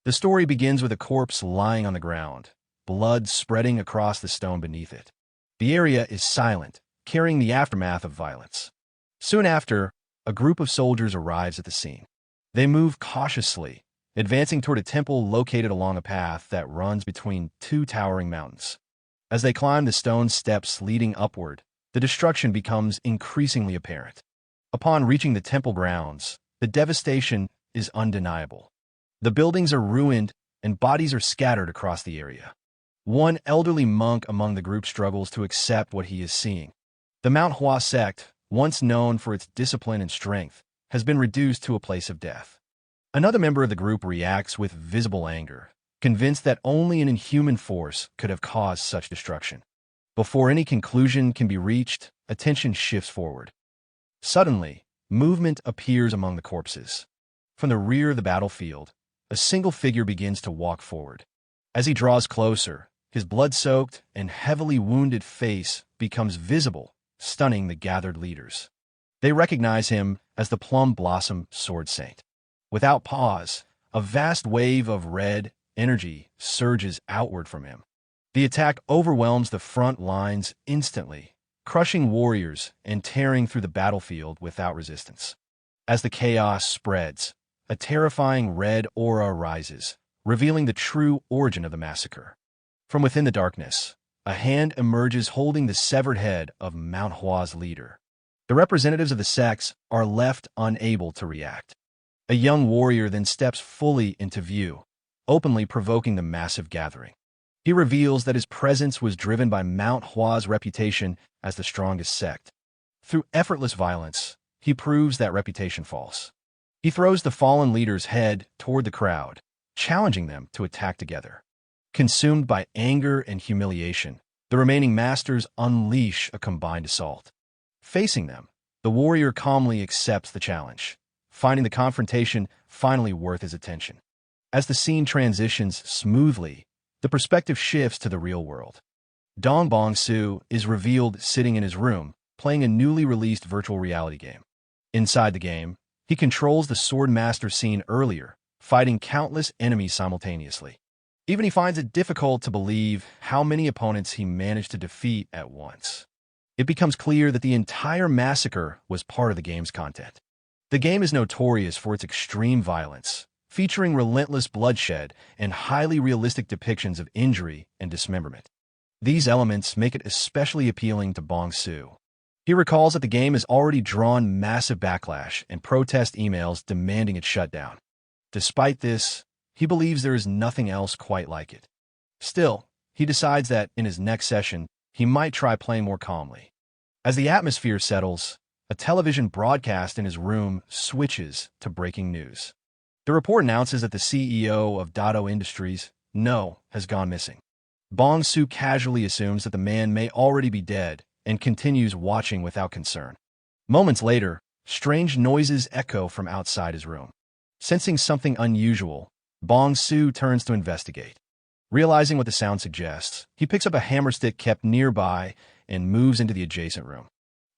The story begins with a corpse lying on the ground, blood spreading across the stone beneath it. The area is silent, carrying the aftermath of violence. Soon after, a group of soldiers arrives at the scene. They move cautiously, advancing toward a temple located along a path that runs between two towering mountains. As they climb the stone steps leading upward, the destruction becomes increasingly apparent. Upon reaching the temple grounds, the devastation is undeniable. The buildings are ruined, and bodies are scattered across the area. One elderly monk among the group struggles to accept what he is seeing. The Manhwa sect, once known for its discipline and strength, has been reduced to a place of death. Another member of the group reacts with visible anger, convinced that only an inhuman force could have caused such destruction. Before any conclusion can be reached, attention shifts forward. Suddenly, movement appears among the corpses. From the rear of the battlefield, a single figure begins to walk forward. As he draws closer, his blood-soaked and heavily wounded face becomes visible, stunning the gathered leaders. They recognize him as the Plum Blossom Sword Saint. Without pause, a vast wave of red energy surges outward from him. The attack overwhelms the front lines instantly, crushing warriors and tearing through the battlefield without resistance. As the chaos spreads, a terrifying red aura rises, revealing the true origin of the massacre. From within the darkness, a hand emerges holding the severed head of Manhwa's leader. The representatives of the sects are left unable to react. A young warrior then steps fully into view, openly provoking the massive gathering. He reveals that his presence was driven by Manhwa's reputation as the strongest sect. Through effortless violence, he proves that reputation false. He throws the fallen leader's head toward the crowd, challenging them to attack together. Consumed by anger and humiliation, the remaining masters unleash a combined assault. Facing them, the warrior calmly accepts the challenge, finding the confrontation finally worth his attention. As the scene transitions smoothly, the perspective shifts to the real world. Dong Bong-soo is revealed sitting in his room, playing a newly released virtual reality game. Inside the game, he controls the sword master seen earlier, fighting countless enemies simultaneously. Even he finds it difficult to believe how many opponents he managed to defeat at once. It becomes clear that the entire massacre was part of the game's content. The game is notorious for its extreme violence, featuring relentless bloodshed and highly realistic depictions of injury and dismemberment. These elements make it especially appealing to Bong-soo. He recalls that the game has already drawn massive backlash and protest emails demanding its shutdown. Despite this, he believes there is nothing else quite like it. Still, he decides that in his next session, he might try playing more calmly. As the atmosphere settles, a television broadcast in his room switches to breaking news. The report announces that the CEO of Dado Industries, No, has gone missing. Bong-soo casually assumes that the man may already be dead and continues watching without concern. Moments later, strange noises echo from outside his room. Sensing something unusual, Bong-soo turns to investigate. Realizing what the sound suggests, he picks up a hammer stick kept nearby and moves into the adjacent room.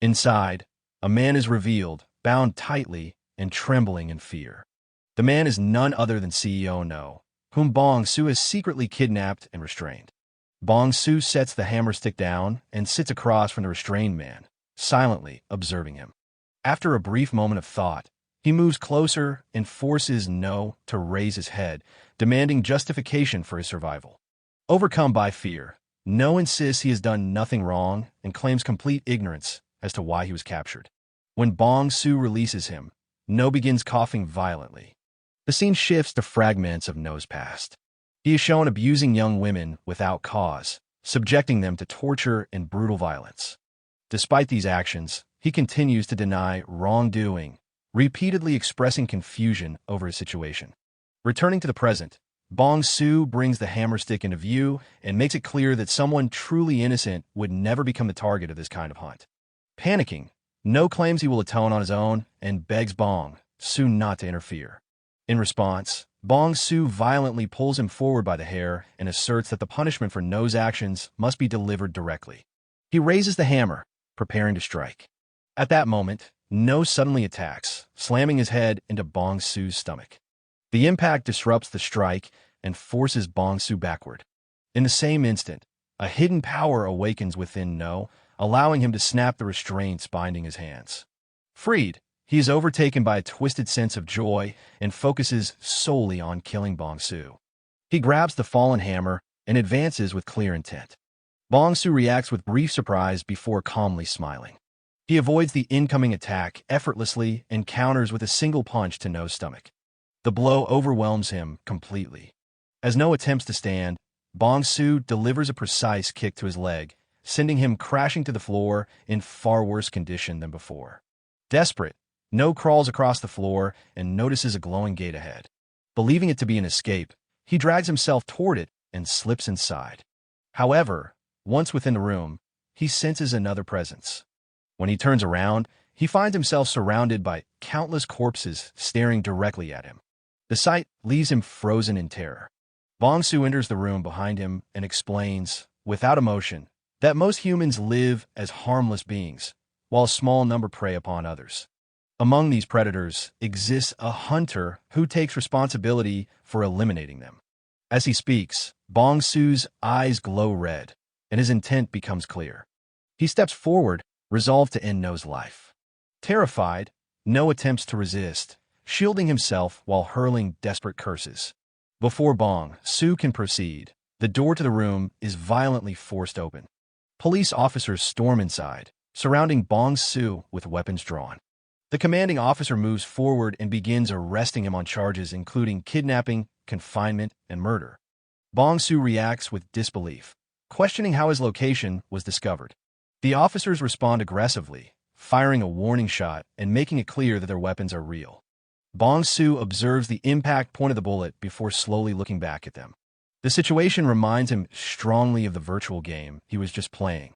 Inside, a man is revealed, bound tightly and trembling in fear. The man is none other than CEO No, whom Bong-soo has secretly kidnapped and restrained. Bong-soo sets the hammer stick down and sits across from the restrained man, silently observing him. After a brief moment of thought, he moves closer and forces No to raise his head, demanding justification for his survival. Overcome by fear, No insists he has done nothing wrong and claims complete ignorance as to why he was captured. When Bong-soo releases him, No begins coughing violently. The scene shifts to fragments of No's past. He is shown abusing young women without cause, subjecting them to torture and brutal violence. Despite these actions, he continues to deny wrongdoing, repeatedly expressing confusion over his situation. Returning to the present, Bong-soo brings the hammer stick into view and makes it clear that someone truly innocent would never become the target of this kind of hunt. Panicking, No claims he will atone on his own and begs Bong-soo not to interfere. In response, Bong-soo violently pulls him forward by the hair and asserts that the punishment for No's actions must be delivered directly. He raises the hammer, preparing to strike. At that moment, No suddenly attacks, slamming his head into Bong-soo's stomach. The impact disrupts the strike and forces Bong Su backward. In the same instant, a hidden power awakens within No, allowing him to snap the restraints binding his hands. Freed, he is overtaken by a twisted sense of joy and focuses solely on killing Bong Su. He grabs the fallen hammer and advances with clear intent. Bong Su reacts with brief surprise before calmly smiling. He avoids the incoming attack effortlessly and counters with a single punch to No's stomach. The blow overwhelms him completely. As No attempts to stand, Bong Su delivers a precise kick to his leg, sending him crashing to the floor in far worse condition than before. Desperate, No crawls across the floor and notices a glowing gate ahead. Believing it to be an escape, he drags himself toward it and slips inside. However, once within the room, he senses another presence. When he turns around, he finds himself surrounded by countless corpses staring directly at him. The sight leaves him frozen in terror. Bong Su enters the room behind him and explains, without emotion, that most humans live as harmless beings, while a small number prey upon others. Among these predators exists a hunter who takes responsibility for eliminating them. As he speaks, Bong Su's eyes glow red, and his intent becomes clear. He steps forward, resolved to end No's life. Terrified, No attempts to resist, shielding himself while hurling desperate curses. Before Bong Su can proceed, the door to the room is violently forced open. Police officers storm inside, surrounding Bong Su with weapons drawn. The commanding officer moves forward and begins arresting him on charges including kidnapping, confinement, and murder. Bong Su reacts with disbelief, questioning how his location was discovered. The officers respond aggressively, firing a warning shot and making it clear that their weapons are real. Bong Su observes the impact point of the bullet before slowly looking back at them. The situation reminds him strongly of the virtual game he was just playing.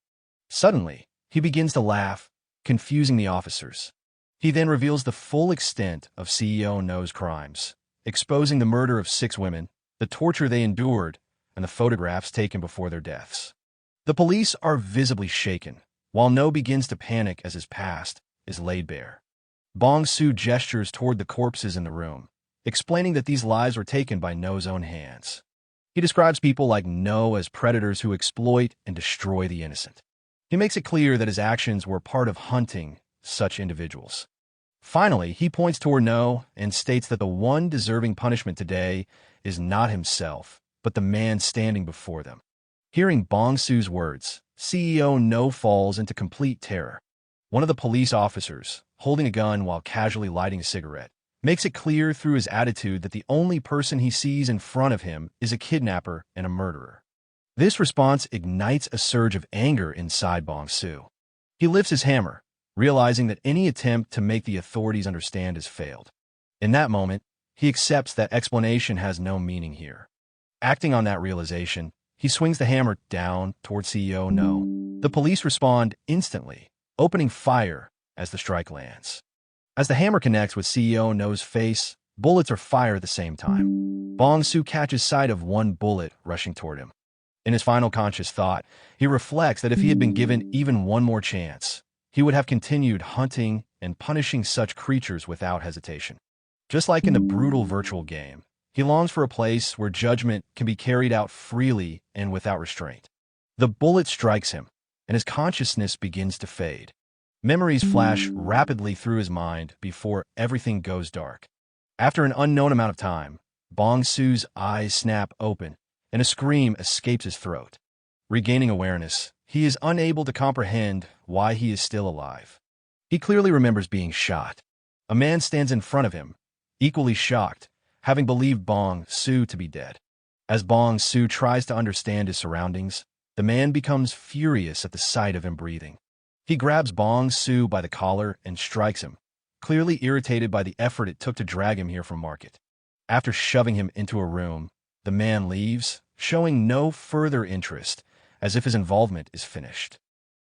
Suddenly, he begins to laugh, confusing the officers. He then reveals the full extent of CEO No's crimes, exposing the murder of 6 women, the torture they endured, and the photographs taken before their deaths. The police are visibly shaken, while No begins to panic as his past is laid bare. Bong Su gestures toward the corpses in the room, explaining that these lives were taken by No's own hands. He describes people like No as predators who exploit and destroy the innocent. He makes it clear that his actions were part of hunting such individuals. Finally, he points toward No and states that the one deserving punishment today is not himself, but the man standing before them. Hearing Bong Su's words, CEO No falls into complete terror. One of the police officers, holding a gun while casually lighting a cigarette, makes it clear through his attitude that the only person he sees in front of him is a kidnapper and a murderer. This response ignites a surge of anger inside Bong Su. He lifts his hammer, realizing that any attempt to make the authorities understand has failed. In that moment, he accepts that explanation has no meaning here. Acting on that realization, he swings the hammer down toward CEO No. The police respond instantly, opening fire as the strike lands. As the hammer connects with CEO No's face, bullets are fired at the same time. Bong Su catches sight of one bullet rushing toward him. In his final conscious thought, he reflects that if he had been given even one more chance, he would have continued hunting and punishing such creatures without hesitation. Just like in the brutal virtual game, he longs for a place where judgment can be carried out freely and without restraint. The bullet strikes him, and his consciousness begins to fade. Memories flash rapidly through his mind before everything goes dark. After an unknown amount of time, Bong Su's eyes snap open, and a scream escapes his throat. Regaining awareness, he is unable to comprehend why he is still alive. He clearly remembers being shot. A man stands in front of him, equally shocked, having believed Bong Su to be dead. As Bong Su tries to understand his surroundings, the man becomes furious at the sight of him breathing. He grabs Bong Su by the collar and strikes him, clearly irritated by the effort it took to drag him here from market. After shoving him into a room, the man leaves, showing no further interest, as if his involvement is finished.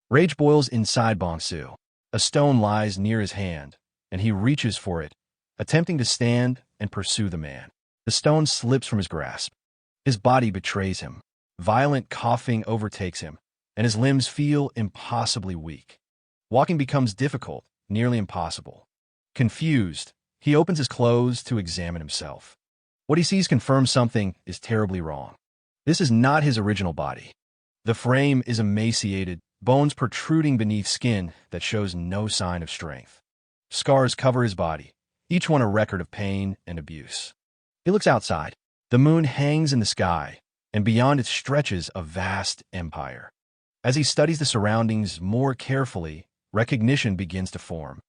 Rage boils inside Bong Su. A stone lies near his hand, and he reaches for it, attempting to stand and pursue the man. The stone slips from his grasp. His body betrays him. Violent coughing overtakes him, and his limbs feel impossibly weak. Walking becomes difficult, nearly impossible. Confused, he opens his clothes to examine himself. What he sees confirms something is terribly wrong. This is not his original body. The frame is emaciated, bones protruding beneath skin that shows no sign of strength. Scars cover his body, each one a record of pain and abuse. He looks outside. The moon hangs in the sky, and beyond it stretches a vast empire. As he studies the surroundings more carefully, recognition begins to form.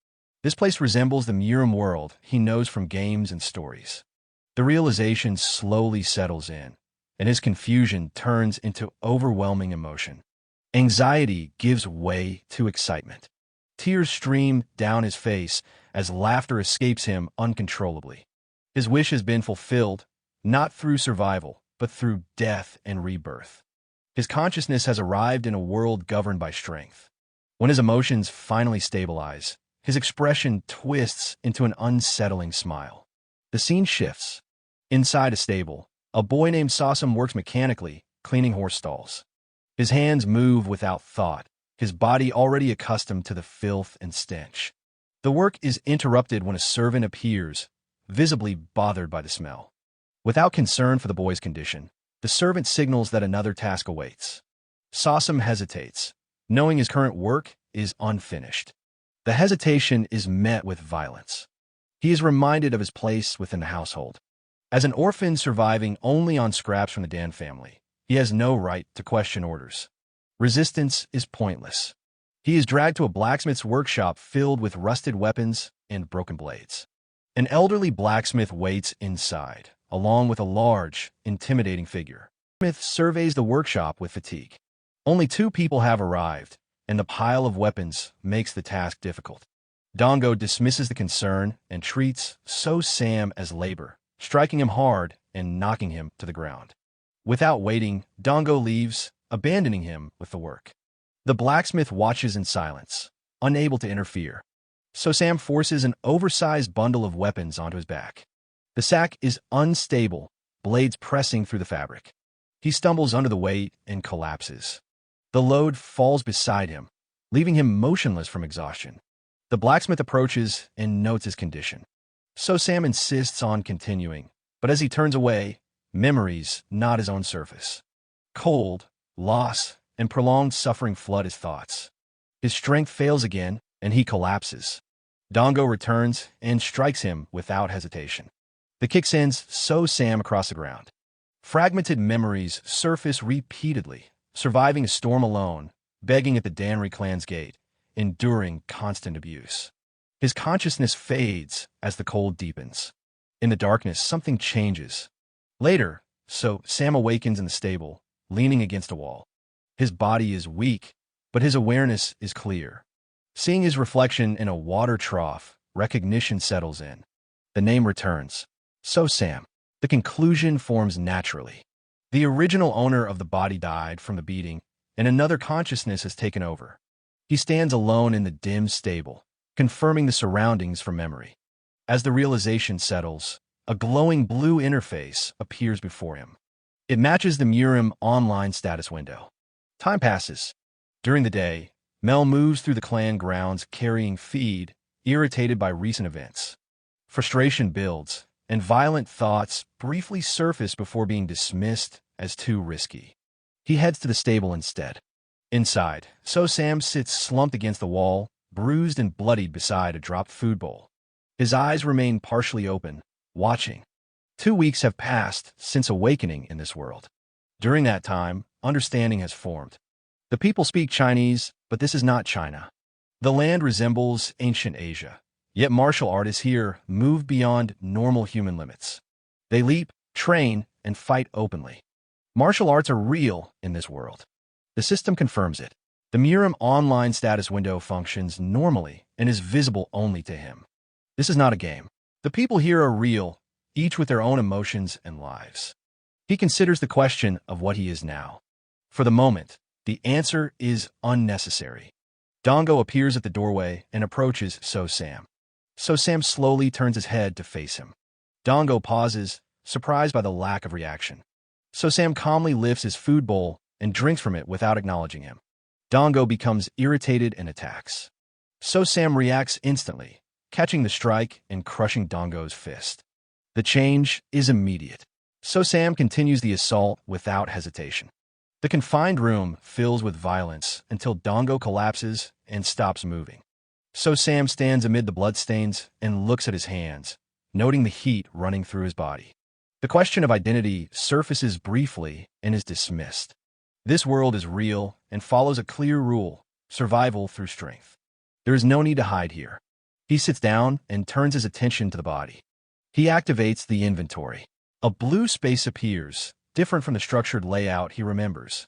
This place resembles the Murim world he knows from games and stories. The realization slowly settles in, and his confusion turns into overwhelming emotion. Anxiety gives way to excitement. Tears stream down his face as laughter escapes him uncontrollably. His wish has been fulfilled, not through survival, but through death and rebirth. His consciousness has arrived in a world governed by strength. When his emotions finally stabilize, his expression twists into an unsettling smile. The scene shifts. Inside a stable, a boy named Sosam works mechanically, cleaning horse stalls. His hands move without thought, his body already accustomed to the filth and stench. The work is interrupted when a servant appears, visibly bothered by the smell. Without concern for the boy's condition, the servant signals that another task awaits. Sosam hesitates, knowing his current work is unfinished. The hesitation is met with violence. He is reminded of his place within the household. As an orphan surviving only on scraps from the Dan family, he has no right to question orders. Resistance is pointless. He is dragged to a blacksmith's workshop filled with rusted weapons and broken blades. An elderly blacksmith waits inside, along with a large, intimidating figure. The blacksmith surveys the workshop with fatigue. Only 2 people have arrived, and the pile of weapons makes the task difficult. Dongo dismisses the concern and treats Sam as labor, striking him hard and knocking him to the ground. Without waiting, Dongo leaves, abandoning him with the work. The blacksmith watches in silence, unable to interfere. Sam forces an oversized bundle of weapons onto his back. The sack is unstable, blades pressing through the fabric. He stumbles under the weight and collapses. The load falls beside him, leaving him motionless from exhaustion. The blacksmith approaches and notes his condition. Sam insists on continuing, but as he turns away, memories knot his own surface. Cold, loss, and prolonged suffering flood his thoughts. His strength fails again, and he collapses. Dongo returns and strikes him without hesitation. The kick sends Sam across the ground. Fragmented memories surface repeatedly, surviving a storm alone, begging at the Danri clan's gate, enduring constant abuse. His consciousness fades as the cold deepens. In the darkness, something changes. Later, Sam awakens in the stable, leaning against a wall. His body is weak, but his awareness is clear. Seeing his reflection in a water trough, recognition settles in. The name returns. Sam. The conclusion forms naturally. The original owner of the body died from the beating, and another consciousness has taken over. He stands alone in the dim stable, confirming the surroundings from memory. As the realization settles, a glowing blue interface appears before him. It matches the Murim online status window. Time passes. During the day, Mel moves through the clan grounds carrying feed, irritated by recent events. Frustration builds, and violent thoughts briefly surface before being dismissed as too risky. He heads to the stable instead. Inside, Sam sits slumped against the wall, bruised and bloodied beside a dropped food bowl. His eyes remain partially open, watching. 2 weeks have passed since awakening in this world. During that time, understanding has formed. The people speak Chinese, but this is not China. The land resembles ancient Asia, yet martial artists here move beyond normal human limits. They leap, train, and fight openly. Martial arts are real in this world. The system confirms it. The Murim online status window functions normally and is visible only to him. This is not a game. The people here are real, each with their own emotions and lives. He considers the question of what he is now. For the moment, the answer is unnecessary. Dongo appears at the doorway and approaches Sam. Sam slowly turns his head to face him. Dongo pauses, surprised by the lack of reaction. Sam calmly lifts his food bowl and drinks from it without acknowledging him. Dongo becomes irritated and attacks. Sam reacts instantly, catching the strike and crushing Dongo's fist. The change is immediate. So Sam continues the assault without hesitation. The confined room fills with violence until Dongo collapses and stops moving. So Sam stands amid the bloodstains and looks at his hands, noting the heat running through his body. The question of identity surfaces briefly and is dismissed. This world is real and follows a clear rule: survival through strength. There is no need to hide here. He sits down and turns his attention to the body. He activates the inventory. A blue space appears, different from the structured layout he remembers.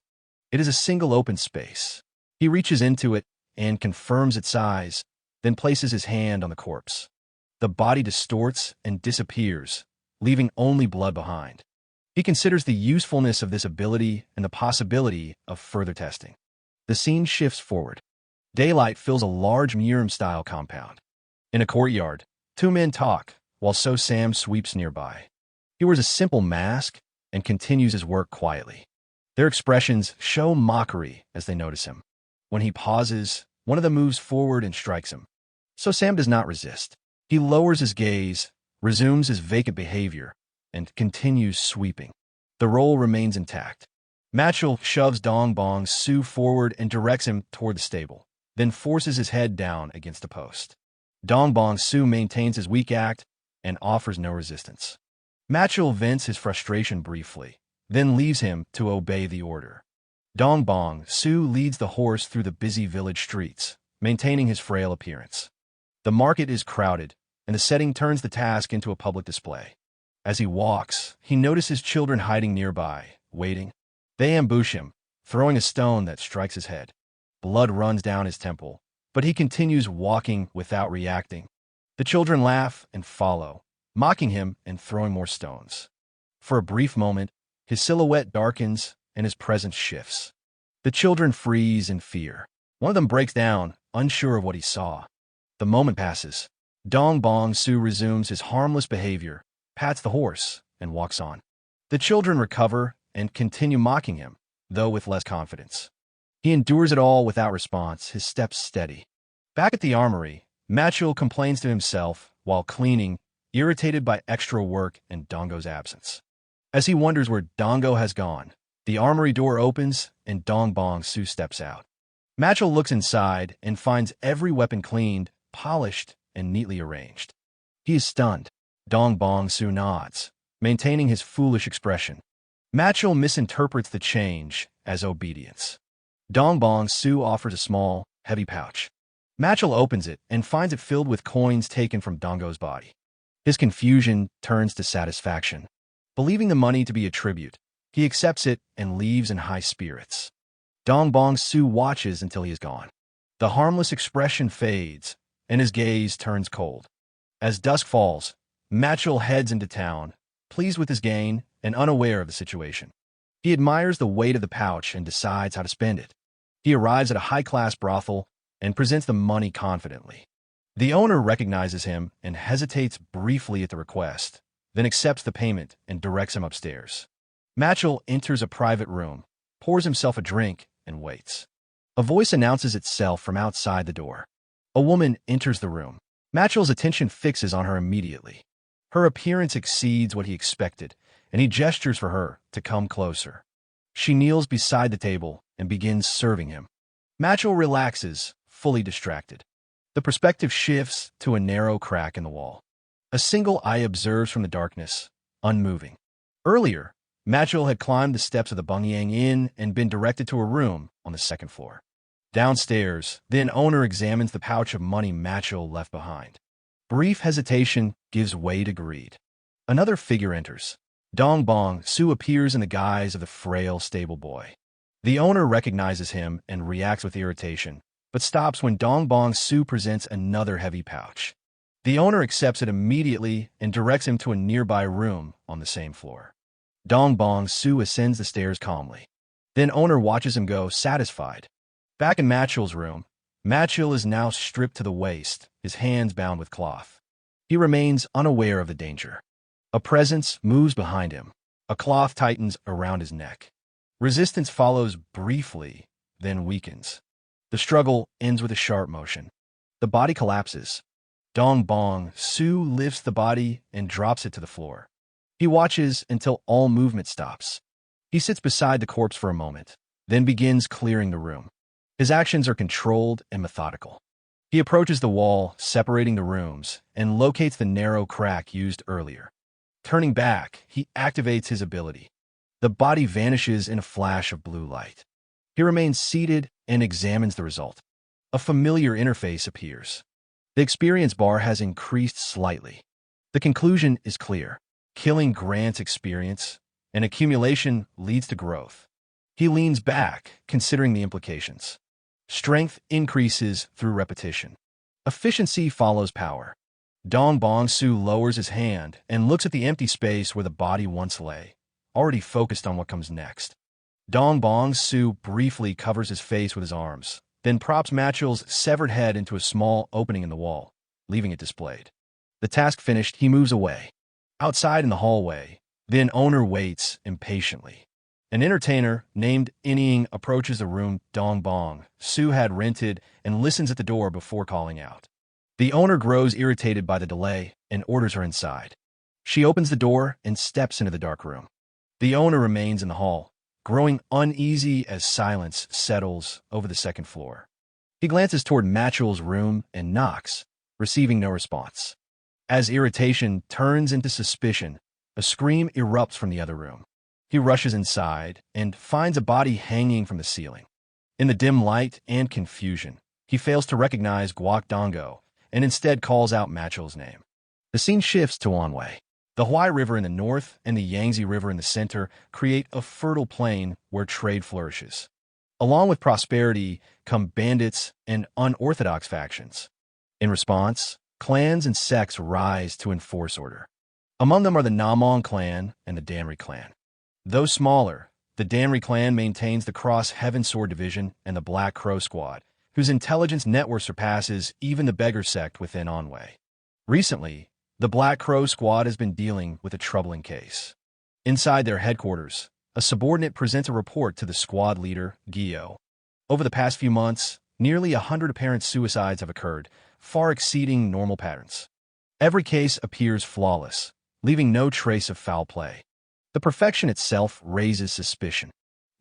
It is a single open space. He reaches into it and confirms its size, then places his hand on the corpse. The body distorts and disappears, leaving only blood behind. He considers the usefulness of this ability and the possibility of further testing. The scene shifts forward. Daylight fills a large Murim-style compound. In a courtyard, two men talk, while So Sam sweeps nearby. He wears a simple mask and continues his work quietly. Their expressions show mockery as they notice him. When he pauses, one of them moves forward and strikes him. So Sam does not resist. He lowers his gaze, resumes his vacant behavior, and continues sweeping. The role remains intact. Matchel shoves Dong Bong Su forward and directs him toward the stable, then forces his head down against a post. Dong Bong Su maintains his weak act and offers no resistance. Matchel vents his frustration briefly, then leaves him to obey the order. Dong Bong Su leads the horse through the busy village streets, maintaining his frail appearance. The market is crowded, and the setting turns the task into a public display. As he walks, he notices children hiding nearby, waiting. They ambush him, throwing a stone that strikes his head. Blood runs down his temple, but he continues walking without reacting. The children laugh and follow, mocking him and throwing more stones. For a brief moment, his silhouette darkens and his presence shifts. The children freeze in fear. One of them breaks down, unsure of what he saw. The moment passes. Dong Bong Su resumes his harmless behavior, pats the horse, and walks on. The children recover and continue mocking him, though with less confidence. He endures it all without response, his steps steady. Back at the armory, Matchel complains to himself while cleaning, irritated by extra work and Dongo's absence. As he wonders where Dongo has gone, the armory door opens and Dong Bong Su steps out. Matchel looks inside and finds every weapon cleaned, polished, and neatly arranged. He is stunned. Dong Bong Su nods, maintaining his foolish expression. Matchel misinterprets the change as obedience. Dong Bong Su offers a small, heavy pouch. Matchel opens it and finds it filled with coins taken from Dongo's body. His confusion turns to satisfaction. Believing the money to be a tribute, he accepts it and leaves in high spirits. Dong Bong Su watches until he is gone. The harmless expression fades, and his gaze turns cold. As dusk falls, Matchel heads into town, pleased with his gain and unaware of the situation. He admires the weight of the pouch and decides how to spend it. He arrives at a high-class brothel and presents the money confidently. The owner recognizes him and hesitates briefly at the request, then accepts the payment and directs him upstairs. Matchel enters a private room, pours himself a drink, and waits. A voice announces itself from outside the door. A woman enters the room. Matchel's attention fixes on her immediately. Her appearance exceeds what he expected, and he gestures for her to come closer. She kneels beside the table and begins serving him. Matchel relaxes, fully distracted. The perspective shifts to a narrow crack in the wall. A single eye observes from the darkness, unmoving. Earlier, Matchel had climbed the steps of the Bungyang Inn and been directed to a room on the second floor. Downstairs, the owner examines the pouch of money Matchel left behind. Brief hesitation gives way to greed. Another figure enters. Dong Bong Su appears in the guise of the frail stable boy. The owner recognizes him and reacts with irritation, but stops when Dong Bong Su presents another heavy pouch. The owner accepts it immediately and directs him to a nearby room on the same floor. Dong Bong Su ascends the stairs calmly. Then owner watches him go, satisfied. Back in Matchel's room, Matchel is now stripped to the waist, his hands bound with cloth. He remains unaware of the danger. A presence moves behind him. A cloth tightens around his neck. Resistance follows briefly, then weakens. The struggle ends with a sharp motion. The body collapses. Dong Bong Su lifts the body and drops it to the floor. He watches until all movement stops. He sits beside the corpse for a moment, then begins clearing the room. His actions are controlled and methodical. He approaches the wall, separating the rooms, and locates the narrow crack used earlier. Turning back, he activates his ability. The body vanishes in a flash of blue light. He remains seated and examines the result. A familiar interface appears. The experience bar has increased slightly. The conclusion is clear. Killing grants experience, and accumulation leads to growth. He leans back, considering the implications. Strength increases through repetition. Efficiency follows power. Dong Bong Su lowers his hand and looks at the empty space where the body once lay, already focused on what comes next. Dong Bong Su briefly covers his face with his arms, then props Matchell's severed head into a small opening in the wall, leaving it displayed. The task finished, he moves away. Outside in the hallway, the owner waits impatiently. An entertainer named Inying approaches the room Dong Bong Su had rented and listens at the door before calling out. The owner grows irritated by the delay and orders her inside. She opens the door and steps into the dark room. The owner remains in the hall, growing uneasy as silence settles over the second floor. He glances toward Matchell's room and knocks, receiving no response. As irritation turns into suspicion, a scream erupts from the other room. He rushes inside and finds a body hanging from the ceiling. In the dim light and confusion, he fails to recognize Guok Dongo and instead calls out Matchell's name. The scene shifts to Anhui. The Huai River in the north and the Yangtze River in the center create a fertile plain where trade flourishes. Along with prosperity come bandits and unorthodox factions. In response, clans and sects rise to enforce order. Among them are the Namong clan and the Danri clan. Though smaller, the Danri clan maintains the Cross Heaven Sword Division and the Black Crow Squad, whose intelligence network surpasses even the beggar sect within Anhui. Recently, the Black Crow Squad has been dealing with a troubling case. Inside their headquarters, a subordinate presents a report to the squad leader, Gyo. Over the past few months, nearly 100 apparent suicides have occurred, far exceeding normal patterns. Every case appears flawless, leaving no trace of foul play. The perfection itself raises suspicion.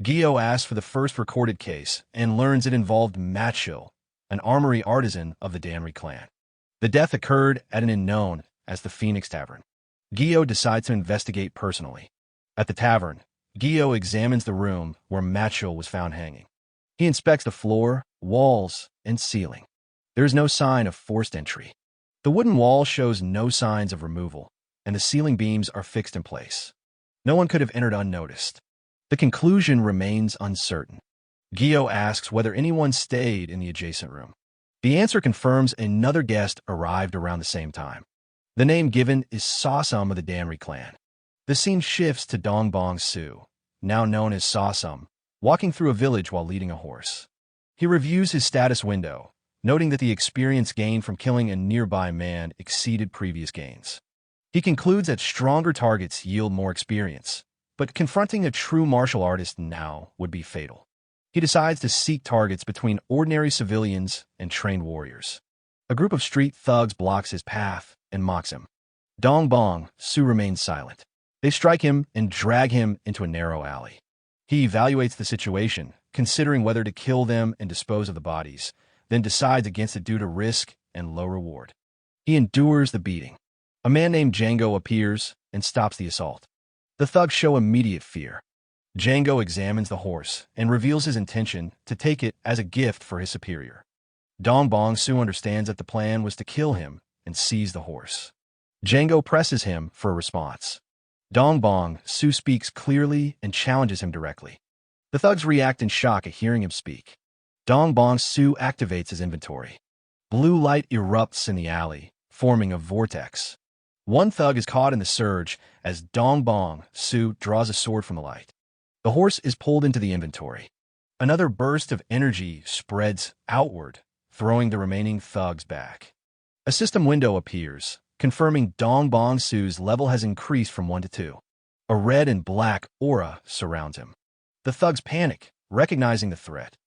Gyo asks for the first recorded case and learns it involved Matchell, an armory artisan of the Danri clan. The death occurred at an inn known as the Phoenix Tavern. Gyo decides to investigate personally. At the tavern, Gyo examines the room where Matchell was found hanging. He inspects the floor, walls, and ceiling. There is no sign of forced entry. The wooden wall shows no signs of removal, and the ceiling beams are fixed in place. No one could have entered unnoticed. The conclusion remains uncertain. Gyo asks whether anyone stayed in the adjacent room. The answer confirms another guest arrived around the same time. The name given is Sawsum of the Danri clan. The scene shifts to Dong Bong Su, now known as Sawsum, walking through a village while leading a horse. He reviews his status window, noting that the experience gained from killing a nearby man exceeded previous gains. He concludes that stronger targets yield more experience, but confronting a true martial artist now would be fatal. He decides to seek targets between ordinary civilians and trained warriors. A group of street thugs blocks his path and mocks him. Dong Bong Su remains silent. They strike him and drag him into a narrow alley. He evaluates the situation, considering whether to kill them and dispose of the bodies, then decides against it due to risk and low reward. He endures the beating. A man named Django appears and stops the assault. The thugs show immediate fear. Django examines the horse and reveals his intention to take it as a gift for his superior. Dong Bong Su understands that the plan was to kill him and seize the horse. Django presses him for a response. Dong Bong Su speaks clearly and challenges him directly. The thugs react in shock at hearing him speak. Dong Bong Su activates his inventory. Blue light erupts in the alley, forming a vortex. One thug is caught in the surge as Dong Bong Su draws a sword from the light. The horse is pulled into the inventory. Another burst of energy spreads outward, throwing the remaining thugs back. A system window appears, confirming Dong Bong Su's level has increased from 1 to 2. A red and black aura surrounds him. The thugs panic, recognizing the threat.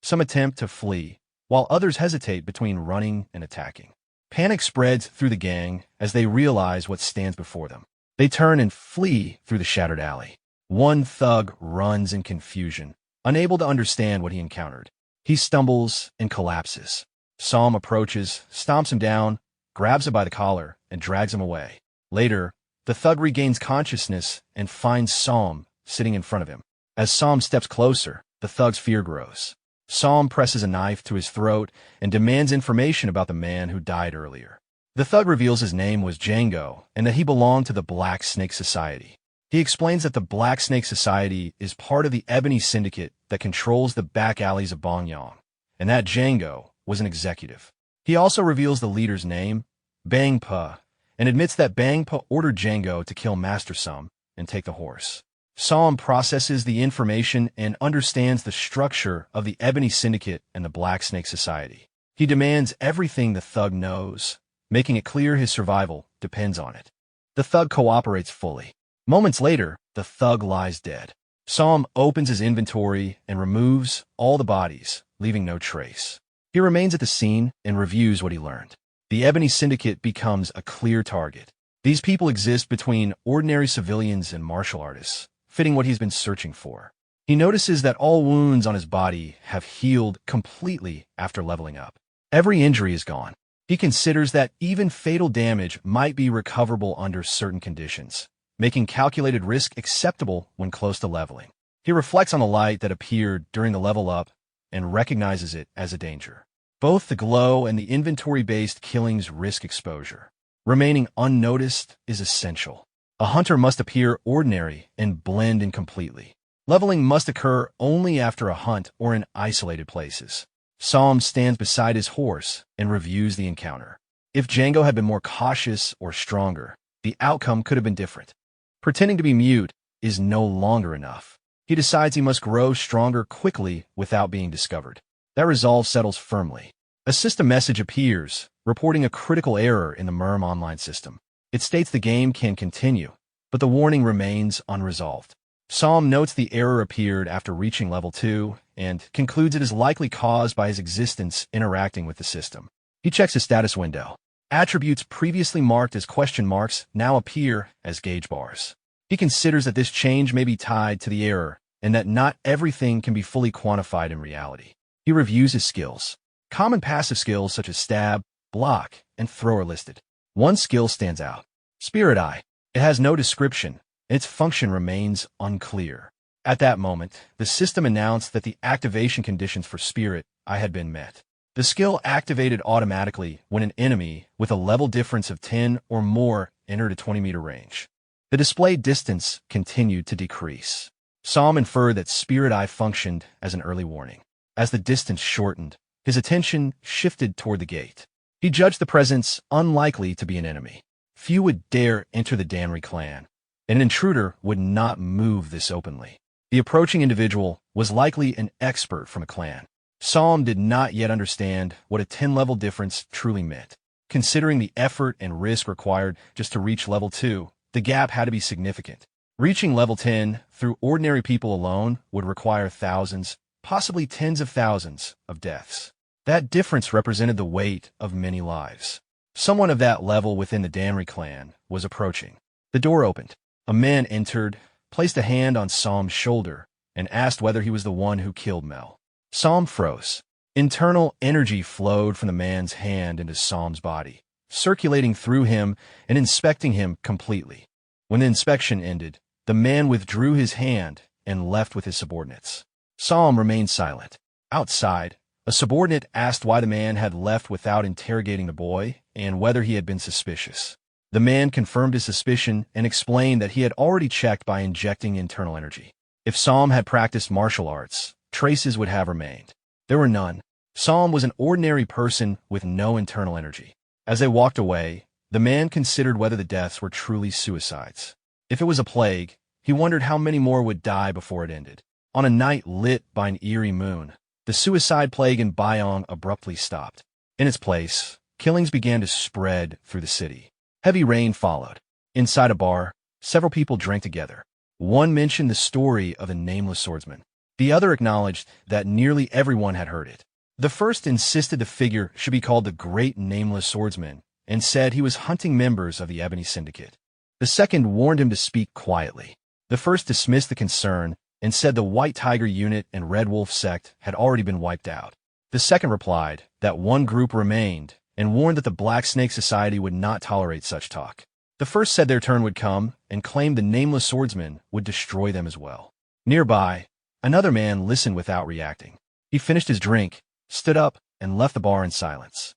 Some attempt to flee, while others hesitate between running and attacking. Panic spreads through the gang as they realize what stands before them. They turn and flee through the shattered alley. One thug runs in confusion, unable to understand what he encountered. He stumbles and collapses. Psalm approaches, stomps him down, grabs him by the collar, and drags him away. Later, the thug regains consciousness and finds Psalm sitting in front of him. As Psalm steps closer, the thug's fear grows. Psalm presses a knife to his throat and demands information about the man who died earlier. The thug reveals his name was Django and that he belonged to the Black Snake Society. He explains that the Black Snake Society is part of the Ebony Syndicate that controls the back alleys of Bongyang, and that Django was an executive. He also reveals the leader's name, Bangpa, and admits that Bangpa ordered Django to kill Master Sum and take the horse. Psalm processes the information and understands the structure of the Ebony Syndicate and the Black Snake Society. He demands everything the thug knows, making it clear his survival depends on it. The thug cooperates fully. Moments later, the thug lies dead. Psalm opens his inventory and removes all the bodies, leaving no trace. He remains at the scene and reviews what he learned. The Ebony Syndicate becomes a clear target. These people exist between ordinary civilians and martial artists, fitting what he's been searching for. He notices that all wounds on his body have healed completely after leveling up. Every injury is gone. He considers that even fatal damage might be recoverable under certain conditions, making calculated risk acceptable when close to leveling. He reflects on the light that appeared during the level up and recognizes it as a danger. Both the glow and the inventory-based killings risk exposure. Remaining unnoticed is essential. A hunter must appear ordinary and blend in completely. Leveling must occur only after a hunt or in isolated places. Psalm stands beside his horse and reviews the encounter. If Django had been more cautious or stronger, the outcome could have been different. Pretending to be mute is no longer enough. He decides he must grow stronger quickly without being discovered. That resolve settles firmly. A system message appears, reporting a critical error in the Murim online system. It states the game can continue, but the warning remains unresolved. Psalm notes the error appeared after reaching level 2 and concludes it is likely caused by his existence interacting with the system. He checks his status window. Attributes previously marked as question marks now appear as gauge bars. He considers that this change may be tied to the error and that not everything can be fully quantified in reality. He reviews his skills. Common passive skills such as stab, block, and throw are listed. One skill stands out. Spirit Eye. It has no description, and its function remains unclear. At that moment, the system announced that the activation conditions for Spirit Eye had been met. The skill activated automatically when an enemy with a level difference of 10 or more entered a 20-meter range. The displayed distance continued to decrease. Psalm inferred that Spirit Eye functioned as an early warning. As the distance shortened, his attention shifted toward the gate. He judged the presence unlikely to be an enemy. Few would dare enter the Danri clan, and an intruder would not move this openly. The approaching individual was likely an expert from a clan. Psalm did not yet understand what a 10-level difference truly meant. Considering the effort and risk required just to reach level 2, the gap had to be significant. Reaching level 10 through ordinary people alone would require thousands, possibly tens of thousands, of deaths. That difference represented the weight of many lives. Someone of that level within the Danri clan was approaching. The door opened. A man entered, placed a hand on Psalm's shoulder, and asked whether he was the one who killed Mel. Psalm froze. Internal energy flowed from the man's hand into Psalm's body, circulating through him and inspecting him completely. When the inspection ended, the man withdrew his hand and left with his subordinates. Psalm remained silent. Outside, a subordinate asked why the man had left without interrogating the boy and whether he had been suspicious. The man confirmed his suspicion and explained that he had already checked by injecting internal energy. If Psalm had practiced martial arts, traces would have remained. There were none. Psalm was an ordinary person with no internal energy. As they walked away, the man considered whether the deaths were truly suicides. If it was a plague, he wondered how many more would die before it ended. On a night lit by an eerie moon, the suicide plague in Bayong abruptly stopped. In its place, killings began to spread through the city. Heavy rain followed. Inside a bar, several people drank together. One mentioned the story of a nameless swordsman. The other acknowledged that nearly everyone had heard it. The first insisted the figure should be called the Great Nameless Swordsman and said he was hunting members of the Ebony Syndicate. The second warned him to speak quietly. The first dismissed the concern and said the White Tiger Unit and Red Wolf Sect had already been wiped out. The second replied that one group remained and warned that the Black Snake Society would not tolerate such talk. The first said their turn would come and claimed the Nameless Swordsman would destroy them as well. Nearby, another man listened without reacting. He finished his drink, stood up, and left the bar in silence.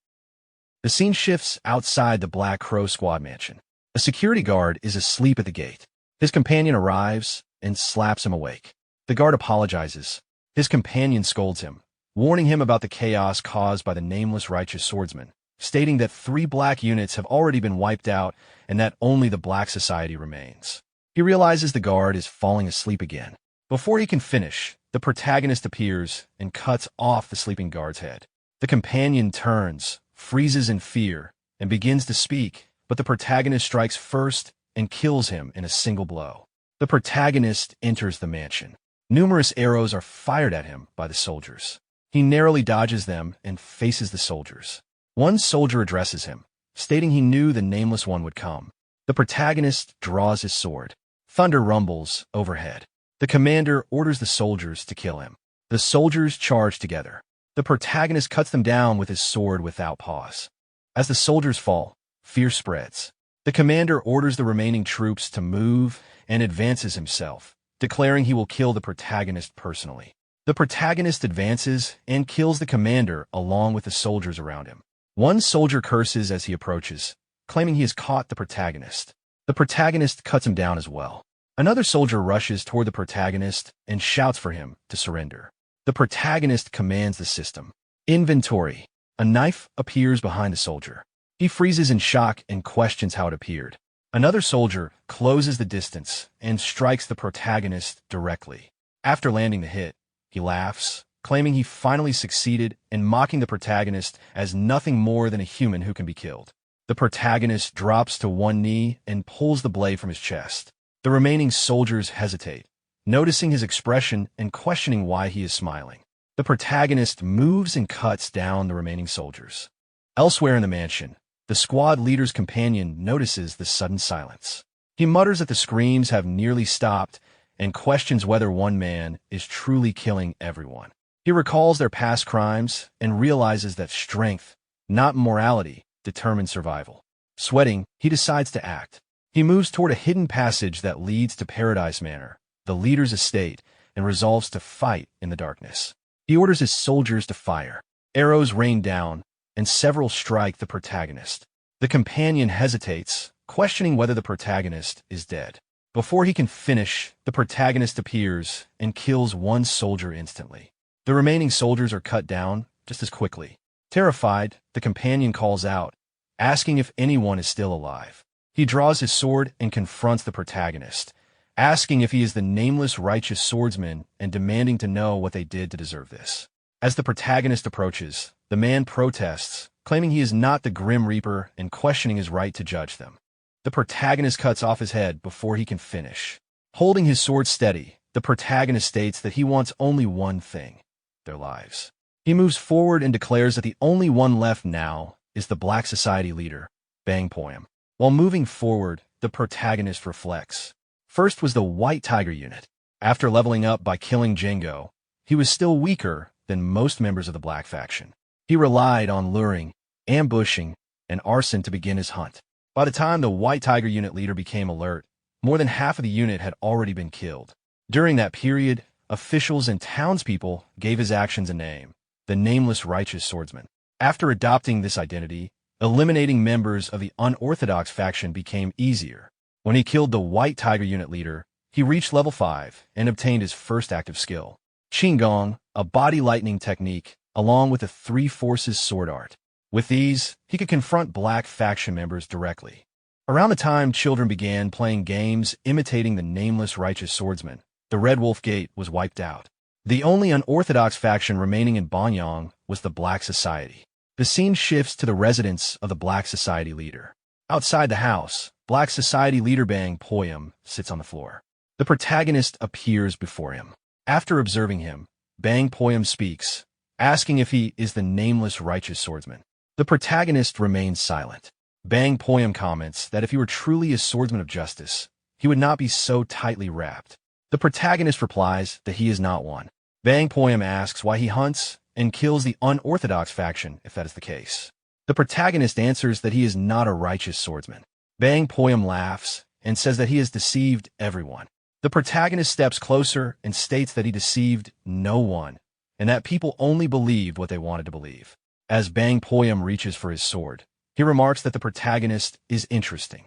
The scene shifts outside the Black Crow Squad mansion. A security guard is asleep at the gate. His companion arrives and slaps him awake. The guard apologizes. His companion scolds him, warning him about the chaos caused by the Nameless Righteous Swordsman, stating that 3 black units have already been wiped out and that only the Black Society remains. He realizes the guard is falling asleep again. Before he can finish, the protagonist appears and cuts off the sleeping guard's head. The companion turns, freezes in fear, and begins to speak, but the protagonist strikes first and kills him in a single blow. The protagonist enters the mansion. Numerous arrows are fired at him by the soldiers. He narrowly dodges them and faces the soldiers. One soldier addresses him, stating he knew the Nameless One would come. The protagonist draws his sword. Thunder rumbles overhead. The commander orders the soldiers to kill him. The soldiers charge together. The protagonist cuts them down with his sword without pause. As the soldiers fall, fear spreads. The commander orders the remaining troops to move and advances himself, declaring he will kill the protagonist personally. The protagonist advances and kills the commander along with the soldiers around him. One soldier curses as he approaches, claiming he has caught the protagonist. The protagonist cuts him down as well. Another soldier rushes toward the protagonist and shouts for him to surrender. The protagonist commands the system. Inventory. A knife appears behind the soldier. He freezes in shock and questions how it appeared. Another soldier closes the distance and strikes the protagonist directly. After landing the hit, he laughs, claiming he finally succeeded and mocking the protagonist as nothing more than a human who can be killed. The protagonist drops to one knee and pulls the blade from his chest. The remaining soldiers hesitate, noticing his expression and questioning why he is smiling. The protagonist moves and cuts down the remaining soldiers. Elsewhere in the mansion, the squad leader's companion notices the sudden silence. He mutters that the screams have nearly stopped and questions whether one man is truly killing everyone. He recalls their past crimes and realizes that strength, not morality, determines survival. Sweating, he decides to act. He moves toward a hidden passage that leads to Paradise Manor, the leader's estate, and resolves to fight in the darkness. He orders his soldiers to fire. Arrows rain down, and several strike the protagonist. The companion hesitates, questioning whether the protagonist is dead. Before he can finish, the protagonist appears and kills one soldier instantly. The remaining soldiers are cut down just as quickly. Terrified, the companion calls out, asking if anyone is still alive. He draws his sword and confronts the protagonist, asking if he is the Nameless Righteous Swordsman and demanding to know what they did to deserve this. As the protagonist approaches, the man protests, claiming he is not the Grim Reaper and questioning his right to judge them. The protagonist cuts off his head before he can finish. Holding his sword steady, the protagonist states that he wants only one thing: their lives. He moves forward and declares that the only one left now is the Black Society leader, Bang Poyam. While moving forward, the protagonist reflects. First was the White Tiger Unit. After leveling up by killing Django, he was still weaker than most members of the Black faction. He relied on luring, ambushing, and arson to begin his hunt. By the time the White Tiger Unit leader became alert, more than half of the unit had already been killed. During that period, officials and townspeople gave his actions a name: the Nameless Righteous Swordsman. After adopting this identity, eliminating members of the unorthodox faction became easier. When he killed the White Tiger Unit leader, he reached level 5 and obtained his first active skill, Qinggong, a body lightning technique, along with the 3 Forces sword art. With these, he could confront Black faction members directly. Around the time children began playing games imitating the Nameless Righteous Swordsman, the Red Wolf Gate was wiped out. The only unorthodox faction remaining in Banyang was the Black Society. The scene shifts to the residence of the Black Society leader. Outside the house, Black Society leader Bang Poyam sits on the floor. The protagonist appears before him. After observing him, Bang Poyam speaks, asking if he is the nameless righteous swordsman. The protagonist remains silent. Bang Poyam comments that if he were truly a swordsman of justice, he would not be so tightly wrapped. The protagonist replies that he is not one. Bang Poyam asks why he hunts and kills the unorthodox faction if that is the case. The protagonist answers that he is not a righteous swordsman. Bang Poyam laughs and says that he has deceived everyone. The protagonist steps closer and states that he deceived no one, and that people only believed what they wanted to believe. As Bang Poyam reaches for his sword, he remarks that the protagonist is interesting.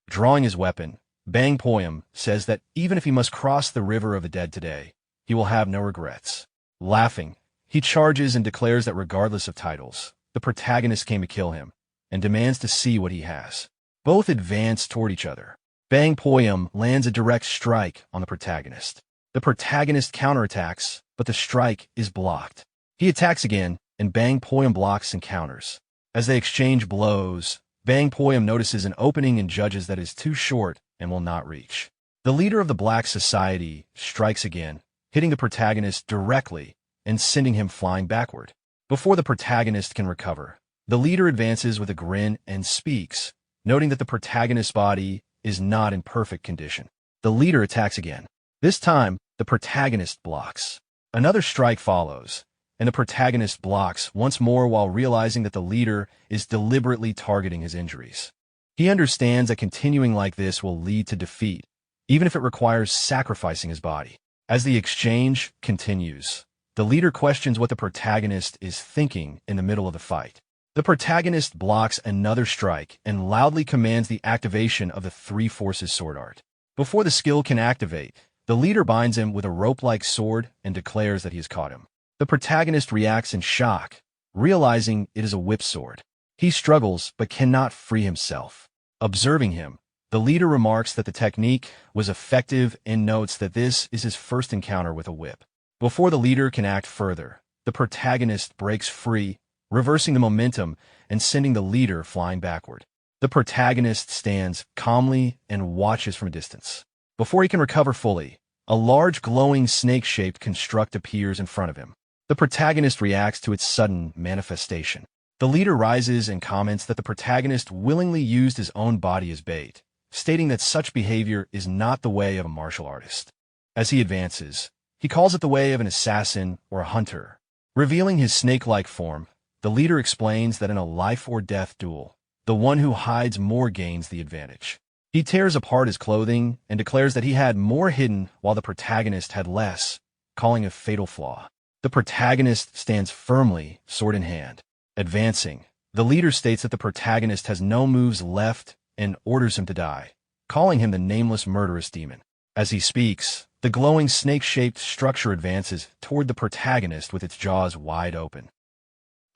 Drawing his weapon, Bang Poyam says that even if he must cross the river of the dead today, he will have no regrets. Laughing, he charges and declares that regardless of titles, the protagonist came to kill him, and demands to see what he has. Both advance toward each other. Bang Poyam lands a direct strike on the protagonist. The protagonist counterattacks, but the strike is blocked. He attacks again, and Bang Poyam blocks and counters. As they exchange blows, Bang Poyam notices an opening and judges that it is too short and will not reach. The leader of the Black Society strikes again, hitting the protagonist directly and sending him flying backward. Before the protagonist can recover, the leader advances with a grin and speaks, noting that the protagonist's body is not in perfect condition. The leader attacks again. This time, the protagonist blocks. Another strike follows, and the protagonist blocks once more while realizing that the leader is deliberately targeting his injuries. He understands that continuing like this will lead to defeat, even if it requires sacrificing his body. As the exchange continues, the leader questions what the protagonist is thinking in the middle of the fight. The protagonist blocks another strike and loudly commands the activation of the Three Forces sword art. Before the skill can activate, the leader binds him with a rope-like sword and declares that he has caught him. The protagonist reacts in shock, realizing it is a whip sword. He struggles but cannot free himself. Observing him, the leader remarks that the technique was effective and notes that this is his first encounter with a whip. Before the leader can act further, the protagonist breaks free, reversing the momentum and sending the leader flying backward. The protagonist stands calmly and watches from a distance. Before he can recover fully, a large glowing snake-shaped construct appears in front of him. The protagonist reacts to its sudden manifestation. The leader rises and comments that the protagonist willingly used his own body as bait, stating that such behavior is not the way of a martial artist. As he advances, he calls it the way of an assassin or a hunter. Revealing his snake-like form, the leader explains that in a life-or-death duel, the one who hides more gains the advantage. He tears apart his clothing and declares that he had more hidden while the protagonist had less, calling a fatal flaw. The protagonist stands firmly, sword in hand. Advancing, the leader states that the protagonist has no moves left and orders him to die, calling him the nameless murderous demon. As he speaks, the glowing snake-shaped structure advances toward the protagonist with its jaws wide open.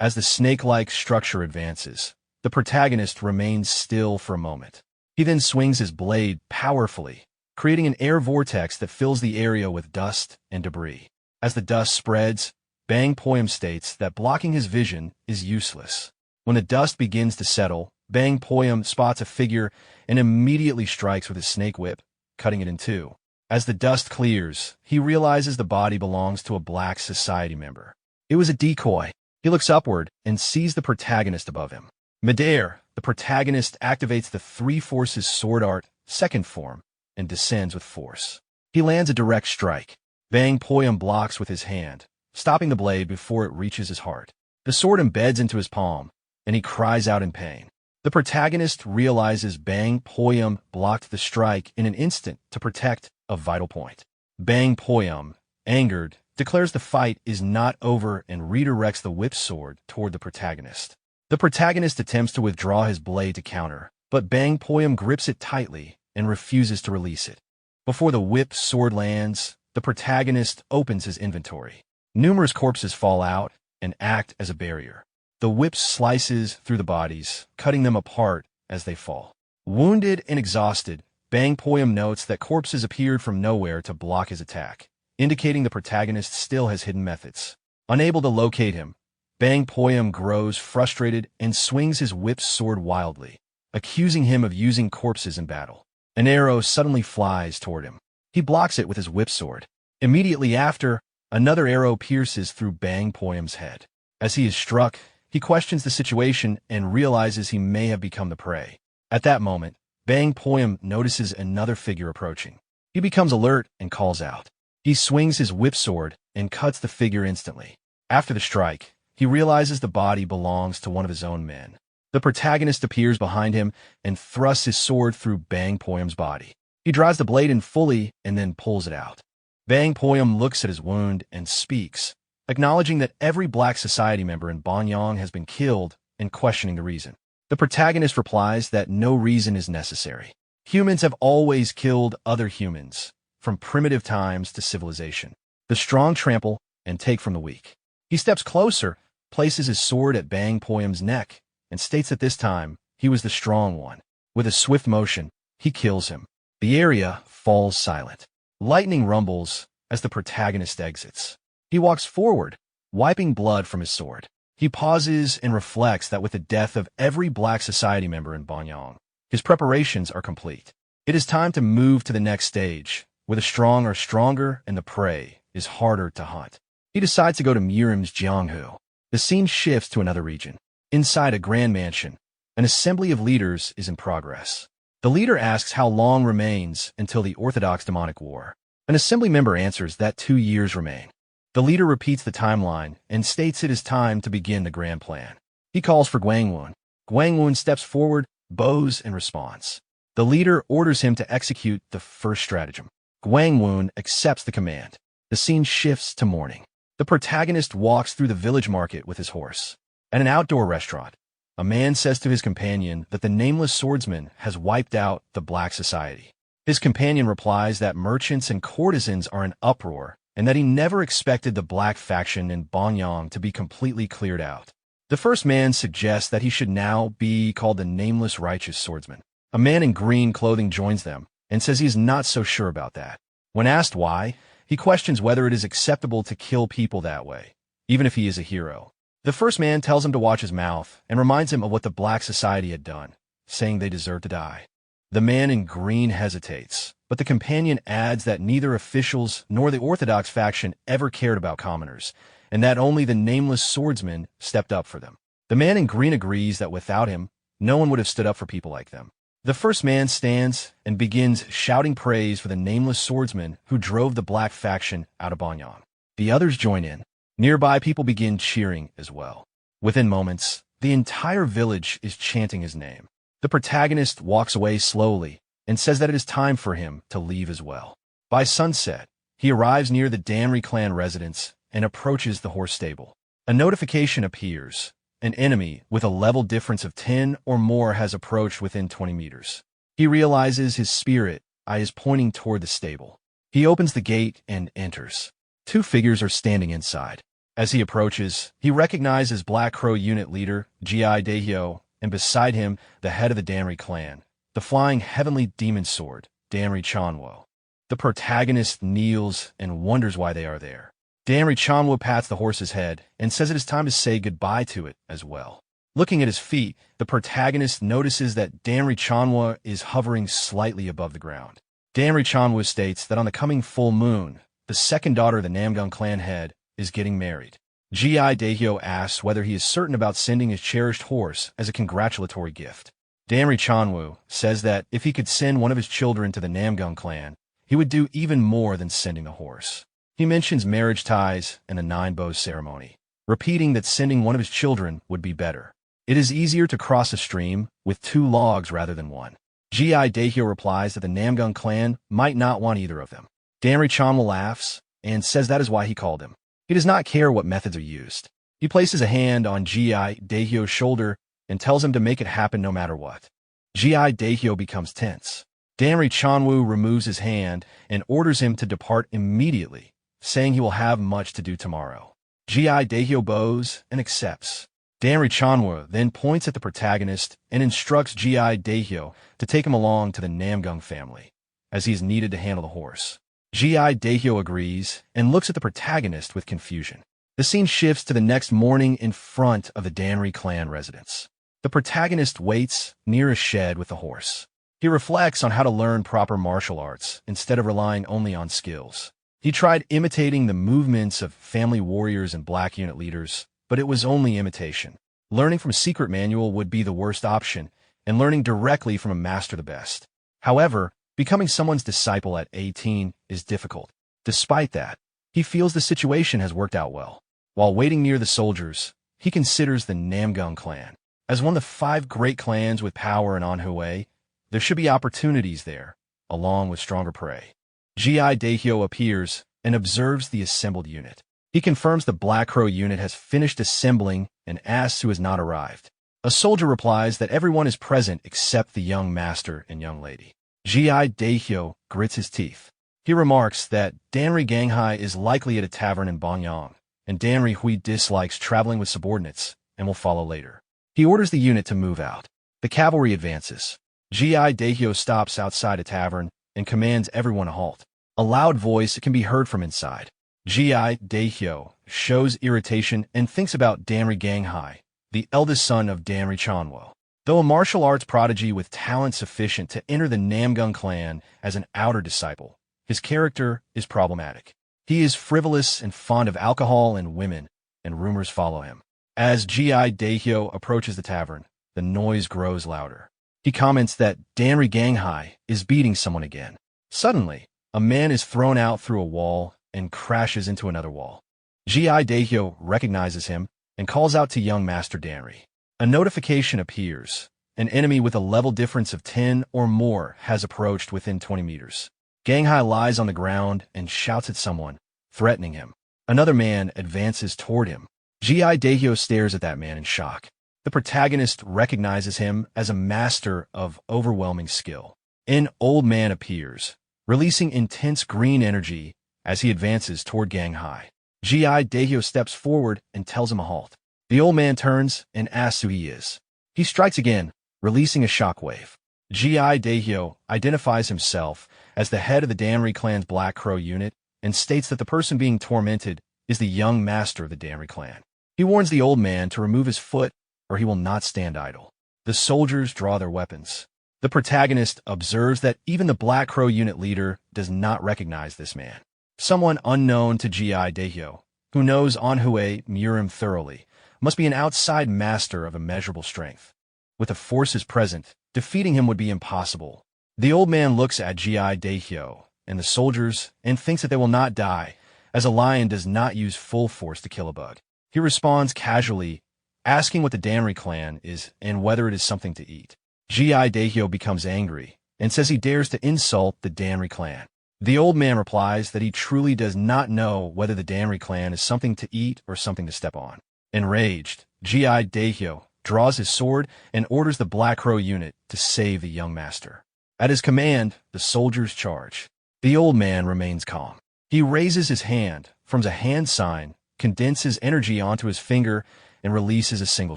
As the snake-like structure advances, the protagonist remains still for a moment. He then swings his blade powerfully, creating an air vortex that fills the area with dust and debris. As the dust spreads, Bang Poyam states that blocking his vision is useless. When the dust begins to settle, Bang Poyam spots a figure and immediately strikes with his snake whip, cutting it in two. As the dust clears, he realizes the body belongs to a Black Society member. It was a decoy. He looks upward and sees the protagonist above him. Midair, the protagonist activates the Three Forces sword art, second form, and descends with force. He lands a direct strike. Bang Poyam blocks with his hand, stopping the blade before it reaches his heart. The sword embeds into his palm, and he cries out in pain. The protagonist realizes Bang Poyam blocked the strike in an instant to protect a vital point. Bang Poyam, angered, declares the fight is not over and redirects the whip sword toward the protagonist. The protagonist attempts to withdraw his blade to counter, but Bang Poyam grips it tightly and refuses to release it. Before the whip sword lands, the protagonist opens his inventory. Numerous corpses fall out and act as a barrier. The whip slices through the bodies, cutting them apart as they fall. Wounded and exhausted, Bang Poyam notes that corpses appeared from nowhere to block his attack, indicating the protagonist still has hidden methods. Unable to locate him, Bang Poyam grows frustrated and swings his whip sword wildly, accusing him of using corpses in battle. An arrow suddenly flies toward him. He blocks it with his whip sword. Immediately after, another arrow pierces through Bang Poyam's head. As he is struck, he questions the situation and realizes he may have become the prey. At that moment, Bang Poyam notices another figure approaching. He becomes alert and calls out. He swings his whip sword and cuts the figure instantly. After the strike, he realizes the body belongs to one of his own men. The protagonist appears behind him and thrusts his sword through Bang Poyam's body. He drives the blade in fully and then pulls it out. Bang Poyam looks at his wound and speaks, acknowledging that every black society member in Banyang has been killed and questioning the reason. The protagonist replies that no reason is necessary. Humans have always killed other humans, from primitive times to civilization. The strong trample and take from the weak. He steps closer, places his sword at Bang Poyam's neck, and states that this time he was the strong one. With a swift motion, he kills him. The area falls silent. Lightning rumbles as the protagonist exits. He walks forward, wiping blood from his sword. He pauses and reflects that with the death of every black society member in Banyang, his preparations are complete. It is time to move to the next stage, where the strong are stronger and the prey is harder to hunt. He decides to go to Murim's Jianghu. The scene shifts to another region. Inside a grand mansion, an assembly of leaders is in progress. The leader asks how long remains until the Orthodox demonic war. An assembly member answers that 2 years remain. The leader repeats the timeline and states it is time to begin the grand plan. He calls for Gwangwon. Gwangwon steps forward, bows in response. The leader orders him to execute the first stratagem. Gwangwon accepts the command. The scene shifts to morning. The protagonist walks through the village market with his horse. At an outdoor restaurant, a man says to his companion that the nameless swordsman has wiped out the black society. His companion replies that merchants and courtesans are in uproar and that he never expected the black faction in Banyang to be completely cleared out. The first man suggests that he should now be called the Nameless Righteous Swordsman. A man in green clothing joins them and says he is not so sure about that. When asked why, he questions whether it is acceptable to kill people that way, even if he is a hero. The first man tells him to watch his mouth and reminds him of what the black society had done, saying they deserve to die. The man in green hesitates, but the companion adds that neither officials nor the Orthodox faction ever cared about commoners, and that only the nameless swordsman stepped up for them. The man in green agrees that without him, no one would have stood up for people like them. The first man stands and begins shouting praise for the nameless swordsman who drove the black faction out of Banyang. The others join in. Nearby people begin cheering as well. Within moments, the entire village is chanting his name. The protagonist walks away slowly and says that it is time for him to leave as well. By sunset, he arrives near the Danri clan residence and approaches the horse stable. A notification appears. An enemy with a level difference of 10 or more has approached within 20 meters. He realizes his spirit eye is pointing toward the stable. He opens the gate and enters. 2 figures are standing inside. As he approaches, he recognizes Black Crow unit leader Gi Daehyo, and beside him, the head of the Danri clan, the flying heavenly demon sword, Danri Chanwo. The protagonist kneels and wonders why they are there. Danri Chanwo pats the horse's head and says it is time to say goodbye to it as well. Looking at his feet, the protagonist notices that Danri Chanwo is hovering slightly above the ground. Danri Chanwo states that on the coming full moon, the second daughter of the Namgung clan head is getting married. Gi Daehyo asks whether he is certain about sending his cherished horse as a congratulatory gift. Danri Chanwo says that if he could send one of his children to the Namgung clan, he would do even more than sending the horse. He mentions marriage ties and the 9 bows ceremony, repeating that sending one of his children would be better. It is easier to cross a stream with 2 logs rather than 1. Gi Daehyo replies that the Namgung clan might not want either of them. Danri Chanwo laughs and says that is why he called him. He does not care what methods are used. He places a hand on Gi Daehyo's shoulder and tells him to make it happen no matter what. Gi Daehyo becomes tense. Danri Chanwo removes his hand and orders him to depart immediately, saying he will have much to do tomorrow. Gi Daehyo bows and accepts. Danri Chanwo then points at the protagonist and instructs Gi Daehyo to take him along to the Namgung family, as he is needed to handle the horse. Gi Daehyo agrees and looks at the protagonist with confusion. The scene shifts to the next morning in front of the Danri clan residence. The protagonist waits near a shed with the horse. He reflects on how to learn proper martial arts instead of relying only on skills. He tried imitating the movements of family warriors and black unit leaders, but it was only imitation. Learning from a secret manual would be the worst option, and learning directly from a master the best. However, becoming someone's disciple at 18 is difficult. Despite that, he feels the situation has worked out well. While waiting near the soldiers, he considers the Namgung clan. As one of the 5 great clans with power in Anhui, there should be opportunities there, along with stronger prey. Gi Daehyo appears and observes the assembled unit. He confirms the Black Crow unit has finished assembling and asks who has not arrived. A soldier replies that everyone is present except the young master and young lady. Gi Daehyo grits his teeth. He remarks that Danri Ganghai is likely at a tavern in Bongyang, and Danri Hui dislikes traveling with subordinates and will follow later. He orders the unit to move out. The cavalry advances. Gi Daehyo stops outside a tavern and commands everyone to halt. A loud voice can be heard from inside. Gi Daehyo shows irritation and thinks about Danri Ganghai, the eldest son of Danri Chanwo. Though a martial arts prodigy with talent sufficient to enter the Namgung clan as an outer disciple, his character is problematic. He is frivolous and fond of alcohol and women, and rumors follow him. As Gi Daehyo approaches the tavern, the noise grows louder. He comments that Danri Ganghai is beating someone again. Suddenly, a man is thrown out through a wall and crashes into another wall. Gi Daehyo recognizes him and calls out to young Master Danri. A notification appears. An enemy with a level difference of 10 or more has approached within 20 meters. Ganghai lies on the ground and shouts at someone, threatening him. Another man advances toward him. Gi Daehyo stares at that man in shock. The protagonist recognizes him as a master of overwhelming skill. An old man appears, releasing intense green energy as he advances toward Ganghai. Gi Daehyo steps forward and tells him a halt. The old man turns and asks who he is. He strikes again, releasing a shockwave. Gi Daehyo identifies himself as the head of the Danri clan's Black Crow unit and states that the person being tormented is the young master of the Danri clan. He warns the old man to remove his foot or he will not stand idle. The soldiers draw their weapons. The protagonist observes that even the Black Crow unit leader does not recognize this man. Someone unknown to Gi Daehyo, who knows Anhui Murim thoroughly, must be an outside master of immeasurable strength. With the forces present, defeating him would be impossible. The old man looks at Gi Daehyo and the soldiers and thinks that they will not die, as a lion does not use full force to kill a bug. He responds casually, asking what the Danri clan is and whether it is something to eat. Gi Daehyo becomes angry and says he dares to insult the Danri clan. The old man replies that he truly does not know whether the Danri clan is something to eat or something to step on. Enraged, Gi Daehyo draws his sword and orders the Black Crow unit to save the young master. At his command, the soldiers charge. The old man remains calm. He raises his hand, forms a hand sign, condenses energy onto his finger, and releases a single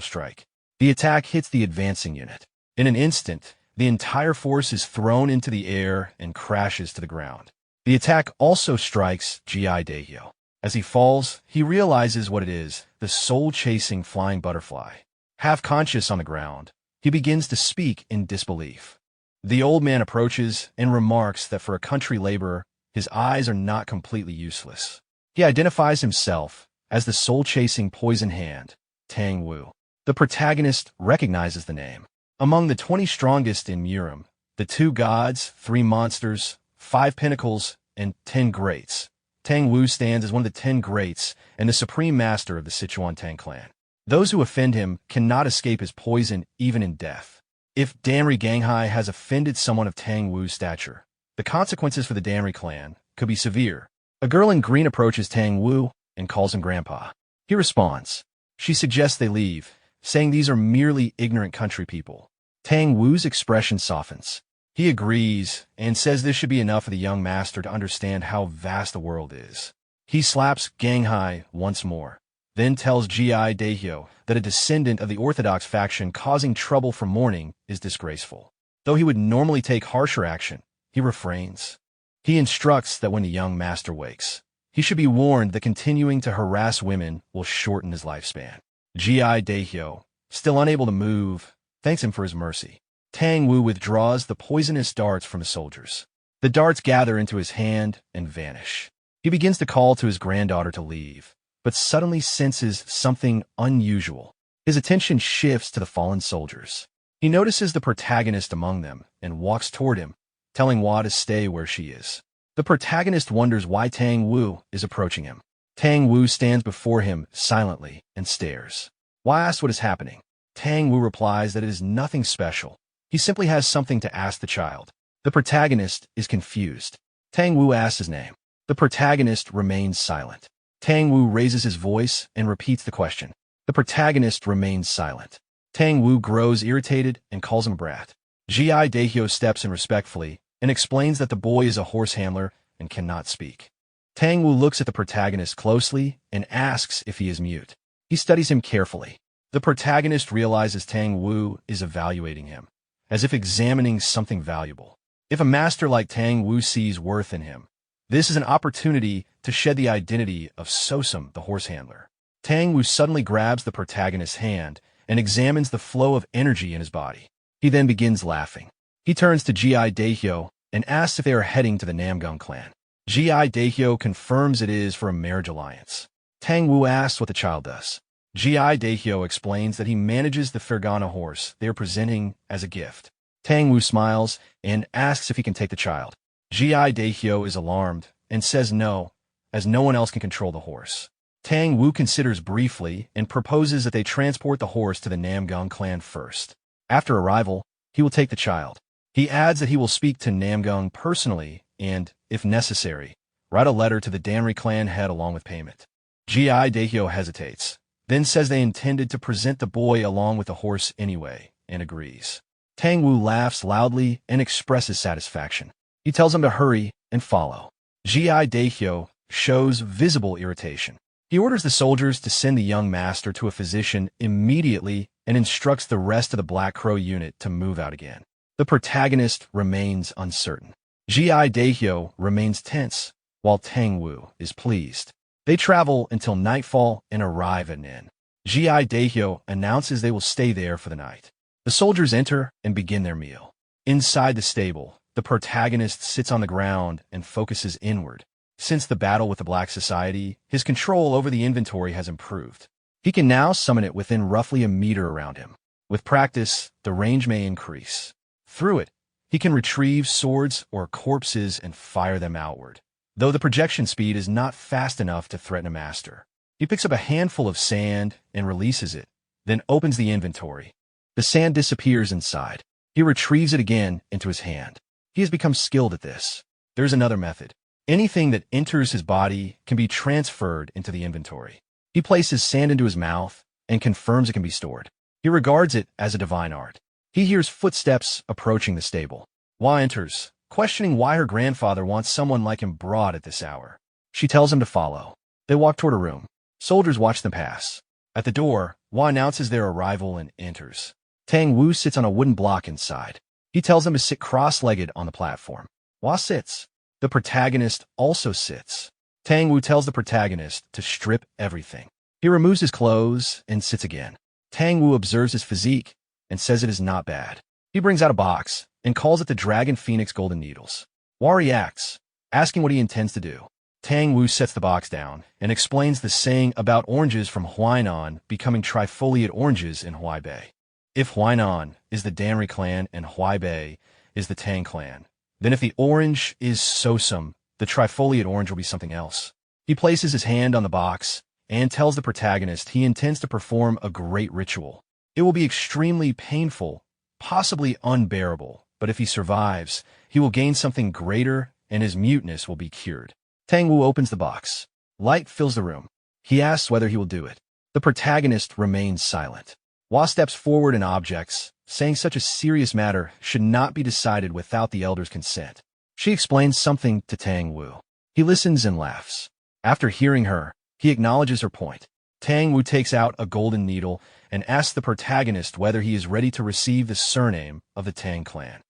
strike. The attack hits the advancing unit. In an instant, the entire force is thrown into the air and crashes to the ground. The attack also strikes Gi Daehyo. As he falls, he realizes what it is, the soul-chasing flying butterfly. Half conscious on the ground, he begins to speak in disbelief. The old man approaches and remarks that for a country laborer, his eyes are not completely useless. He identifies himself as the soul-chasing poison hand, Tang Wu. The protagonist recognizes the name. Among the 20 strongest in Murim, the 2 gods, 3 monsters, 5 pinnacles, and 10 greats, Tang Wu stands as one of the 10 greats and the supreme master of the Sichuan Tang clan. Those who offend him cannot escape his poison even in death. If Danri Ganghai has offended someone of Tang Wu's stature, the consequences for the Danri clan could be severe. A girl in green approaches Tang Wu and calls him Grandpa. He responds. She suggests they leave, saying these are merely ignorant country people. Tang Wu's expression softens. He agrees and says this should be enough for the young master to understand how vast the world is. He slaps Ganghai once more, then tells Gi Daehyo that a descendant of the Orthodox faction causing trouble from mourning is disgraceful. Though he would normally take harsher action, he refrains. He instructs that when the young master wakes, he should be warned that continuing to harass women will shorten his lifespan. Gi Daehyo, still unable to move, thanks him for his mercy. Tang Wu withdraws the poisonous darts from his soldiers. The darts gather into his hand and vanish. He begins to call to his granddaughter to leave, but suddenly senses something unusual. His attention shifts to the fallen soldiers. He notices the protagonist among them and walks toward him, telling Hua to stay where she is. The protagonist wonders why Tang Wu is approaching him. Tang Wu stands before him silently and stares. Hua asks what is happening. Tang Wu replies that it is nothing special. He simply has something to ask the child. The protagonist is confused. Tang Wu asks his name. The protagonist remains silent. Tang Wu raises his voice and repeats the question. The protagonist remains silent. Tang Wu grows irritated and calls him a brat. Ji Daehyo steps in respectfully and explains that the boy is a horse handler and cannot speak. Tang Wu looks at the protagonist closely and asks if he is mute. He studies him carefully. The protagonist realizes Tang Wu is evaluating him, as if examining something valuable. If a master like Tang Wu sees worth in him, this is an opportunity to shed the identity of Sosum, the horse handler. Tang Wu suddenly grabs the protagonist's hand and examines the flow of energy in his body. He then begins laughing. He turns to Ji Daehyo and asks if they are heading to the Namgung clan. Ji Daehyo confirms it is for a marriage alliance. Tang Wu asks what the child does. Ji Daehyo explains that he manages the Fergana horse they are presenting as a gift. Tang Wu smiles and asks if he can take the child. Ji Daehyo is alarmed and says no, as no one else can control the horse. Tang Wu considers briefly and proposes that they transport the horse to the Namgung clan first. After arrival, he will take the child. He adds that he will speak to Namgung personally and, if necessary, write a letter to the Danri clan head along with payment. Ji Daehyo hesitates, then says they intended to present the boy along with the horse anyway, and agrees. Tang Wu laughs loudly and expresses satisfaction. He tells him to hurry and follow. Ji Daehyo shows visible irritation. He orders the soldiers to send the young master to a physician immediately and instructs the rest of the Black Crow unit to move out again. The protagonist remains uncertain. Ji Daehyo remains tense, while Tang Wu is pleased. They travel until nightfall and arrive at an inn. Ji Daehyo announces they will stay there for the night. The soldiers enter and begin their meal. Inside the stable, the protagonist sits on the ground and focuses inward. Since the battle with the Black Society, his control over the inventory has improved. He can now summon it within roughly a meter around him. With practice, the range may increase. Through it, he can retrieve swords or corpses and fire them outward, though the projection speed is not fast enough to threaten a master. He picks up a handful of sand and releases it, then opens the inventory. The sand disappears inside. He retrieves it again into his hand. He has become skilled at this. There's another method. Anything that enters his body can be transferred into the inventory. He places sand into his mouth and confirms it can be stored. He regards it as a divine art. He hears footsteps approaching the stable. Hua enters, questioning why her grandfather wants someone like him brought at this hour. She tells him to follow. They walk toward a room. Soldiers watch them pass. At the door, Hua announces their arrival and enters. Tang Wu sits on a wooden block inside. He tells them to sit cross-legged on the platform. Hua sits. The protagonist also sits. Tang Wu tells the protagonist to strip everything. He removes his clothes and sits again. Tang Wu observes his physique and says it is not bad. He brings out a box and calls it the Dragon Phoenix Golden Needles. Hua reacts, asking what he intends to do. Tang Wu sets the box down and explains the saying about oranges from Huainan becoming trifoliate oranges in Huaibei. If Huainan is the Danri clan and Huaibei is the Tang clan, then if the orange is Sosum, the trifoliate orange will be something else. He places his hand on the box and tells the protagonist he intends to perform a great ritual. It will be extremely painful, possibly unbearable, but if he survives, he will gain something greater and his muteness will be cured. Tang Wu opens the box. Light fills the room. He asks whether he will do it. The protagonist remains silent. Hua steps forward and objects, saying such a serious matter should not be decided without the elder's consent. She explains something to Tang Wu. He listens and laughs. After hearing her, he acknowledges her point. Tang Wu takes out a golden needle and asks the protagonist whether he is ready to receive the surname of the Tang clan.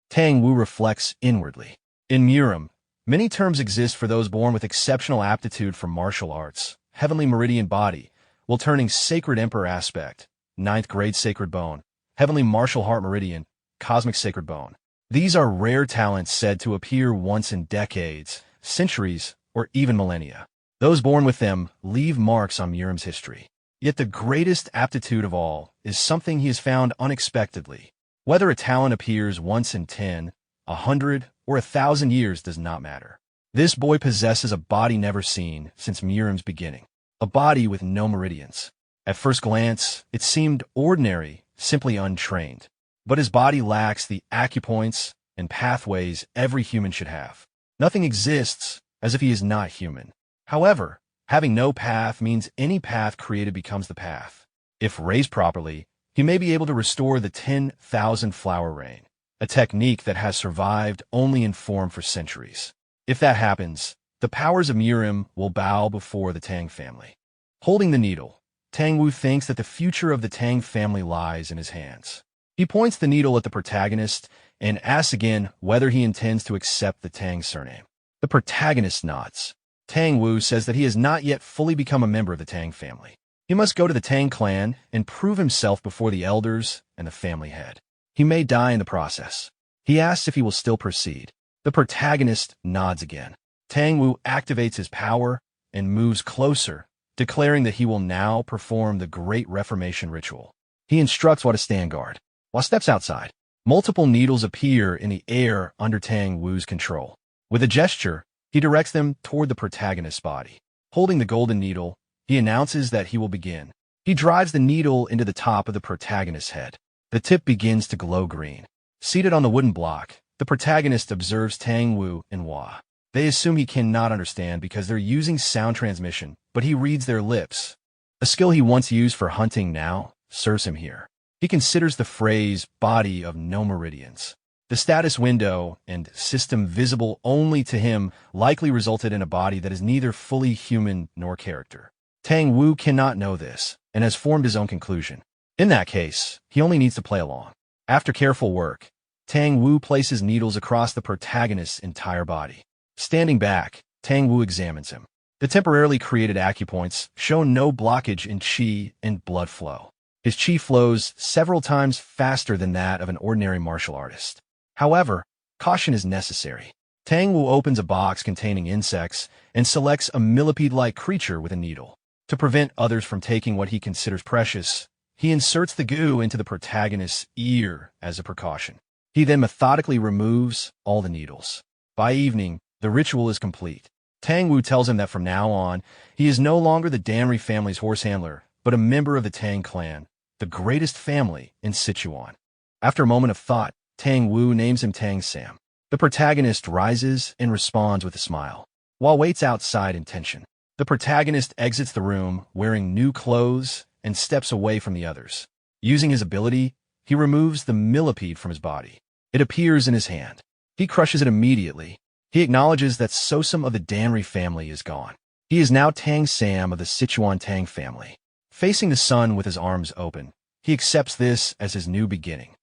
Tang Wu reflects inwardly. In Murim, many terms exist for those born with exceptional aptitude for martial arts, heavenly meridian body, while turning sacred emperor aspect, 9th grade sacred bone, heavenly martial heart meridian, cosmic sacred bone. These are rare talents said to appear once in decades, centuries, or even millennia. Those born with them leave marks on Murim's history. Yet the greatest aptitude of all is something he has found unexpectedly. Whether a talent appears once in 10, 100, or 1,000 years does not matter. This boy possesses a body never seen since Murim's beginning, a body with no meridians. At first glance, it seemed ordinary, simply untrained. But his body lacks the acupoints and pathways every human should have. Nothing exists as if he is not human. However, having no path means any path created becomes the path. If raised properly, he may be able to restore the 10,000 flower rain, a technique that has survived only in form for centuries. If that happens, the powers of Murim will bow before the Tang family. Holding the needle, Tang Wu thinks that the future of the Tang family lies in his hands. He points the needle at the protagonist and asks again whether he intends to accept the Tang surname. The protagonist nods. Tang Wu says that he has not yet fully become a member of the Tang family. He must go to the Tang clan and prove himself before the elders and the family head. He may die in the process. He asks if he will still proceed. The protagonist nods again. Tang Wu activates his power and moves closer, declaring that he will now perform the Great Reformation ritual. He instructs what to stand guard. While steps outside, multiple needles appear in the air under Tang Wu's control. With a gesture, he directs them toward the protagonist's body. Holding the golden needle, he announces that he will begin. He drives the needle into the top of the protagonist's head. The tip begins to glow green. Seated on the wooden block, the protagonist observes Tang Wu and Hua. They assume he cannot understand because they're using sound transmission, but he reads their lips. A skill he once used for hunting now serves him here. He considers the phrase body of no meridians. The status window and system visible only to him likely resulted in a body that is neither fully human nor character. Tang Wu cannot know this and has formed his own conclusion. In that case, he only needs to play along. After careful work, Tang Wu places needles across the protagonist's entire body. Standing back, Tang Wu examines him. The temporarily created acupoints show no blockage in qi and blood flow. His qi flows several times faster than that of an ordinary martial artist. However, caution is necessary. Tang Wu opens a box containing insects and selects a millipede-like creature with a needle. To prevent others from taking what he considers precious, he inserts the goo into the protagonist's ear as a precaution. He then methodically removes all the needles. By evening, the ritual is complete. Tang Wu tells him that from now on, he is no longer the Danri family's horse handler, but a member of the Tang clan, the greatest family in Sichuan. After a moment of thought, Tang Wu names him Tang Sam. The protagonist rises and responds with a smile, while waits outside in tension. The protagonist exits the room wearing new clothes and steps away from the others. Using his ability, he removes the millipede from his body. It appears in his hand. He crushes it immediately. He acknowledges that Sosum of the Danri family is gone. He is now Tang Sam of the Sichuan Tang family. Facing the sun with his arms open, he accepts this as his new beginning.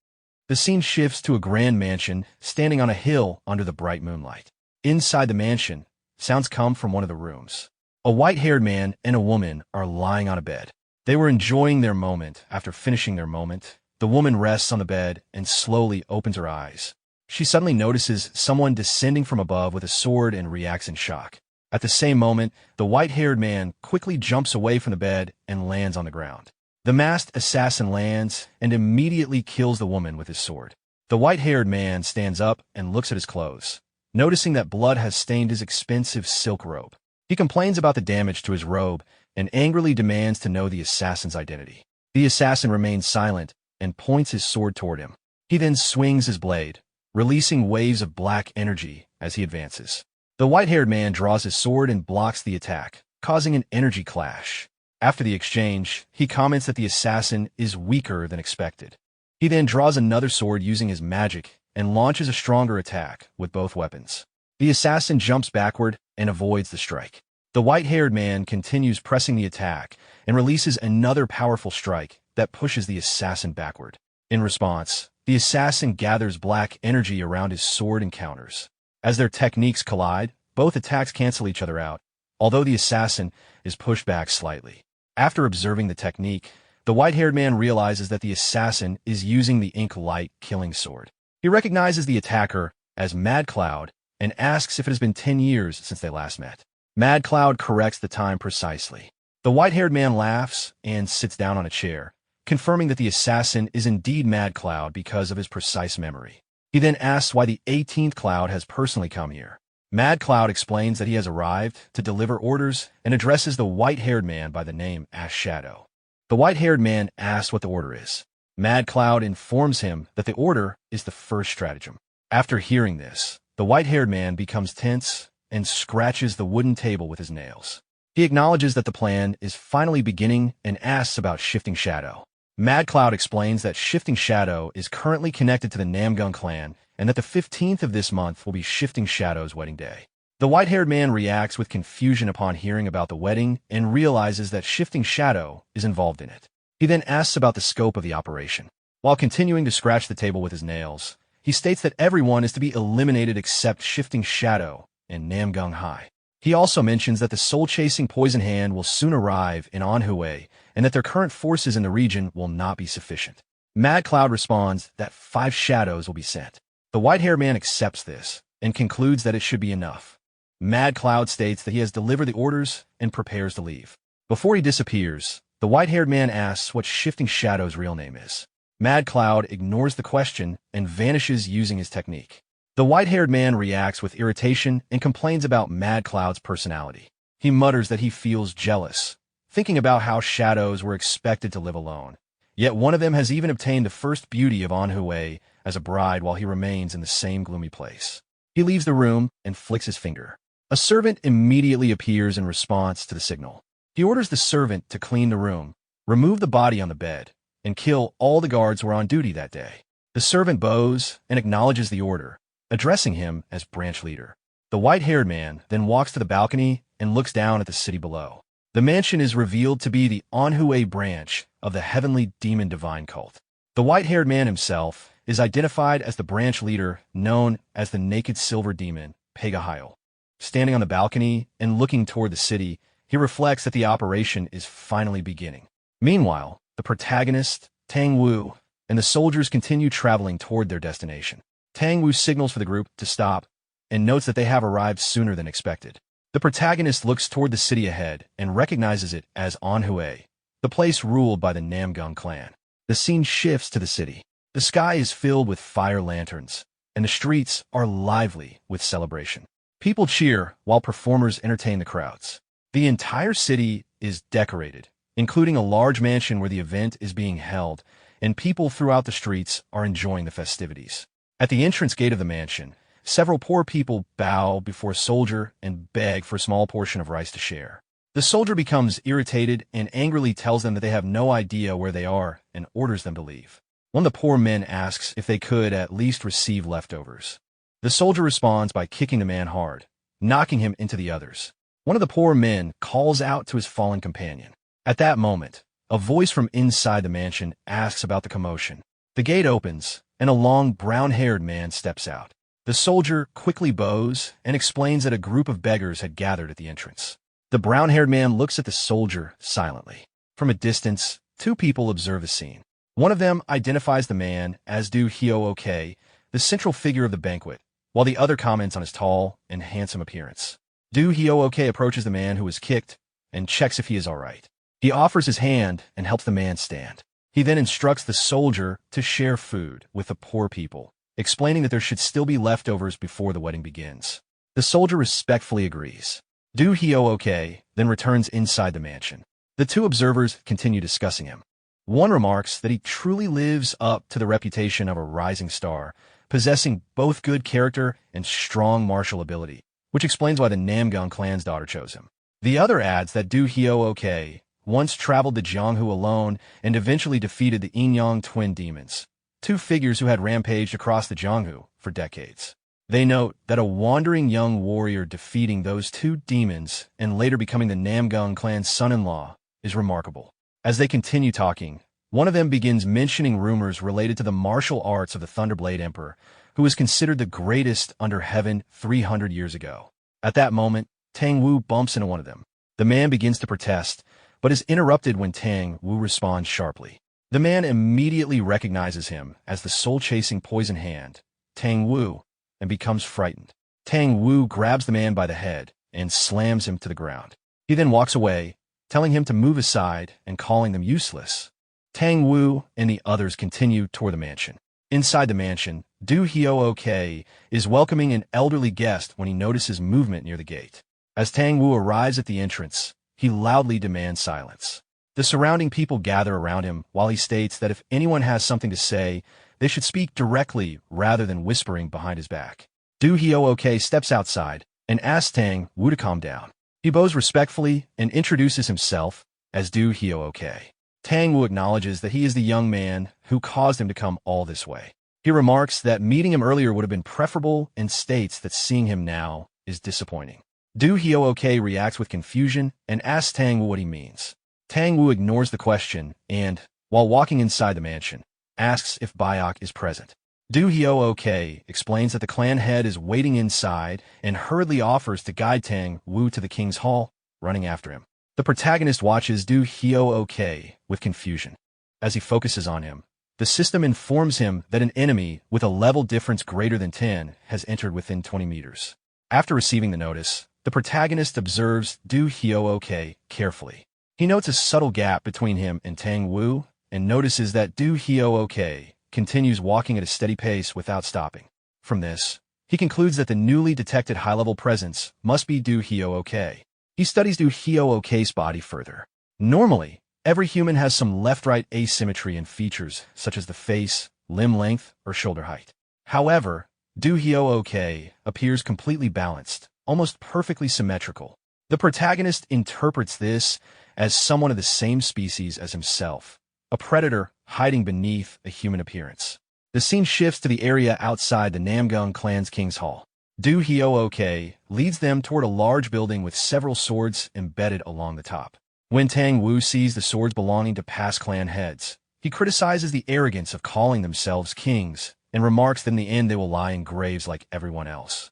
The scene shifts to a grand mansion standing on a hill under the bright moonlight. Inside the mansion, sounds come from one of the rooms. A white-haired man and a woman are lying on a bed. They were enjoying their moment. After finishing their moment, the woman rests on the bed and slowly opens her eyes. She suddenly notices someone descending from above with a sword and reacts in shock. At the same moment, the white-haired man quickly jumps away from the bed and lands on the ground. The masked assassin lands and immediately kills the woman with his sword. The white-haired man stands up and looks at his clothes, noticing that blood has stained his expensive silk robe. He complains about the damage to his robe and angrily demands to know the assassin's identity. The assassin remains silent and points his sword toward him. He then swings his blade, releasing waves of black energy as he advances. The white-haired man draws his sword and blocks the attack, causing an energy clash. After the exchange, he comments that the assassin is weaker than expected. He then draws another sword using his magic and launches a stronger attack with both weapons. The assassin jumps backward and avoids the strike. The white-haired man continues pressing the attack and releases another powerful strike that pushes the assassin backward. In response, the assassin gathers black energy around his sword and counters. As their techniques collide, both attacks cancel each other out, although the assassin is pushed back slightly. After observing the technique, the white-haired man realizes that the assassin is using the ink light killing sword. He recognizes the attacker as Mad Cloud and asks if it has been 10 years since they last met. Mad Cloud corrects the time precisely. The white-haired man laughs and sits down on a chair, confirming that the assassin is indeed Mad Cloud because of his precise memory. He then asks why the 18th Cloud has personally come here. Mad Cloud explains that he has arrived to deliver orders and addresses the white-haired man by the name Ash Shadow. The white-haired man asks what the order is. Mad Cloud informs him that the order is the first stratagem. After hearing this, the white-haired man becomes tense and scratches the wooden table with his nails. He acknowledges that the plan is finally beginning and asks about Shifting Shadow. Mad Cloud explains that Shifting Shadow is currently connected to the Namgung clan and that the 15th of this month will be Shifting Shadow's wedding day. The white-haired man reacts with confusion upon hearing about the wedding and realizes that Shifting Shadow is involved in it. He then asks about the scope of the operation. While continuing to scratch the table with his nails, he states that everyone is to be eliminated except Shifting Shadow and Namgung High. He also mentions that the soul-chasing Poison Hand will soon arrive in Anhui and that their current forces in the region will not be sufficient. Mad Cloud responds that 5 shadows will be sent. The white-haired man accepts this and concludes that it should be enough. Mad Cloud states that he has delivered the orders and prepares to leave. Before he disappears, the white-haired man asks what Shifting Shadow's real name is. Mad Cloud ignores the question and vanishes using his technique. The white-haired man reacts with irritation and complains about Mad Cloud's personality. He mutters that he feels jealous, thinking about how shadows were expected to live alone. Yet one of them has even obtained the first beauty of Anhui as a bride while he remains in the same gloomy place. He leaves the room and flicks his finger. A servant immediately appears in response to the signal. He orders the servant to clean the room, remove the body on the bed, and kill all the guards who are on duty that day. The servant bows and acknowledges the order, addressing him as branch leader. The white-haired man then walks to the balcony and looks down at the city below. The mansion is revealed to be the Anhui branch of the heavenly demon divine cult. The white-haired man himself is identified as the branch leader known as the naked silver demon, Yahello. Standing on the balcony and looking toward the city, he reflects that the operation is finally beginning. Meanwhile, the protagonist, Tang Wu, and the soldiers continue traveling toward their destination. Tang Wu signals for the group to stop and notes that they have arrived sooner than expected. The protagonist looks toward the city ahead and recognizes it as Anhui, the place ruled by the Namgung clan. The scene shifts to the city. The sky is filled with fire lanterns, and the streets are lively with celebration. People cheer while performers entertain the crowds. The entire city is decorated, including a large mansion where the event is being held, and people throughout the streets are enjoying the festivities. At the entrance gate of the mansion, several poor people bow before a soldier and beg for a small portion of rice to share. The soldier becomes irritated and angrily tells them that they have no idea where they are and orders them to leave. One of the poor men asks if they could at least receive leftovers. The soldier responds by kicking the man hard, knocking him into the others. One of the poor men calls out to his fallen companion. At that moment, a voice from inside the mansion asks about the commotion. The gate opens, and a long brown-haired man steps out. The soldier quickly bows and explains that a group of beggars had gathered at the entrance. The brown-haired man looks at the soldier silently. From a distance, 2 people observe the scene. One of them identifies the man as Du Hyo-ok, the central figure of the banquet, while the other comments on his tall and handsome appearance. Du Hyo-ok approaches the man who was kicked and checks if he is all right. He offers his hand and helps the man stand. He then instructs the soldier to share food with the poor people, explaining that there should still be leftovers before the wedding begins. The soldier respectfully agrees. Du Hyo-ok then returns inside the mansion. The 2 observers continue discussing him. One remarks that he truly lives up to the reputation of a rising star, possessing both good character and strong martial ability, which explains why the Namgung clan's daughter chose him. The other adds that Du Hyo-ok once traveled to Jianghu alone and eventually defeated the Yin-Yang twin demons, 2 figures who had rampaged across the Jianghu for decades. They note that a wandering young warrior defeating those 2 demons and later becoming the Namgung clan's son-in-law is remarkable. As they continue talking, one of them begins mentioning rumors related to the martial arts of the Thunderblade Emperor, who was considered the greatest under heaven 300 years ago. At that moment, Tang Wu bumps into one of them. The man begins to protest, but is interrupted when Tang Wu responds sharply. The man immediately recognizes him as the soul-chasing Poison Hand, Tang Wu, and becomes frightened. Tang Wu grabs the man by the head and slams him to the ground. He then walks away, telling him to move aside and calling them useless. Tang Wu and the others continue toward the mansion. Inside the mansion, Du Hyo-ok is welcoming an elderly guest when he notices movement near the gate. As Tang Wu arrives at the entrance, he loudly demands silence. The surrounding people gather around him while he states that if anyone has something to say, they should speak directly rather than whispering behind his back. Du Hyo-ok steps outside and asks Tang Wu to calm down. He bows respectfully and introduces himself as Du Hyo-ok. Tang Wu acknowledges that he is the young man who caused him to come all this way. He remarks that meeting him earlier would have been preferable and states that seeing him now is disappointing. Du Hyo-ok reacts with confusion and asks Tang Wu what he means. Tang Wu ignores the question and, while walking inside the mansion, asks if Bayok is present. Du Hyo-ok explains that the clan head is waiting inside and hurriedly offers to guide Tang Wu to the king's hall, running after him. The protagonist watches Du Hyo-ok with confusion. As he focuses on him, the system informs him that an enemy with a level difference greater than 10 has entered within 20 meters. After receiving the notice, the protagonist observes Du Hyo-ok carefully. He notes a subtle gap between him and Tang Wu and notices that Du Hyo-ok continues walking at a steady pace without stopping. From this, he concludes that the newly detected high-level presence must be Du Hyo-ok. He studies Du Hyo-ok's body further. Normally, every human has some left-right asymmetry in features such as the face, limb length, or shoulder height. However, Du Hyo-ok appears completely balanced, almost perfectly symmetrical. The protagonist interprets this as someone of the same species as himself, a predator hiding beneath a human appearance. The scene shifts to the area outside the Namgung clan's King's Hall. Du Hyo-ok leads them toward a large building with several swords embedded along the top. When Tang Wu sees the swords belonging to past clan heads, he criticizes the arrogance of calling themselves kings and remarks that in the end they will lie in graves like everyone else.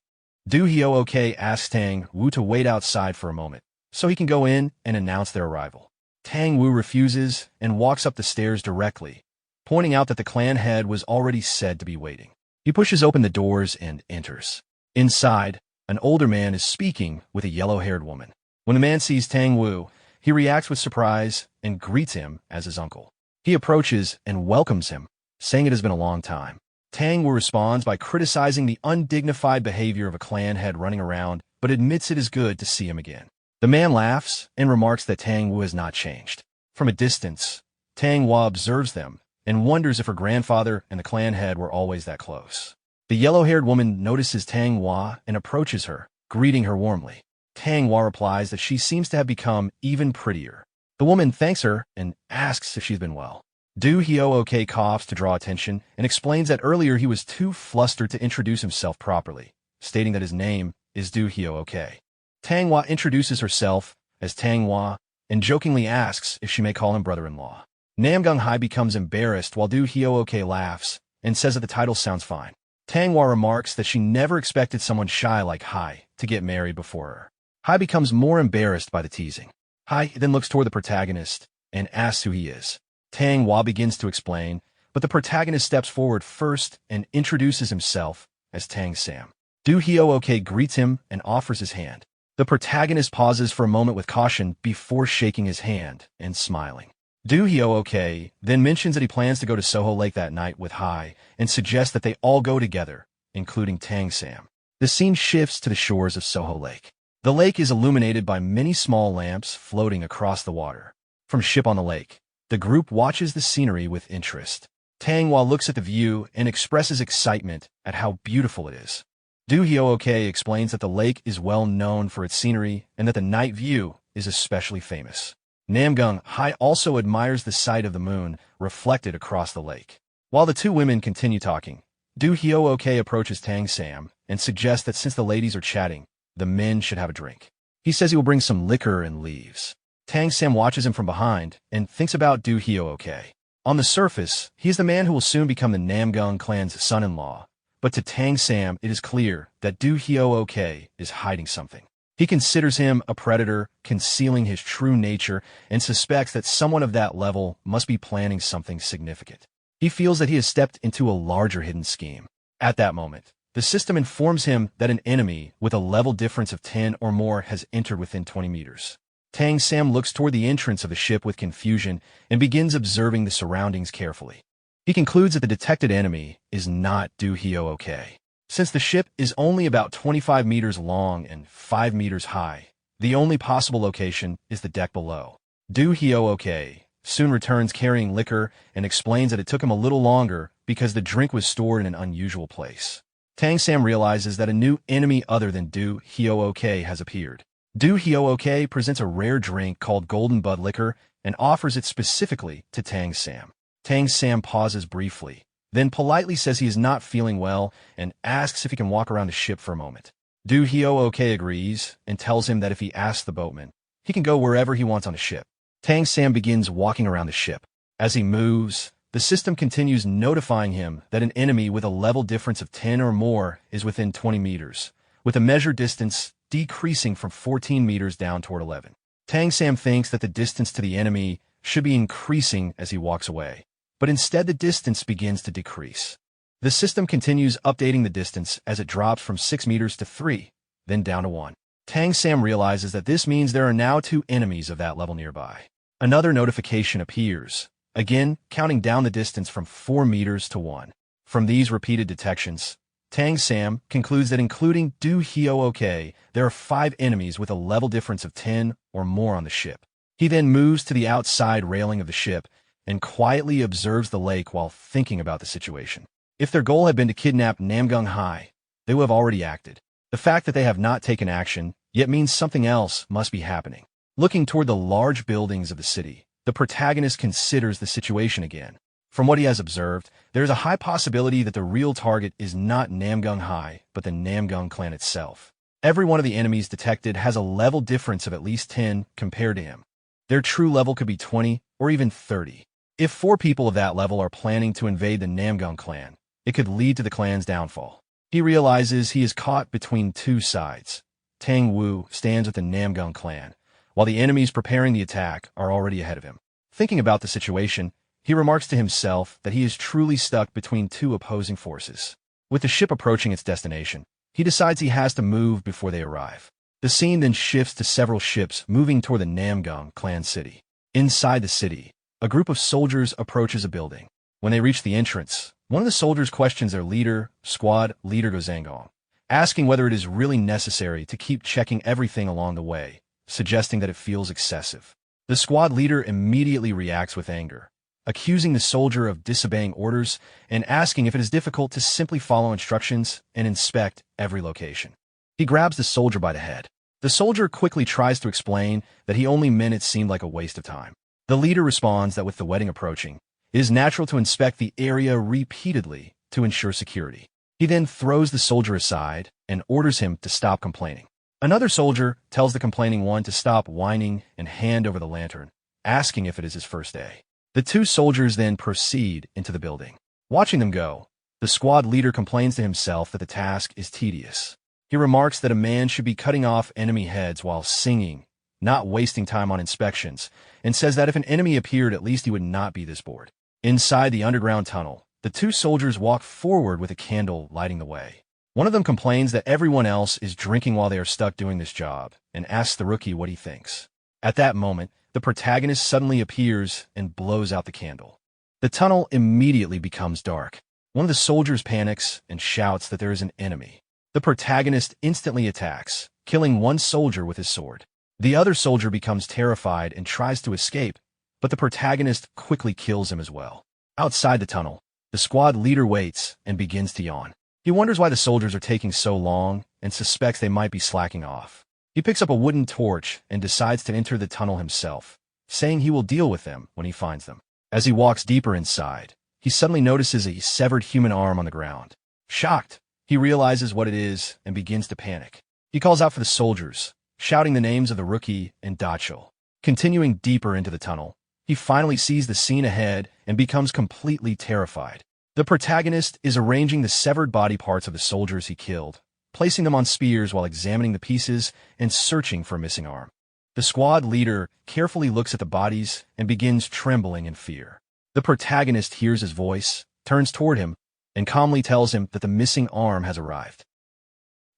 Du Hyo-ok asks Tang Wu to wait outside for a moment, so he can go in and announce their arrival. Tang Wu refuses and walks up the stairs directly, pointing out that the clan head was already said to be waiting. He pushes open the doors and enters. Inside, an older man is speaking with a yellow-haired woman. When the man sees Tang Wu, he reacts with surprise and greets him as his uncle. He approaches and welcomes him, saying it has been a long time. Tang Wu responds by criticizing the undignified behavior of a clan head running around, but admits it is good to see him again. The man laughs and remarks that Tang Wu has not changed. From a distance, Tang Wu observes them and wonders if her grandfather and the clan head were always that close. The yellow-haired woman notices Tang Wu and approaches her, greeting her warmly. Tang Wu replies that she seems to have become even prettier. The woman thanks her and asks if she's been well. Du Hyo-ok coughs to draw attention and explains that earlier he was too flustered to introduce himself properly, stating that his name is Du Hyo-ok. Tang Wu introduces herself as Tang Wu and jokingly asks if she may call him brother-in-law. Namgung Hai becomes embarrassed while Du Hyo-ok laughs and says that the title sounds fine. Tang Wu remarks that she never expected someone shy like Hai to get married before her. Hai becomes more embarrassed by the teasing. Hai then looks toward the protagonist and asks who he is. Tang Wu begins to explain, but the protagonist steps forward first and introduces himself as Tang Sam. Du Hyo-ok greets him and offers his hand. The protagonist pauses for a moment with caution before shaking his hand and smiling. Du Hyo-ok then mentions that he plans to go to Soho Lake that night with Hai and suggests that they all go together, including Tang Sam. The scene shifts to the shores of Soho Lake. The lake is illuminated by many small lamps floating across the water. From a ship on the lake, the group watches the scenery with interest. Tang Wu looks at the view and expresses excitement at how beautiful it is. Du Hyo-ok explains that the lake is well known for its scenery and that the night view is especially famous. Namgung Hai also admires the sight of the moon reflected across the lake. While the two women continue talking, Du Hyo-ok approaches Tang Sam and suggests that since the ladies are chatting, the men should have a drink. He says he will bring some liquor and leaves. Tang Sam watches him from behind and thinks about Du Hyo-ok. On the surface, he is the man who will soon become the Namgung clan's son-in-law, but to Tang Sam it is clear that Du Hyo-ok is hiding something. He considers him a predator, concealing his true nature, and suspects that someone of that level must be planning something significant. He feels that he has stepped into a larger hidden scheme. At that moment, The system informs him that an enemy with a level difference of 10 or more has entered within 20 meters. Tang Sam looks toward the entrance of the ship with confusion and begins observing the surroundings carefully. He concludes that the detected enemy is not Do Hyo-ok. Since the ship is only about 25 meters long and 5 meters high, the only possible location is the deck below. Do Hyo-ok soon returns carrying liquor and explains that it took him a little longer because the drink was stored in an unusual place. Tang Sam realizes that a new enemy other than Do Hyo-ok has appeared. Do Hyo-ok presents a rare drink called Golden Bud Liquor and offers it specifically to Tang Sam. Tang Sam pauses briefly, then politely says he is not feeling well and asks if he can walk around the ship for a moment. Do Hyo-ok agrees and tells him that if he asks the boatman, he can go wherever he wants on the ship. Tang Sam begins walking around the ship. As he moves, the system continues notifying him that an enemy with a level difference of 10 or more is within 20 meters, with a measured distance decreasing from 14 meters down toward 11. Tang Sam thinks that the distance to the enemy should be increasing as he walks away, but instead the distance begins to decrease. The system continues updating the distance as it drops from 6 meters to 3, then down to 1. Tang Sam realizes that this means there are now 2 enemies of that level nearby. Another notification appears, again counting down the distance from 4 meters to 1. From these repeated detections, Tang Sam concludes that including Do Hyo-ok, there are 5 enemies with a level difference of 10 or more on the ship. He then moves to the outside railing of the ship and quietly observes the lake while thinking about the situation. If their goal had been to kidnap Namgung Hai, they would have already acted. The fact that they have not taken action yet means something else must be happening. Looking toward the large buildings of the city, the protagonist considers the situation again. From what he has observed, there is a high possibility that the real target is not Namgung Hai, but the Namgung clan itself. Every one of the enemies detected has a level difference of at least 10 compared to him. Their true level could be 20 or even 30. If 4 people of that level are planning to invade the Namgung clan, it could lead to the clan's downfall. He realizes he is caught between 2 sides. Tang Wu stands with the Namgung clan, while the enemies preparing the attack are already ahead of him. Thinking about the situation, he remarks to himself that he is truly stuck between 2 opposing forces. With the ship approaching its destination, he decides he has to move before they arrive. The scene then shifts to several ships moving toward the Namgung clan city. Inside the city, a group of soldiers approaches a building. When they reach the entrance, one of the soldiers questions their leader, squad leader Gozangong, asking whether it is really necessary to keep checking everything along the way, suggesting that it feels excessive. The squad leader immediately reacts with anger, accusing the soldier of disobeying orders and asking if it is difficult to simply follow instructions and inspect every location. He grabs the soldier by the head. The soldier quickly tries to explain that he only meant it seemed like a waste of time. The leader responds that with the wedding approaching, it is natural to inspect the area repeatedly to ensure security. He then throws the soldier aside and orders him to stop complaining. Another soldier tells the complaining one to stop whining and hand over the lantern, asking if it is his first day. The 2 soldiers then proceed into the building. Watching them go, the squad leader complains to himself that the task is tedious. He remarks that a man should be cutting off enemy heads while singing, not wasting time on inspections, and says that if an enemy appeared, at least he would not be this bored. Inside the underground tunnel, the 2 soldiers walk forward with a candle lighting the way. One of them complains that everyone else is drinking while they are stuck doing this job, and asks the rookie what he thinks. At that moment, the protagonist suddenly appears and blows out the candle. The tunnel immediately becomes dark. One of the soldiers panics and shouts that there is an enemy. The protagonist instantly attacks, killing one soldier with his sword. The other soldier becomes terrified and tries to escape, but the protagonist quickly kills him as well. Outside the tunnel, the squad leader waits and begins to yawn. He wonders why the soldiers are taking so long and suspects they might be slacking off. He picks up a wooden torch and decides to enter the tunnel himself, saying he will deal with them when he finds them. As he walks deeper inside, he suddenly notices a severed human arm on the ground. Shocked, he realizes what it is and begins to panic. He calls out for the soldiers, shouting the names of the rookie and Dachel. Continuing deeper into the tunnel, he finally sees the scene ahead and becomes completely terrified. The protagonist is arranging the severed body parts of the soldiers he killed, placing them on spears while examining the pieces and searching for a missing arm. The squad leader carefully looks at the bodies and begins trembling in fear. The protagonist hears his voice, turns toward him, and calmly tells him that the missing arm has arrived.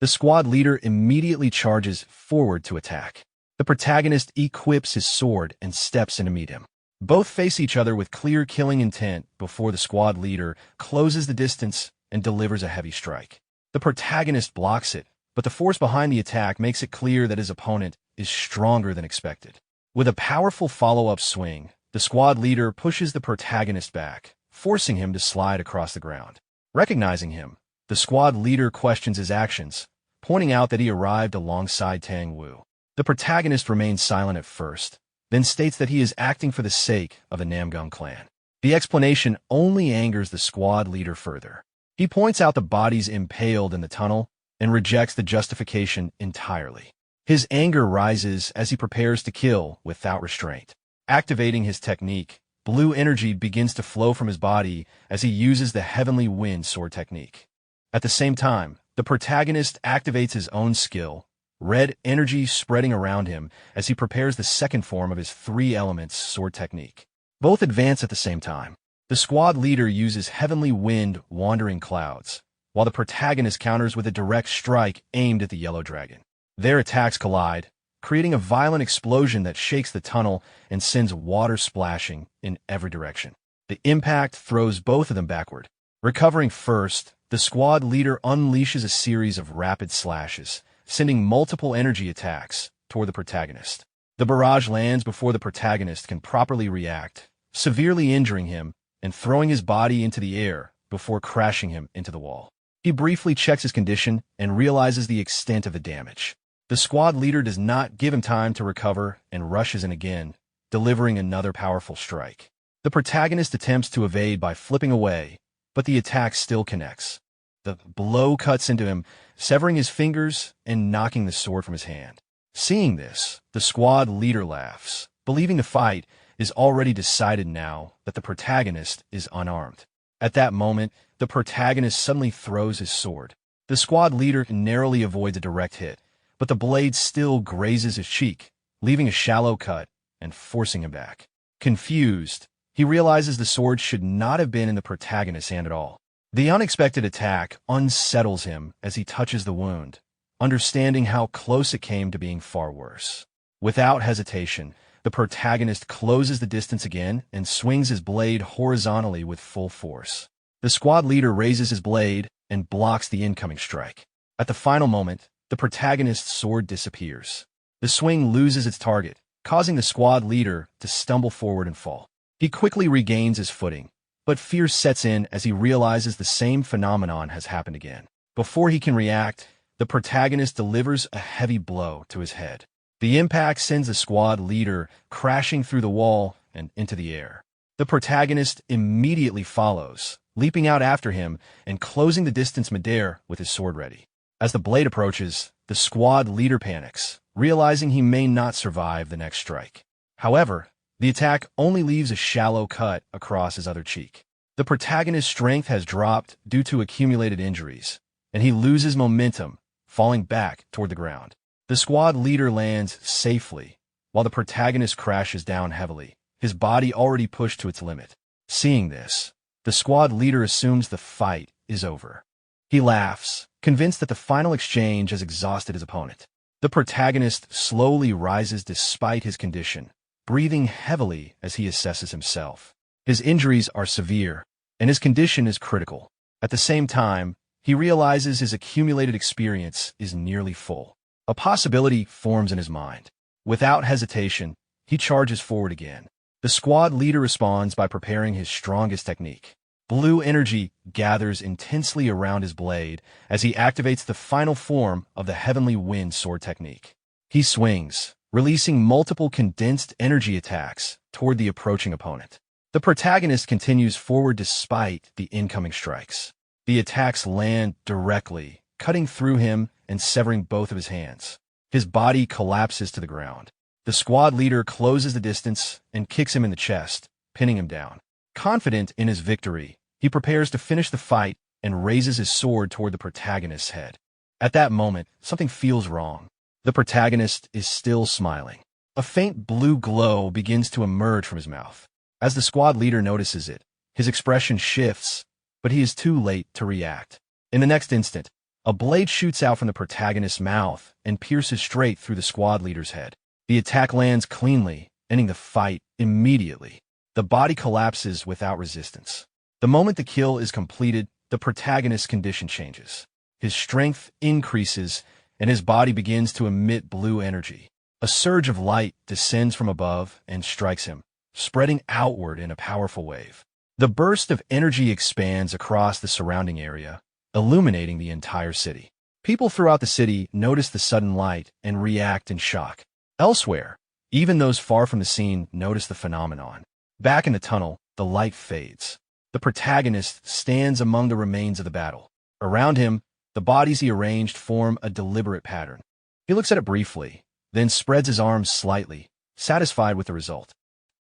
The squad leader immediately charges forward to attack. The protagonist equips his sword and steps in to meet him. Both face each other with clear killing intent before the squad leader closes the distance and delivers a heavy strike. The protagonist blocks it, but the force behind the attack makes it clear that his opponent is stronger than expected. With a powerful follow-up swing, the squad leader pushes the protagonist back, forcing him to slide across the ground. Recognizing him, the squad leader questions his actions, pointing out that he arrived alongside Tang Wu. The protagonist remains silent at first, then states that he is acting for the sake of the Namgung clan. The explanation only angers the squad leader further. He points out the bodies impaled in the tunnel and rejects the justification entirely. His anger rises as he prepares to kill without restraint. Activating his technique, blue energy begins to flow from his body as he uses the Heavenly Wind sword technique. At the same time, the protagonist activates his own skill, red energy spreading around him as he prepares the second form of his three elements sword technique. Both advance at the same time. The squad leader uses Heavenly Wind wandering clouds, while the protagonist counters with a direct strike aimed at the yellow dragon. Their attacks collide, creating a violent explosion that shakes the tunnel and sends water splashing in every direction. The impact throws both of them backward. Recovering first, the squad leader unleashes a series of rapid slashes, sending multiple energy attacks toward the protagonist. The barrage lands before the protagonist can properly react, severely injuring him and throwing his body into the air before crashing him into the wall. He briefly checks his condition and realizes the extent of the damage. The squad leader does not give him time to recover and rushes in again, delivering another powerful strike. The protagonist attempts to evade by flipping away, but the attack still connects. The blow cuts into him, severing his fingers and knocking the sword from his hand. Seeing this, the squad leader laughs, believing the fight is already decided now that the protagonist is unarmed. At that moment, the protagonist suddenly throws his sword. The squad leader narrowly avoids a direct hit, but the blade still grazes his cheek, leaving a shallow cut and forcing him back. Confused, he realizes the sword should not have been in the protagonist's hand at all. The unexpected attack unsettles him as he touches the wound, understanding how close it came to being far worse. Without hesitation, the protagonist closes the distance again and swings his blade horizontally with full force. The squad leader raises his blade and blocks the incoming strike. At the final moment, the protagonist's sword disappears. The swing loses its target, causing the squad leader to stumble forward and fall. He quickly regains his footing, but fear sets in as he realizes the same phenomenon has happened again. Before he can react, the protagonist delivers a heavy blow to his head. The impact sends the squad leader crashing through the wall and into the air. The protagonist immediately follows, leaping out after him and closing the distance midair with his sword ready. As the blade approaches, the squad leader panics, realizing he may not survive the next strike. However, the attack only leaves a shallow cut across his other cheek. The protagonist's strength has dropped due to accumulated injuries, and he loses momentum, falling back toward the ground. The squad leader lands safely, while the protagonist crashes down heavily, his body already pushed to its limit. Seeing this, the squad leader assumes the fight is over. He laughs, convinced that the final exchange has exhausted his opponent. The protagonist slowly rises despite his condition, breathing heavily as he assesses himself. His injuries are severe, and his condition is critical. At the same time, he realizes his accumulated experience is nearly full. A possibility forms in his mind. Without hesitation, he charges forward again. The squad leader responds by preparing his strongest technique. Blue energy gathers intensely around his blade as he activates the final form of the Heavenly Wind sword technique. He swings, releasing multiple condensed energy attacks toward the approaching opponent. The protagonist continues forward despite the incoming strikes. The attacks land directly, cutting through him and severing both of his hands. His body collapses to the ground. The squad leader closes the distance and kicks him in the chest, pinning him down. Confident in his victory, he prepares to finish the fight and raises his sword toward the protagonist's head. At that moment, something feels wrong. The protagonist is still smiling. A faint blue glow begins to emerge from his mouth. As the squad leader notices it, his expression shifts, but he is too late to react. In the next instant, a blade shoots out from the protagonist's mouth and pierces straight through the squad leader's head. The attack lands cleanly, ending the fight immediately. The body collapses without resistance. The moment the kill is completed, the protagonist's condition changes. His strength increases, and his body begins to emit blue energy. A surge of light descends from above and strikes him, spreading outward in a powerful wave. The burst of energy expands across the surrounding area, illuminating the entire city. People throughout the city notice the sudden light and react in shock. Elsewhere, even those far from the scene notice the phenomenon. Back in the tunnel, the light fades. The protagonist stands among the remains of the battle. Around him, the bodies he arranged form a deliberate pattern. He looks at it briefly, then spreads his arms slightly, satisfied with the result.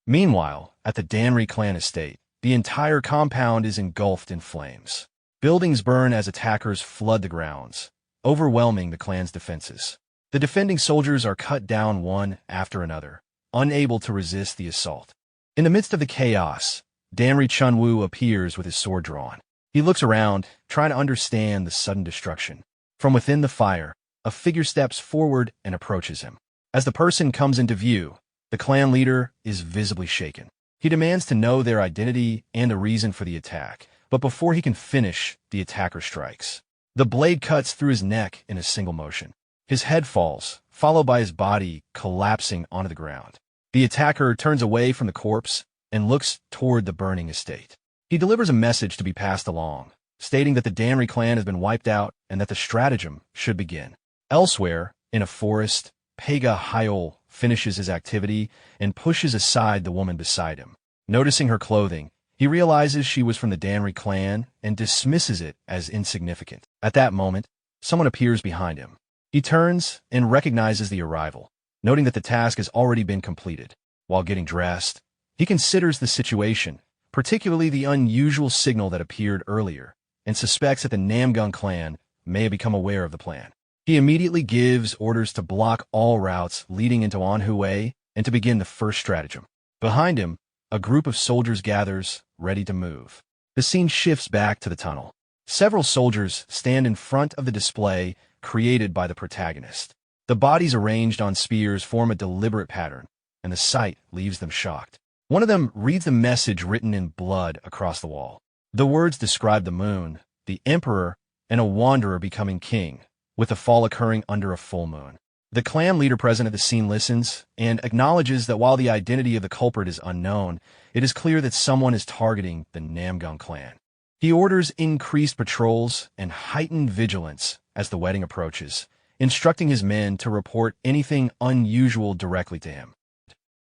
Meanwhile, at the Danri clan estate, the entire compound is engulfed in flames. Buildings burn as attackers flood the grounds, overwhelming the clan's defenses. The defending soldiers are cut down one after another, unable to resist the assault. In the midst of the chaos, Danri Chunwoo appears with his sword drawn. He looks around, trying to understand the sudden destruction. From within the fire, a figure steps forward and approaches him. As the person comes into view, the clan leader is visibly shaken. He demands to know their identity and the reason for the attack, but before he can finish, the attacker strikes. The blade cuts through his neck in a single motion. His head falls, followed by his body collapsing onto the ground. The attacker turns away from the corpse and looks toward the burning estate. He delivers a message to be passed along, stating that the Danri clan has been wiped out and that the stratagem should begin. Elsewhere, in a forest, Pega Hyol finishes his activity and pushes aside the woman beside him. Noticing her clothing, he realizes she was from the Danri clan and dismisses it as insignificant. At that moment, someone appears behind him. He turns and recognizes the arrival, noting that the task has already been completed. While getting dressed, he considers the situation, particularly the unusual signal that appeared earlier, and suspects that the Namgung clan may have become aware of the plan. He immediately gives orders to block all routes leading into Anhui and to begin the first stratagem. Behind him, a group of soldiers gathers, ready to move. The scene shifts back to the tunnel. Several soldiers stand in front of the display created by the protagonist. The bodies arranged on spears form a deliberate pattern, and the sight leaves them shocked. One of them reads the message written in blood across the wall. The words describe the moon, the emperor, and a wanderer becoming king, with the fall occurring under a full moon. The clan leader present at the scene listens and acknowledges that while the identity of the culprit is unknown, it is clear that someone is targeting the Namgung clan. He orders increased patrols and heightened vigilance as the wedding approaches, instructing his men to report anything unusual directly to him.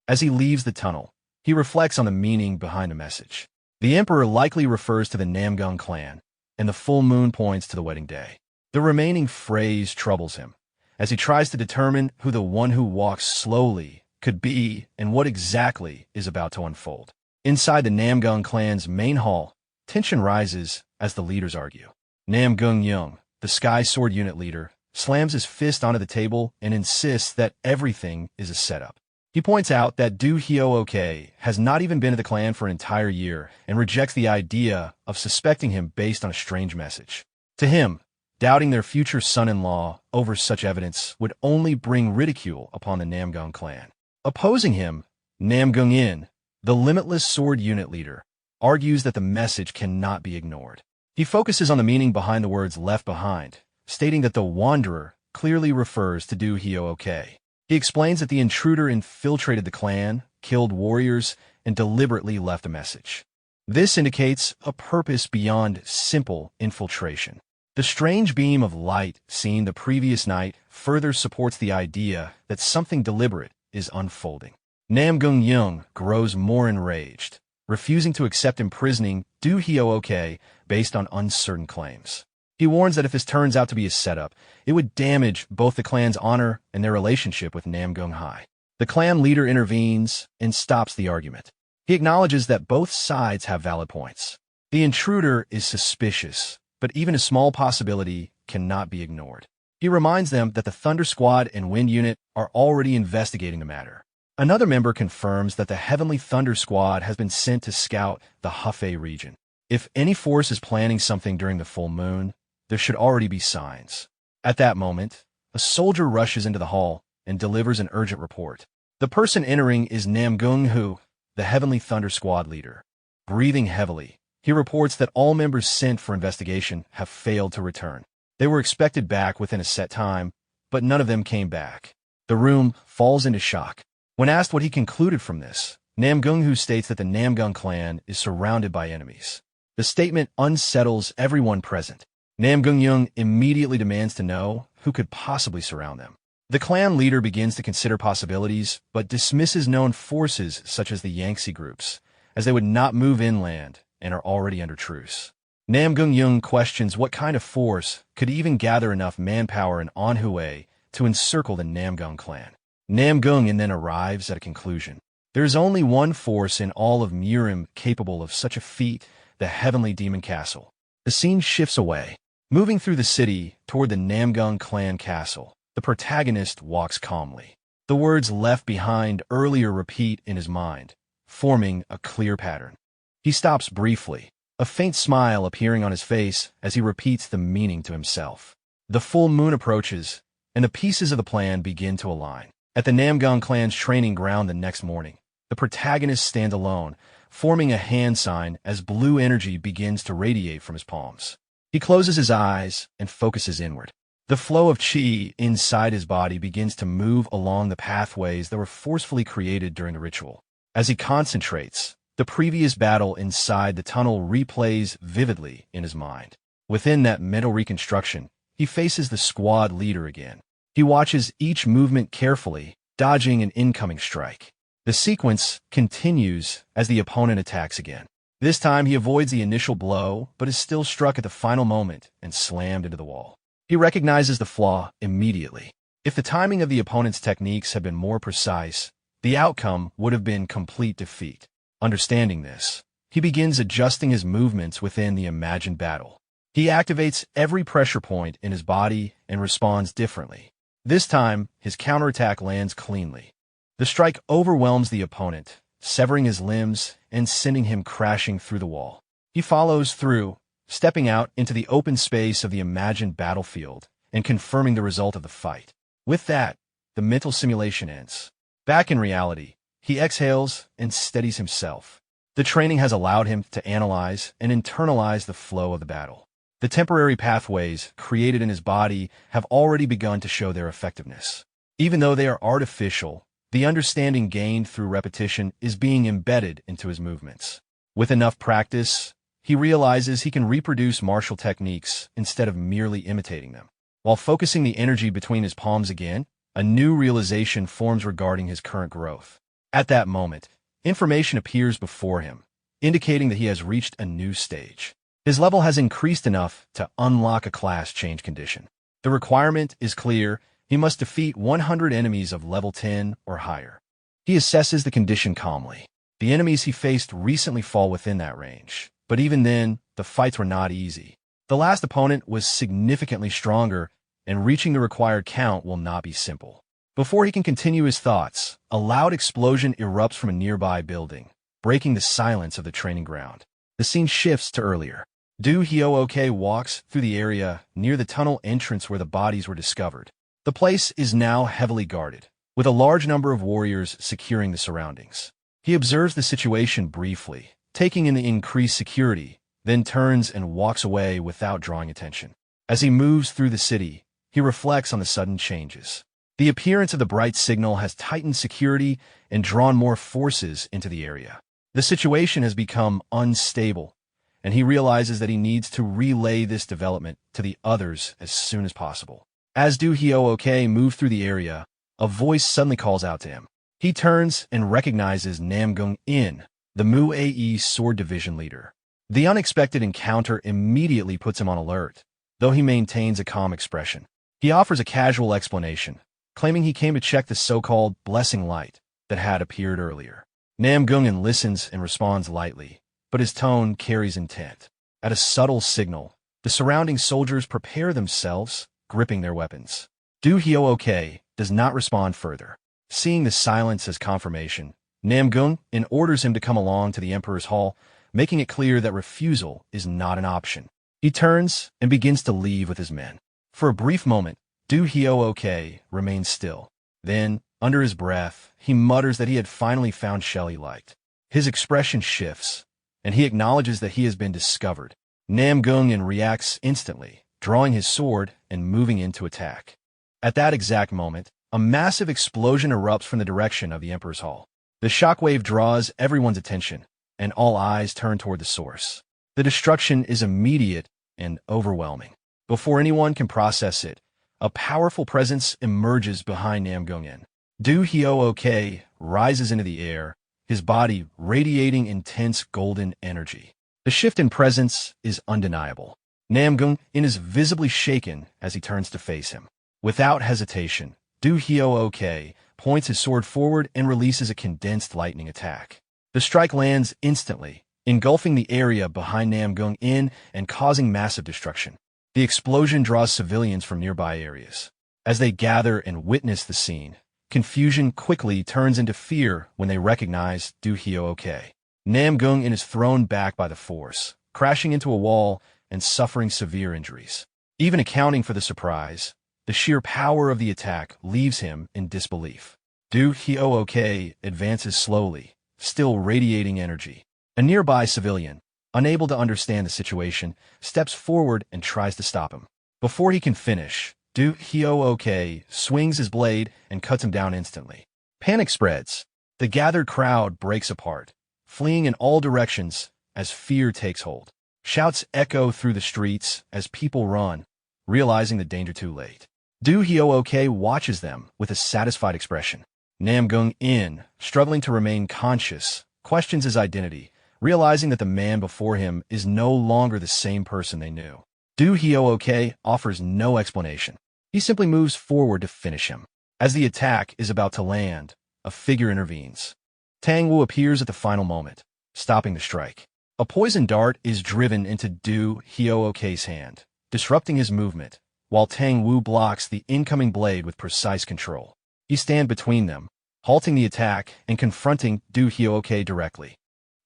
As he leaves the tunnel, he reflects on the meaning behind the message. The emperor likely refers to the Namgung clan, and the full moon points to the wedding day. The remaining phrase troubles him, as he tries to determine who the one who walks slowly could be and what exactly is about to unfold. Inside the Namgung clan's main hall, tension rises as the leaders argue. Namgung Young, the Sky Sword Unit leader, slams his fist onto the table and insists that everything is a setup. He points out that Du Hyo-ok has not even been at the clan for an entire year and rejects the idea of suspecting him based on a strange message. To him, doubting their future son-in-law over such evidence would only bring ridicule upon the Namgung clan. Opposing him, Namgung In, the Limitless Sword Unit leader, argues that the message cannot be ignored. He focuses on the meaning behind the words left behind, stating that the wanderer clearly refers to Du Hyo-ok. He explains that the intruder infiltrated the clan, killed warriors, and deliberately left a message. This indicates a purpose beyond simple infiltration. The strange beam of light seen the previous night further supports the idea that something deliberate is unfolding. Namgung Young grows more enraged, refusing to accept imprisoning Du Hyo-ok based on uncertain claims. He warns that if this turns out to be a setup, it would damage both the clan's honor and their relationship with Namgung Hai. The clan leader intervenes and stops the argument. He acknowledges that both sides have valid points. The intruder is suspicious, but even a small possibility cannot be ignored. He reminds them that the Thunder Squad and Wind Unit are already investigating the matter. Another member confirms that the Heavenly Thunder Squad has been sent to scout the Hefei region. If any force is planning something during the full moon, there should already be signs. At that moment, a soldier rushes into the hall and delivers an urgent report. The person entering is Namgung-hu, the Heavenly Thunder Squad leader. Breathing heavily, he reports that all members sent for investigation have failed to return. They were expected back within a set time, but none of them came back. The room falls into shock. When asked what he concluded from this, Namgung-hu states that the Namgung clan is surrounded by enemies. The statement unsettles everyone present. Namgung-yung immediately demands to know who could possibly surround them. The clan leader begins to consider possibilities, but dismisses known forces such as the Yangtze groups, as they would not move inland and are already under truce. Namgung-yung questions what kind of force could even gather enough manpower in Anhui to encircle the Namgung clan. Namgung then arrives at a conclusion. There is only one force in all of Murim capable of such a feat, the Heavenly Demon Castle. The scene shifts away. Moving through the city toward the Namgung clan castle, the protagonist walks calmly. The words left behind earlier repeat in his mind, forming a clear pattern. He stops briefly, a faint smile appearing on his face as he repeats the meaning to himself. The full moon approaches, and the pieces of the plan begin to align. At the Namgung clan's training ground the next morning, the protagonist stands alone, forming a hand sign as blue energy begins to radiate from his palms. He closes his eyes and focuses inward. The flow of chi inside his body begins to move along the pathways that were forcefully created during the ritual. As he concentrates, the previous battle inside the tunnel replays vividly in his mind. Within that mental reconstruction, he faces the squad leader again. He watches each movement carefully, dodging an incoming strike. The sequence continues as the opponent attacks again. This time he avoids the initial blow, but is still struck at the final moment and slammed into the wall. He recognizes the flaw immediately. If the timing of the opponent's techniques had been more precise, the outcome would have been complete defeat. Understanding this, he begins adjusting his movements within the imagined battle. He activates every pressure point in his body and responds differently. This time, his counterattack lands cleanly. The strike overwhelms the opponent, severing his limbs and sending him crashing through the wall. He follows through, stepping out into the open space of the imagined battlefield and confirming the result of the fight. With that, the mental simulation ends. Back in reality, he exhales and steadies himself. The training has allowed him to analyze and internalize the flow of the battle. The temporary pathways created in his body have already begun to show their effectiveness. Even though they are artificial, the understanding gained through repetition is being embedded into his movements. With enough practice, he realizes he can reproduce martial techniques instead of merely imitating them. While focusing the energy between his palms again, a new realization forms regarding his current growth. At that moment, information appears before him, indicating that he has reached a new stage. His level has increased enough to unlock a class change condition. The requirement is clear. He must defeat 100 enemies of level 10 or higher. He assesses the condition calmly. The enemies he faced recently fall within that range, but even then, the fights were not easy. The last opponent was significantly stronger, and reaching the required count will not be simple. Before he can continue his thoughts, a loud explosion erupts from a nearby building, breaking the silence of the training ground. The scene shifts to earlier. Do Hyooke walks through the area near the tunnel entrance where the bodies were discovered. The place is now heavily guarded, with a large number of warriors securing the surroundings. He observes the situation briefly, taking in the increased security, then turns and walks away without drawing attention. As he moves through the city, he reflects on the sudden changes. The appearance of the bright signal has tightened security and drawn more forces into the area. The situation has become unstable, and he realizes that he needs to relay this development to the others as soon as possible. As Do Hyooke move through the area, a voice suddenly calls out to him. He turns and recognizes Namgung-in, the Mu-Ae Sword Division leader. The unexpected encounter immediately puts him on alert, though he maintains a calm expression. He offers a casual explanation, claiming he came to check the so-called blessing light that had appeared earlier. Namgung-in listens and responds lightly, but his tone carries intent. At a subtle signal, the surrounding soldiers prepare themselves, gripping their weapons. Do Hyooke does not respond further. Seeing the silence as confirmation, Namgung-in orders him to come along to the Emperor's Hall, making it clear that refusal is not an option. He turns and begins to leave with his men. For a brief moment, Do Hyo-ok remains still. Then, under his breath, he mutters that he had finally found Shell he liked. His expression shifts, and he acknowledges that he has been discovered. Nam-gung-in reacts instantly, drawing his sword and moving in to attack. At that exact moment, a massive explosion erupts from the direction of the Emperor's Hall. The shockwave draws everyone's attention, and all eyes turn toward the source. The destruction is immediate and overwhelming. Before anyone can process it, a powerful presence emerges behind Nam-gung-in. Do Hyo-ok rises into the air, his body radiating intense golden energy. The shift in presence is undeniable. Nam-gung-in is visibly shaken as he turns to face him. Without hesitation, Do Hyo-ok points his sword forward and releases a condensed lightning attack. The strike lands instantly, engulfing the area behind Nam-gung-in and causing massive destruction. The explosion draws civilians from nearby areas. As they gather and witness the scene, confusion quickly turns into fear when they recognize Do Hyo-ok. Nam-gung-in is thrown back by the force, crashing into a wall and suffering severe injuries. Even accounting for the surprise, the sheer power of the attack leaves him in disbelief. Do Hyo-ok advances slowly, still radiating energy. A nearby civilian, unable to understand the situation, steps forward and tries to stop him. Before he can finish, Do Hyo-ok swings his blade and cuts him down instantly. Panic spreads. The gathered crowd breaks apart, fleeing in all directions as fear takes hold. Shouts echo through the streets as people run, realizing the danger too late. Do Hyo-ok watches them with a satisfied expression. Nam-gung-in, struggling to remain conscious, questions his identity, realizing that the man before him is no longer the same person they knew. Do Hyo-ok offers no explanation. He simply moves forward to finish him. As the attack is about to land, a figure intervenes. Tang-woo appears at the final moment, stopping the strike. A poison dart is driven into Do Hyo-ok's hand, disrupting his movement, while Tang-woo blocks the incoming blade with precise control. He stands between them, halting the attack and confronting Do Hyo-ok directly.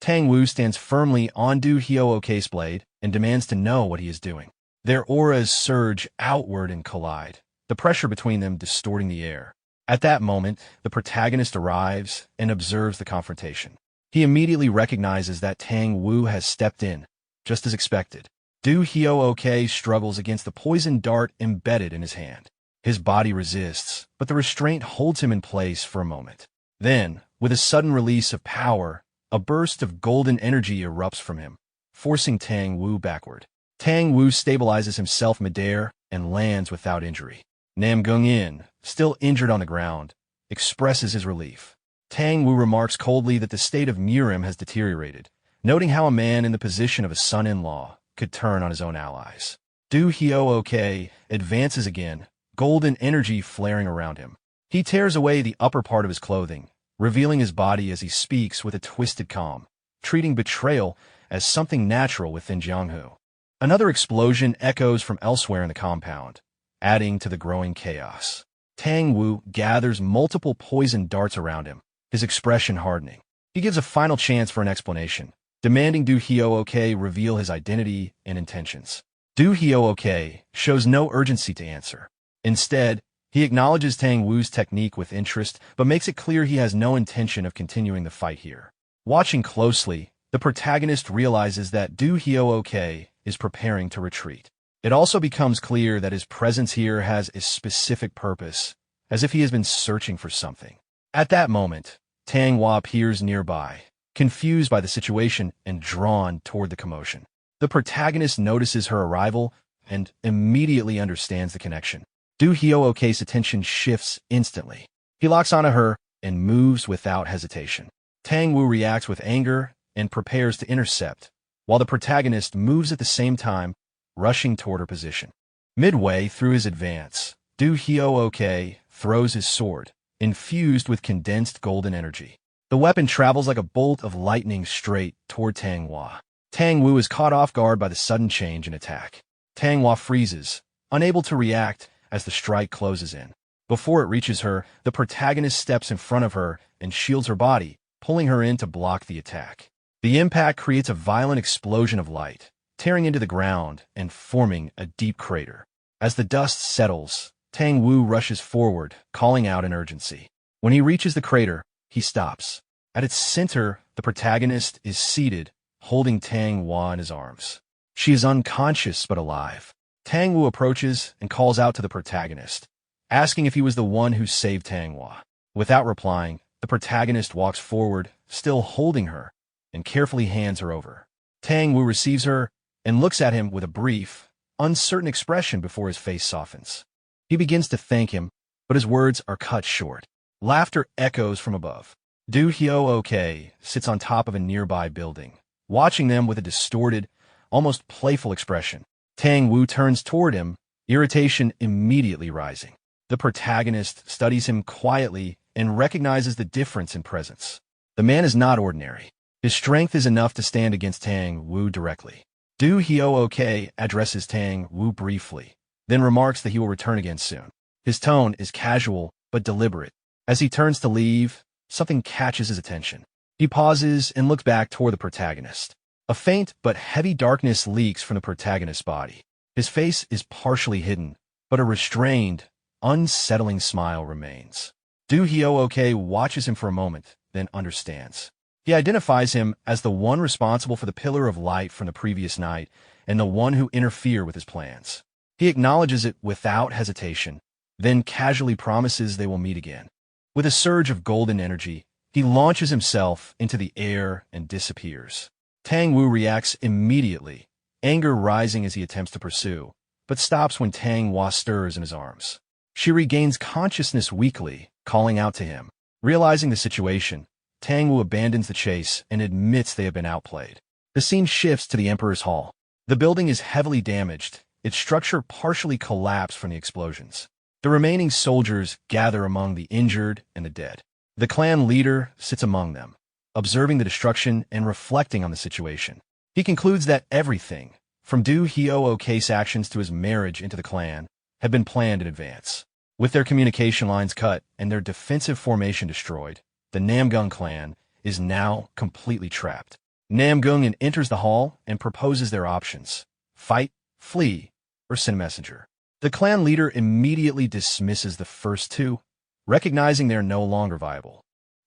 Tang-woo stands firmly on Do Hyo-ok's blade and demands to know what he is doing. Their auras surge outward and collide, the pressure between them distorting the air. At that moment, the protagonist arrives and observes the confrontation. He immediately recognizes that Tang-woo has stepped in, just as expected. Do Hyo-ok struggles against the poison dart embedded in his hand. His body resists, but the restraint holds him in place for a moment. Then, with a sudden release of power, a burst of golden energy erupts from him, forcing Tang-woo backward. Tang-woo stabilizes himself midair and lands without injury. Nam-gung-in, still injured on the ground, expresses his relief. Tang-woo remarks coldly that the state of Murim has deteriorated, noting how a man in the position of a son-in-law could turn on his own allies. Do Hyo-ok advances again, golden energy flaring around him. He tears away the upper part of his clothing, revealing his body as he speaks with a twisted calm, treating betrayal as something natural within Jianghu. Another explosion echoes from elsewhere in the compound, adding to the growing chaos. Tang-woo gathers multiple poison darts around him, his expression hardening. He gives a final chance for an explanation, demanding Do Hyo-ok reveal his identity and intentions. Do Hyo-ok shows no urgency to answer. Instead, he acknowledges Tang-woo's technique with interest, but makes it clear he has no intention of continuing the fight here. Watching closely, the protagonist realizes that Do Hyo-ok is preparing to retreat. It also becomes clear that his presence here has a specific purpose, as if he has been searching for something. At that moment, Tang-woo appears nearby, confused by the situation and drawn toward the commotion. The protagonist notices her arrival and immediately understands the connection. Do Hyo-ok's attention shifts instantly. He locks onto her and moves without hesitation. Tang-woo reacts with anger and prepares to intercept, while the protagonist moves at the same time, rushing toward her position. Midway through his advance, Do Hyo-ok throws his sword, infused with condensed golden energy. The weapon travels like a bolt of lightning straight toward Tang-woo. Tang-woo is caught off guard by the sudden change in attack. Tang-woo freezes, unable to react as the strike closes in. Before it reaches her, the protagonist steps in front of her and shields her body, pulling her in to block the attack. The impact creates a violent explosion of light, tearing into the ground and forming a deep crater. As the dust settles, Tang Wu rushes forward, calling out in urgency. When he reaches the crater, he stops. At its center, the protagonist is seated, holding Tang Hua in his arms. She is unconscious but alive. Tang Wu approaches and calls out to the protagonist, asking if he was the one who saved Tang Hua. Without replying, the protagonist walks forward, still holding her, and carefully hands her over. Tang Wu receives her and looks at him with a brief, uncertain expression before his face softens. He begins to thank him, but his words are cut short. Laughter echoes from above. Du Hyo-ok sits on top of a nearby building, watching them with a distorted, almost playful expression. Tang Wu turns toward him, irritation immediately rising. The protagonist studies him quietly and recognizes the difference in presence. The man is not ordinary. His strength is enough to stand against Tang Wu directly. Du Hyo-ok addresses Tang Wu briefly, then remarks that he will return again soon. His tone is casual but deliberate. As he turns to leave, something catches his attention. He pauses and looks back toward the protagonist. A faint but heavy darkness leaks from the protagonist's body. His face is partially hidden, but a restrained, unsettling smile remains. Du Hyo-ok watches him for a moment, then understands. He identifies him as the one responsible for the pillar of light from the previous night and the one who interfered with his plans. He acknowledges it without hesitation, then casually promises they will meet again. With a surge of golden energy, he launches himself into the air and disappears. Tang Wu reacts immediately, anger rising as he attempts to pursue, but stops when Tang Hua stirs in his arms. She regains consciousness weakly, calling out to him. Realizing the situation, Tang Wu abandons the chase and admits they have been outplayed. The scene shifts to the Emperor's Hall. The building is heavily damaged, its structure partially collapsed from the explosions. The remaining soldiers gather among the injured and the dead. The clan leader sits among them, observing the destruction and reflecting on the situation. He concludes that everything, from Du Hyo-ok's actions to his marriage into the clan, had been planned in advance. With their communication lines cut and their defensive formation destroyed, the Namgung clan is now completely trapped. Namgung enters the hall and proposes their options: fight, flee, or send a messenger. The clan leader immediately dismisses the first two, recognizing they are no longer viable.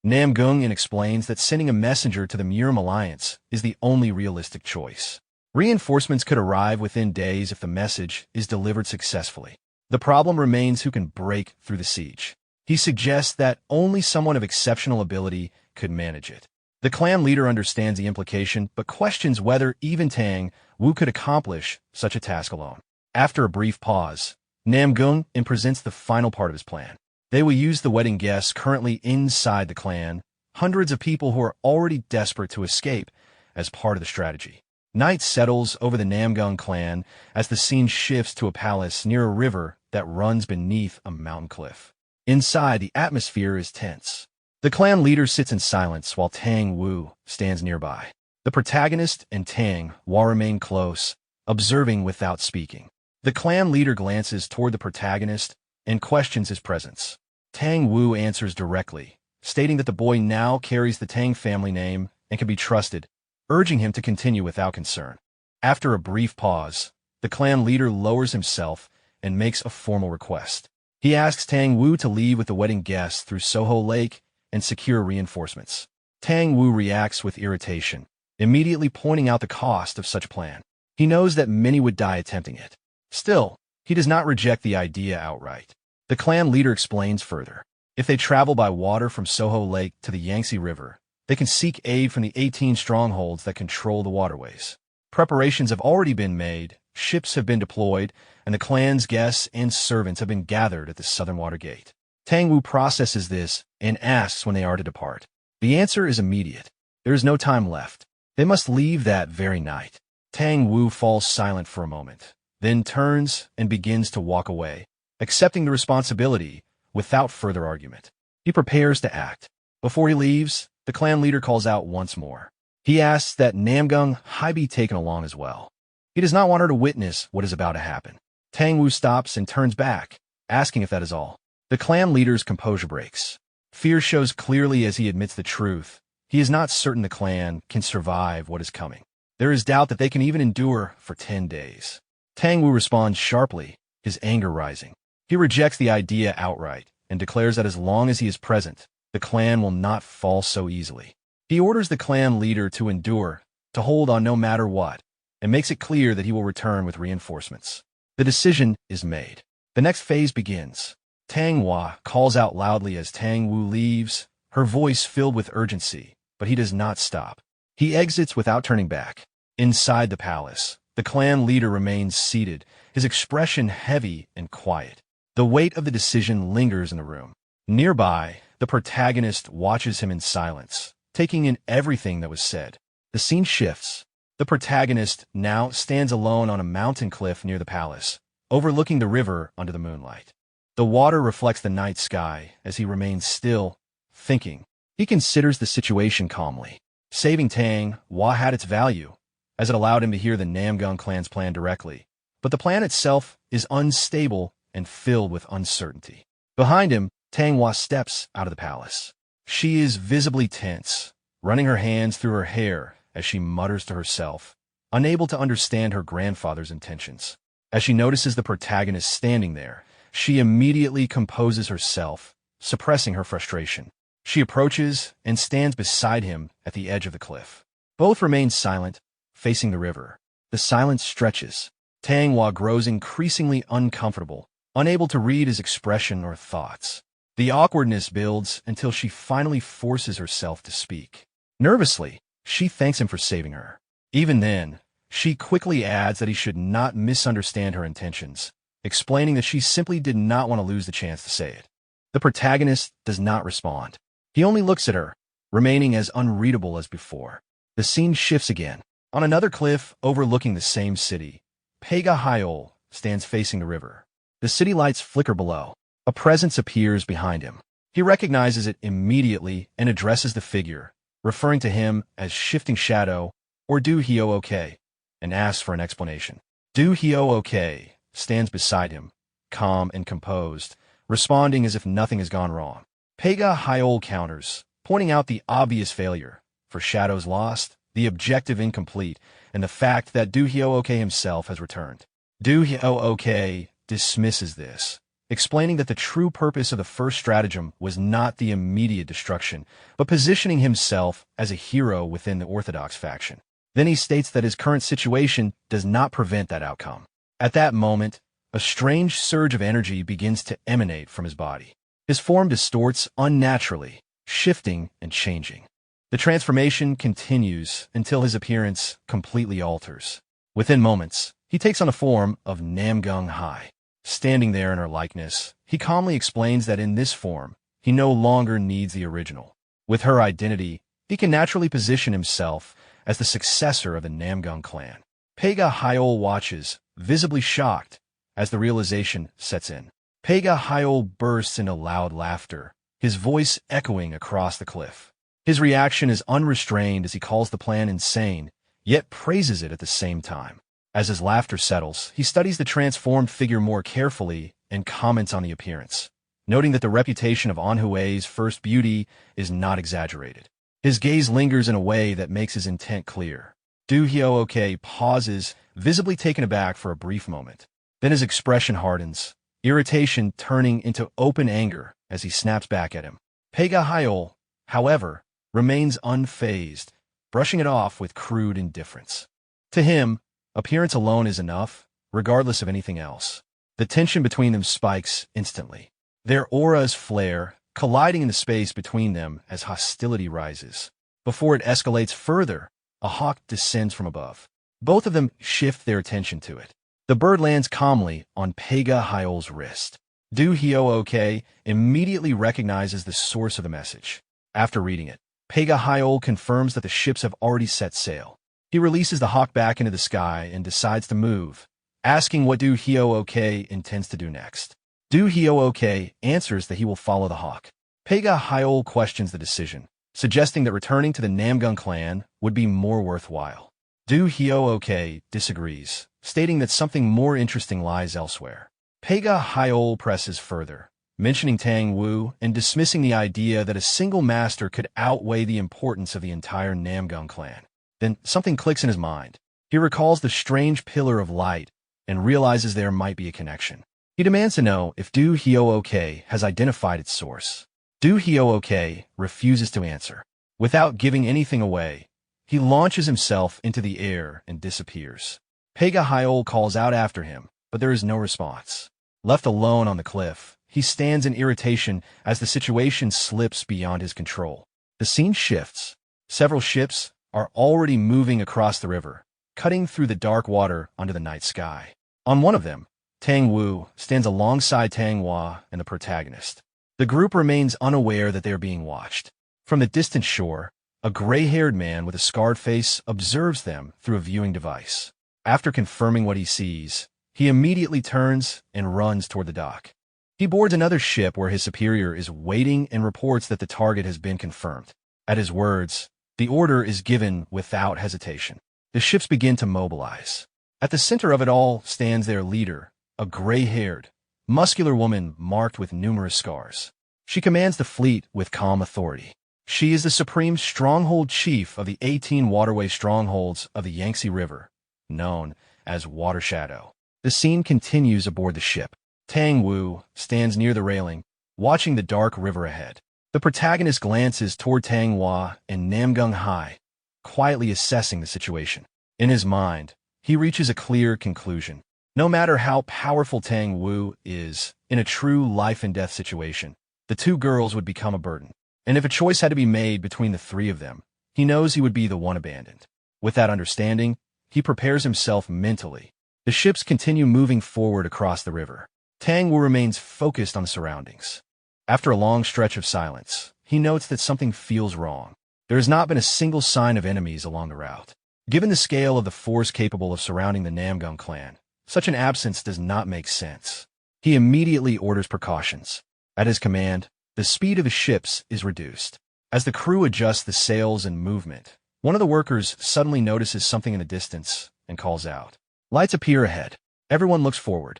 Namgung explains that sending a messenger to the Murim Alliance is the only realistic choice. Reinforcements could arrive within days if the message is delivered successfully. The problem remains who can break through the siege. He suggests that only someone of exceptional ability could manage it. The clan leader understands the implication, but questions whether even Tang Wu could accomplish such a task alone. After a brief pause, Namgung presents the final part of his plan. They will use the wedding guests currently inside the clan, hundreds of people who are already desperate to escape, as part of the strategy. Night settles over the Namgung clan as the scene shifts to a palace near a river that runs beneath a mountain cliff. Inside, the atmosphere is tense. The clan leader sits in silence while Tang Wu stands nearby. The protagonist and Tang Hua remain close, observing without speaking. The clan leader glances toward the protagonist and questions his presence. Tang Wu answers directly, stating that the boy now carries the Tang family name and can be trusted, urging him to continue without concern. After a brief pause, the clan leader lowers himself and makes a formal request. He asks Tang Wu to leave with the wedding guests through Soho Lake and secure reinforcements. Tang Wu reacts with irritation, immediately pointing out the cost of such a plan. He knows that many would die attempting it. Still, he does not reject the idea outright. The clan leader explains further. If they travel by water from Soho Lake to the Yangtze River, they can seek aid from the 18 strongholds that control the waterways. Preparations have already been made, ships have been deployed, and the clan's guests and servants have been gathered at the southern water gate. Tang Wu processes this and asks when they are to depart. The answer is immediate. There is no time left. They must leave that very night. Tang Wu falls silent for a moment, then turns and begins to walk away, accepting the responsibility without further argument. He prepares to act. Before he leaves, the clan leader calls out once more. He asks that Namgung be taken along as well. He does not want her to witness what is about to happen. Tang Wu stops and turns back, asking if that is all. The clan leader's composure breaks. Fear shows clearly as he admits the truth, He is not certain the clan can survive what is coming. There is doubt that they can even endure for 10 days. Tang Wu responds sharply, his anger rising. He rejects the idea outright and declares that as long as he is present, the clan will not fall so easily. He orders the clan leader to endure, to hold on no matter what, and makes it clear that he will return with reinforcements. The decision is made. The next phase begins. Tang Hua calls out loudly as Tang Wu leaves, her voice filled with urgency, but he does not stop. He exits without turning back. Inside the palace, the clan leader remains seated, his expression heavy and quiet. The weight of the decision lingers in the room. Nearby, the protagonist watches him in silence, taking in everything that was said. The scene shifts. The protagonist now stands alone on a mountain cliff near the palace, overlooking the river under the moonlight. The water reflects the night sky as he remains still, thinking. He considers the situation calmly. Saving Tang Hua had its value, as it allowed him to hear the Namgung clan's plan directly. But the plan itself is unstable and filled with uncertainty. Behind him, Tang Hua steps out of the palace. She is visibly tense, running her hands through her hair as she mutters to herself, unable to understand her grandfather's intentions. As she notices the protagonist standing there, she immediately composes herself, suppressing her frustration. She approaches and stands beside him at the edge of the cliff. Both remain silent, facing the river. The silence stretches. Tang Hua grows increasingly uncomfortable, unable to read his expression or thoughts. The awkwardness builds until she finally forces herself to speak. Nervously, she thanks him for saving her. Even then, she quickly adds that he should not misunderstand her intentions, explaining that she simply did not want to lose the chance to say it. The protagonist does not respond. He only looks at her, remaining as unreadable as before. The scene shifts again. On another cliff overlooking the same city, Pega Hyol stands facing the river. The city lights flicker below. A presence appears behind him. He recognizes it immediately and addresses the figure, referring to him as Shifting Shadow or Du Hyo-ok, and asks for an explanation. Du Hyo-ok stands beside him, calm and composed, responding as if nothing has gone wrong. Pega Hyol counters, pointing out the obvious failure, for Shadow's lost, the objective incomplete, and the fact that Du Hyo-ok himself has returned. Du Hyo-ok dismisses this, explaining that the true purpose of the first stratagem was not the immediate destruction, but positioning himself as a hero within the Orthodox faction. Then he states that his current situation does not prevent that outcome. At that moment, a strange surge of energy begins to emanate from his body. His form distorts unnaturally, shifting and changing. The transformation continues until his appearance completely alters. Within moments, he takes on the form of Namgung Hai. Standing there in her likeness, he calmly explains that in this form, he no longer needs the original. With her identity, he can naturally position himself as the successor of the Namgung clan. Pega Hyol watches, visibly shocked, as the realization sets in. Pega Hyol bursts into loud laughter, his voice echoing across the cliff. His reaction is unrestrained as he calls the plan insane, yet praises it at the same time. As his laughter settles, he studies the transformed figure more carefully and comments on the appearance, noting that the reputation of Anhue's first beauty is not exaggerated. His gaze lingers in a way that makes his intent clear. Du Hyo-ok pauses, visibly taken aback for a brief moment. Then his expression hardens, irritation turning into open anger as he snaps back at him. Pega Hyol, however, remains unfazed, brushing it off with crude indifference. To him, appearance alone is enough, regardless of anything else. The tension between them spikes instantly. Their auras flare, colliding in the space between them as hostility rises. Before it escalates further, a hawk descends from above. Both of them shift their attention to it. The bird lands calmly on Pega Hyol's wrist. Du Hyo-ok immediately recognizes the source of the message. After reading it, Pega Hyol confirms that the ships have already set sail. He releases the hawk back into the sky and decides to move, asking what Du Hyo-ok intends to do next. Du Hyo-ok answers that he will follow the hawk. Pega Hyol questions the decision, suggesting that returning to the Namgung clan would be more worthwhile. Du Hyo-ok disagrees, stating that something more interesting lies elsewhere. Pega Hyol presses further, mentioning Tang Wu and dismissing the idea that a single master could outweigh the importance of the entire Namgung clan. Then something clicks in his mind. He recalls the strange pillar of light and realizes there might be a connection. He demands to know if Du Hyook has identified its source. Du Hyook refuses to answer. Without giving anything away, he launches himself into the air and disappears. Pega Hyol calls out after him, but there is no response. Left alone on the cliff, he stands in irritation as the situation slips beyond his control. The scene shifts. Several ships are already moving across the river, cutting through the dark water onto the night sky. On one of them, Tang Wu stands alongside Tang Hua and the protagonist. The group remains unaware that they are being watched. From the distant shore, a gray-haired man with a scarred face observes them through a viewing device. After confirming what he sees, he immediately turns and runs toward the dock. He boards another ship where his superior is waiting and reports that the target has been confirmed. At his words, the order is given without hesitation. The ships begin to mobilize. At the center of it all stands their leader, a gray-haired, muscular woman marked with numerous scars. She commands the fleet with calm authority. She is the supreme stronghold chief of the 18 waterway strongholds of the Yangtze River, known as Water Shadow. The scene continues aboard the ship. Tang Wu stands near the railing, watching the dark river ahead. The protagonist glances toward Tang Hua and Namgung Hai, quietly assessing the situation. In his mind, he reaches a clear conclusion. No matter how powerful Tang Wu is, in a true life-and-death situation, the two girls would become a burden. And if a choice had to be made between the three of them, he knows he would be the one abandoned. With that understanding, he prepares himself mentally. The ships continue moving forward across the river. Tang Wu remains focused on the surroundings. After a long stretch of silence, he notes that something feels wrong. There has not been a single sign of enemies along the route. Given the scale of the force capable of surrounding the Namgung clan, such an absence does not make sense. He immediately orders precautions. At his command, the speed of the ships is reduced. As the crew adjusts the sails and movement, one of the workers suddenly notices something in the distance and calls out. Lights appear ahead. Everyone looks forward.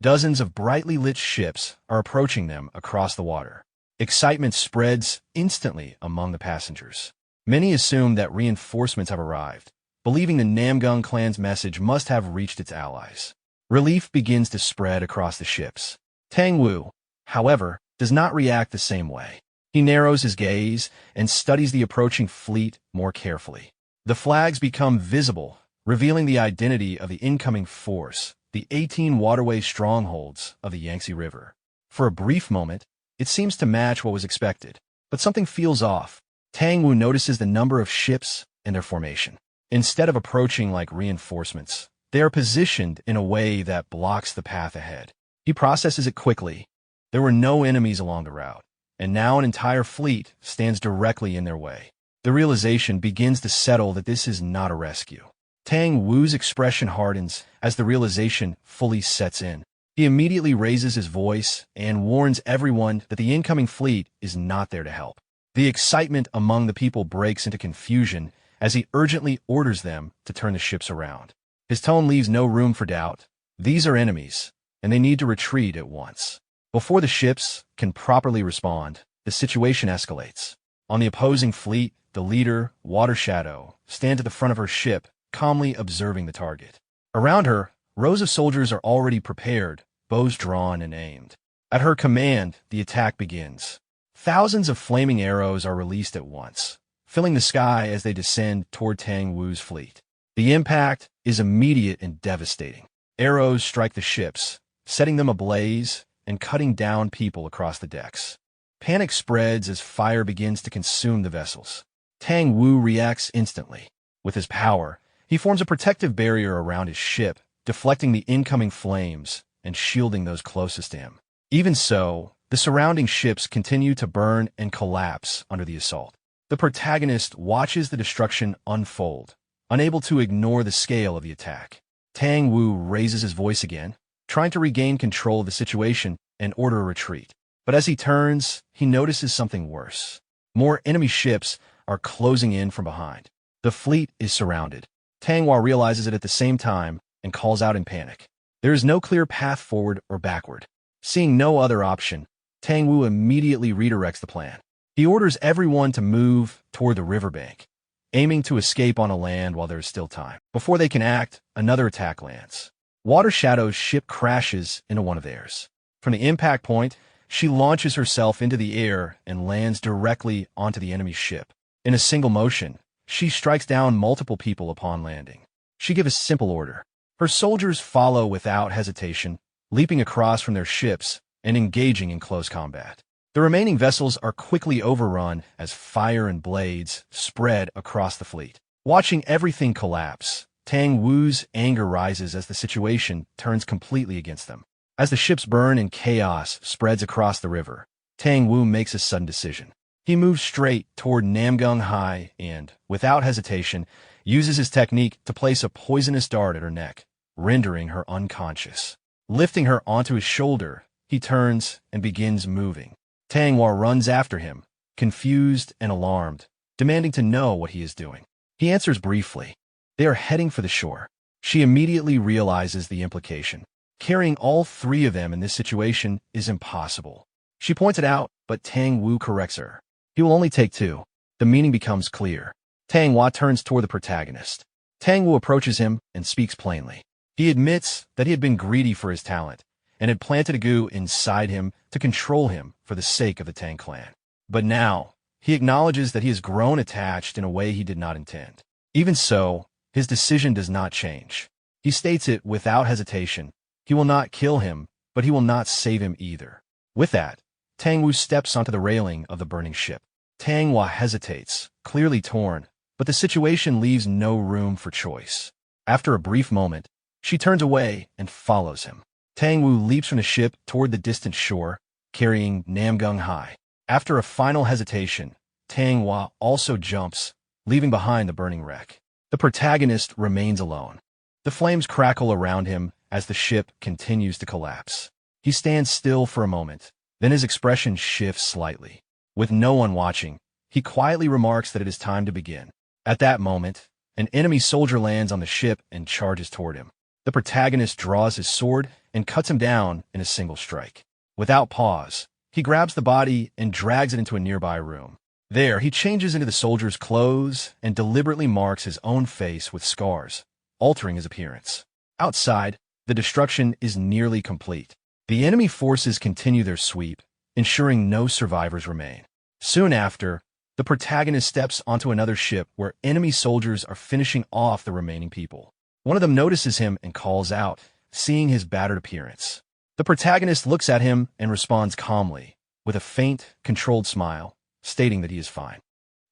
Dozens of brightly lit ships are approaching them across the water. Excitement spreads instantly among the passengers. Many assume that reinforcements have arrived, believing the Namgung clan's message must have reached its allies. Relief begins to spread across the ships. Tang Wu, however, does not react the same way. He narrows his gaze and studies the approaching fleet more carefully. The flags become visible, revealing the identity of the incoming force, the 18 waterway strongholds of the Yangtze River. For a brief moment, it seems to match what was expected, but something feels off. Tang Wu notices the number of ships and their formation. Instead of approaching like reinforcements, they are positioned in a way that blocks the path ahead. He processes it quickly. There were no enemies along the route, and now an entire fleet stands directly in their way. The realization begins to settle that this is not a rescue. Tang Wu's expression hardens as the realization fully sets in. He immediately raises his voice and warns everyone that the incoming fleet is not there to help. The excitement among the people breaks into confusion as he urgently orders them to turn the ships around. His tone leaves no room for doubt. These are enemies, and they need to retreat at once. Before the ships can properly respond, the situation escalates. On the opposing fleet, the leader, Water Shadow, stands at the front of her ship, calmly observing the target. Around her, rows of soldiers are already prepared, bows drawn and aimed. At her command, the attack begins. Thousands of flaming arrows are released at once, filling the sky as they descend toward Tang Wu's fleet. The impact is immediate and devastating. Arrows strike the ships, setting them ablaze and cutting down people across the decks. Panic spreads as fire begins to consume the vessels. Tang Wu reacts instantly. With his power, he forms a protective barrier around his ship, deflecting the incoming flames and shielding those closest to him. Even so, the surrounding ships continue to burn and collapse under the assault. The protagonist watches the destruction unfold, unable to ignore the scale of the attack. Tang Wu raises his voice again, trying to regain control of the situation and order a retreat. But as he turns, he notices something worse. More enemy ships are closing in from behind. The fleet is surrounded. Tang Hua realizes it at the same time and calls out in panic. There is no clear path forward or backward. Seeing no other option, Tang Wu immediately redirects the plan. He orders everyone to move toward the riverbank, aiming to escape on a land while there is still time. Before they can act, another attack lands. Water Shadow's ship crashes into one of theirs. From the impact point, she launches herself into the air and lands directly onto the enemy's ship. In a single motion, she strikes down multiple people upon landing. She gives a simple order. Her soldiers follow without hesitation, leaping across from their ships and engaging in close combat. The remaining vessels are quickly overrun as fire and blades spread across the fleet. Watching everything collapse, Tang Wu's anger rises as the situation turns completely against them. As the ships burn and chaos spreads across the river, Tang Wu makes a sudden decision. He moves straight toward Namgung Hai and, without hesitation, uses his technique to place a poisonous dart at her neck, rendering her unconscious. Lifting her onto his shoulder, he turns and begins moving. Tang Wu runs after him, confused and alarmed, demanding to know what he is doing. He answers briefly. They are heading for the shore. She immediately realizes the implication. Carrying all three of them in this situation is impossible. She points it out, but Tang Wu corrects her. He will only take two. The meaning becomes clear. Tang Wu turns toward the protagonist. Tang Wu approaches him and speaks plainly. He admits that he had been greedy for his talent and had planted a goo inside him to control him for the sake of the Tang clan. But now, he acknowledges that he has grown attached in a way he did not intend. Even so, his decision does not change. He states it without hesitation. He will not kill him, but he will not save him either. With that, Tang Wu steps onto the railing of the burning ship. Tang Wu hesitates, clearly torn, but the situation leaves no room for choice. After a brief moment, she turns away and follows him. Tang Wu leaps from the ship toward the distant shore, carrying Namgung Hai. After a final hesitation, Tang Wu also jumps, leaving behind the burning wreck. The protagonist remains alone. The flames crackle around him as the ship continues to collapse. He stands still for a moment, then his expression shifts slightly. With no one watching, he quietly remarks that it is time to begin. At that moment, an enemy soldier lands on the ship and charges toward him. The protagonist draws his sword and cuts him down in a single strike. Without pause, he grabs the body and drags it into a nearby room. There, he changes into the soldier's clothes and deliberately marks his own face with scars, altering his appearance. Outside, the destruction is nearly complete. The enemy forces continue their sweep, ensuring no survivors remain. Soon after, the protagonist steps onto another ship where enemy soldiers are finishing off the remaining people. One of them notices him and calls out, seeing his battered appearance. The protagonist looks at him and responds calmly, with a faint, controlled smile, stating that he is fine.